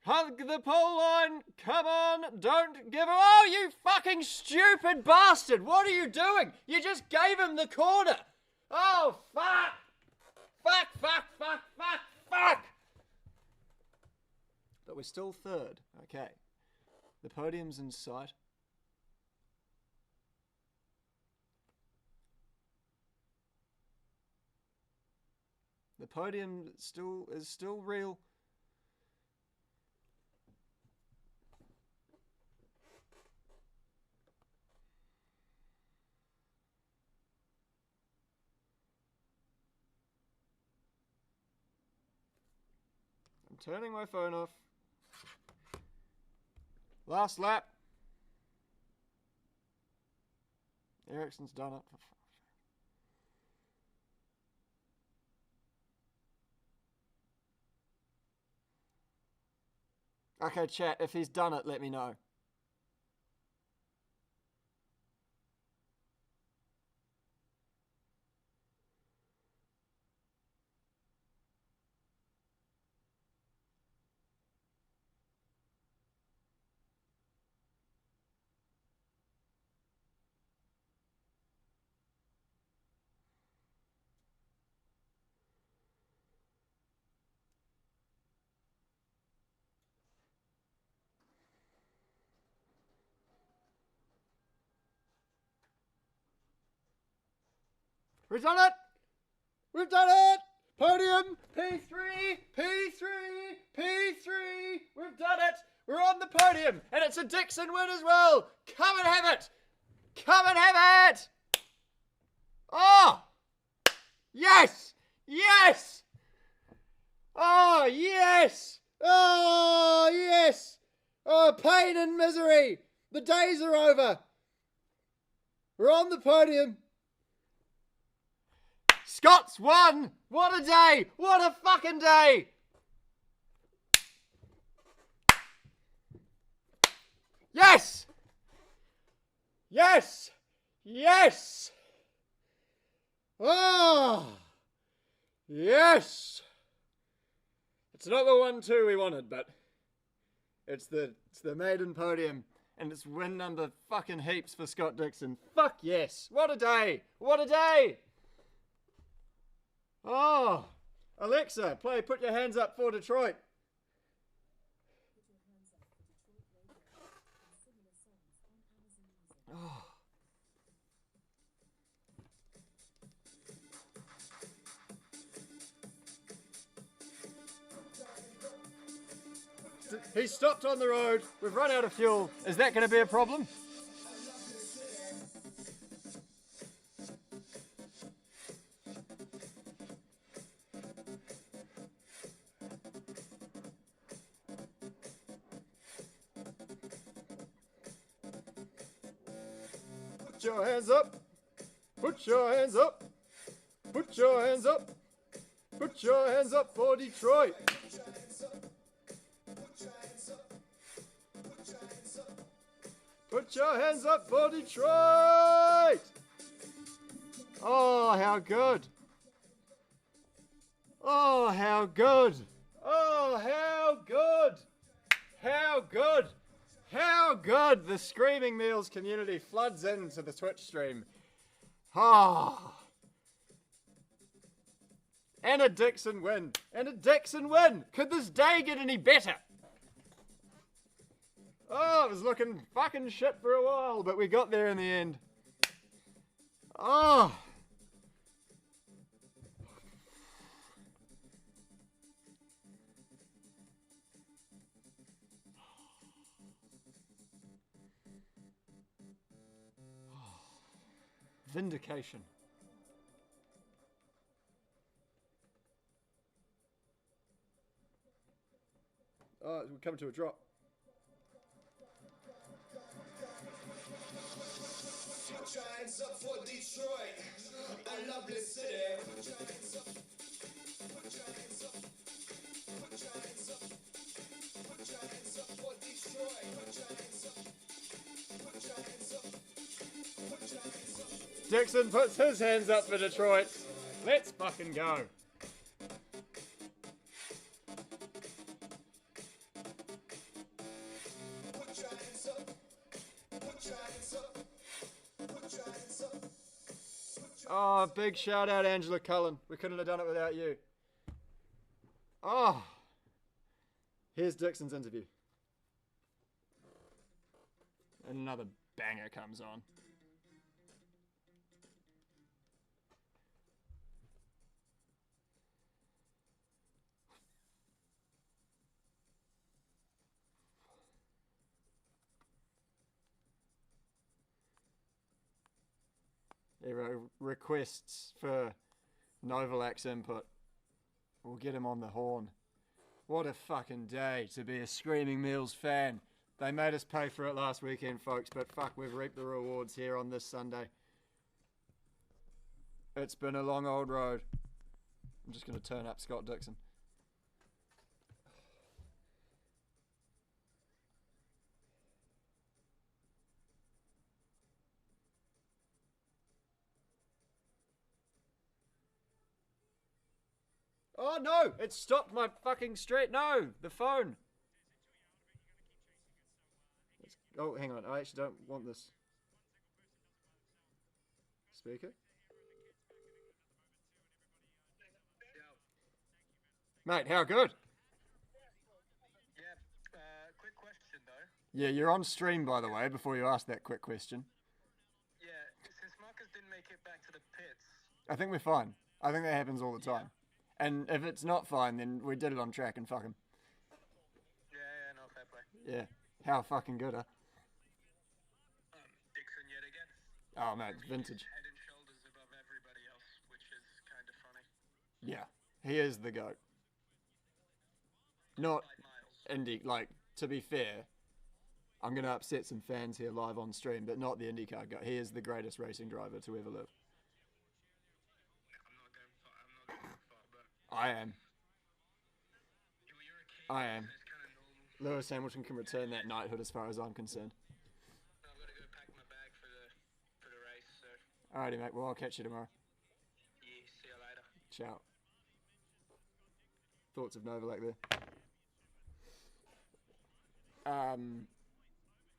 Hug the pole line. Come on, don't give him. Oh, you fucking stupid bastard. What are you doing? You just gave him the corner. Oh, fuck. Fuck. But we're still third. Okay. The podium's in sight. The podium is still real. I'm turning my phone off. Last lap. Ericsson's done it. Okay, chat, if he's done it, let me know. We've done it! We've done it! Podium! P3! We've done it! We're on the podium! And it's a Dixon win as well! Come and have it! Come and have it! Oh! Yes! Yes! Oh, yes! Oh, yes! Oh, pain and misery! The days are over! We're on the podium! Scott's won! What a day! What a fucking day! Yes! Yes! Yes! Oh! Yes! It's not the 1-2 we wanted, but it's the maiden podium, and it's win number fucking heaps for Scott Dixon. Fuck yes! What a day! What a day! Oh, Alexa, put your hands up for Detroit. Oh. He's stopped on the road. We've run out of fuel. Is that going to be a problem? Put your hands up. Put your hands up. Put your hands up. Put your hands up for Detroit. Put your hands up for Detroit. Oh, how good. Oh, how good. Oh, how good. How good. How good. The Screaming Meals community floods into the Twitch stream. Ah. And a Dixon win. And a Dixon win. Could this day get any better? Oh, it was looking fucking shit for a while, but we got there in the end. Oh. Vindication. Oh, we're coming to a drop. Put your hands up for Detroit, a lovely city. Put your hands up. Put your hands up. Put your hands up. Put your hands up for Detroit. Put your hands up. Put your hands up. Put your hands up. Dixon puts his hands up for Detroit. Let's fucking go. Put your hands up. Put your hands up. Put your hands up. Oh, big shout out, Angela Cullen. We couldn't have done it without you. Oh. Here's Dixon's interview. And another banger comes on. Requests for Novalak's input. We'll get him on the horn. What a fucking day to be a Screaming Meals fan. They made us pay for it last weekend, folks, but fuck, we've reaped the rewards here on this Sunday. It's been a long old road. I'm just going to turn up Scott Dixon. Oh no! It stopped my fucking stream. No! The phone! Oh, hang on. I actually don't want this. Speaker? Mate, how good? Yeah, quick question though. Yeah, you're on stream, by the way, before you ask that quick question. Yeah, since Marcus didn't make it back to the pits. I think we're fine. I think that happens all the time. And if it's not fine, then we did it on track and fuck him. Yeah, no, fair play. Yeah. How fucking good, huh? Dixon yet again. Oh, mate, it's vintage. Head and shoulders above everybody else, which is kind of funny. Yeah. He is the GOAT. Not 5 miles. Indy, like, to be fair, I'm going to upset some fans here live on stream, but not the IndyCar GOAT. He is the greatest racing driver to ever live. I'm not going far, but I am. you're a king. I am. It's kind of normal. Lewis Hamilton can return that knighthood as far as I'm concerned. I've got to go pack my bag for the race, so Alrighty, mate. Well, I'll catch you tomorrow. yeah, see you later. Ciao. Thoughts of Novalak there.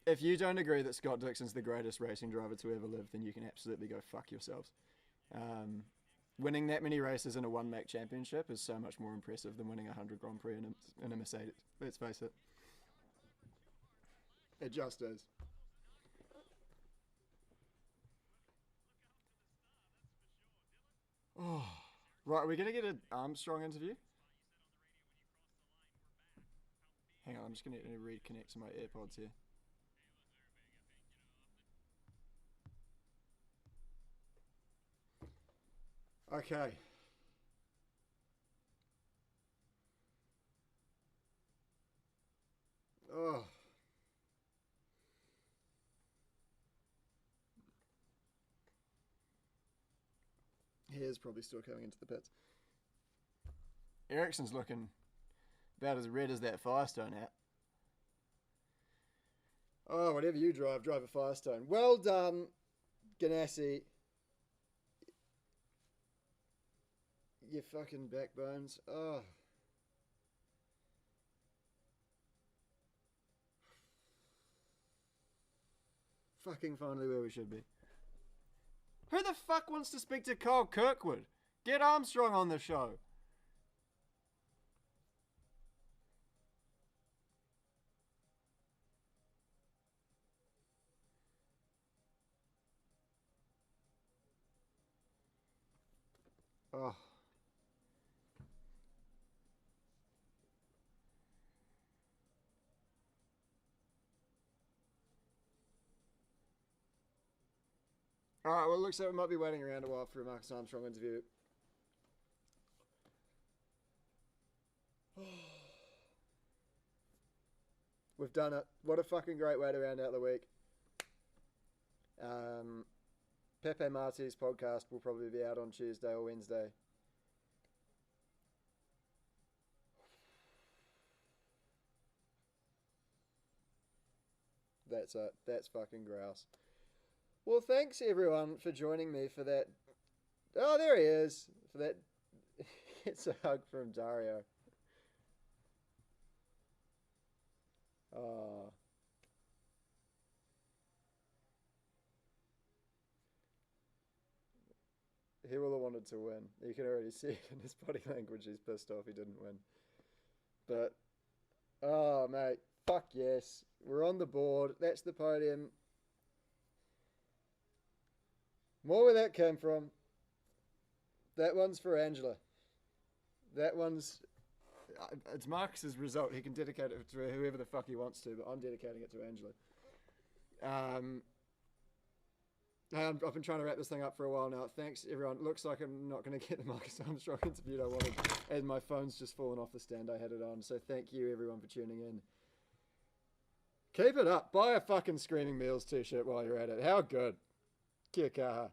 If you don't agree that Scott Dixon's the greatest racing driver to ever live, then you can absolutely go fuck yourselves. Winning that many races in a one-make championship is so much more impressive than winning 100 Grand Prix in a Mercedes. Let's face it. It just is. Oh, right, are we going to get an Armstrong interview? Hang on, I'm just going to reconnect to my AirPods here. Okay. Oh. Hair's probably still coming into the pits. Ericsson's looking about as red as that Firestone hat. Oh, whatever you drive a Firestone. Well done, Ganassi. You fucking backbones. Oh. Fucking finally where we should be. Who the fuck wants to speak to Kyle Kirkwood? Get Armstrong on the show. Oh. Alright, well, it looks like we might be waiting around a while for a Marcus Armstrong interview. We've done it. What a fucking great way to round out the week. Pepe Marti's podcast will probably be out on Tuesday or Wednesday. That's it. That's fucking grouse. Well, thanks everyone for joining me for that. Oh, there he is. For that. It's a hug from Dario. Oh. He will have wanted to win. You can already see it in his body language. He's pissed off he didn't win. But, oh, mate. Fuck yes. We're on the board. That's the podium. More where that came from. That one's for Angela. That one's... It's Marcus's result. He can dedicate it to whoever the fuck he wants to, but I'm dedicating it to Angela. I've been trying to wrap this thing up for a while now. Thanks, everyone. Looks like I'm not going to get the Marcus Armstrong interview I wanted, and my phone's just fallen off the stand I had it on. So thank you, everyone, for tuning in. Keep it up. Buy a fucking Screaming Meals t-shirt while you're at it. How good. Kia kaha.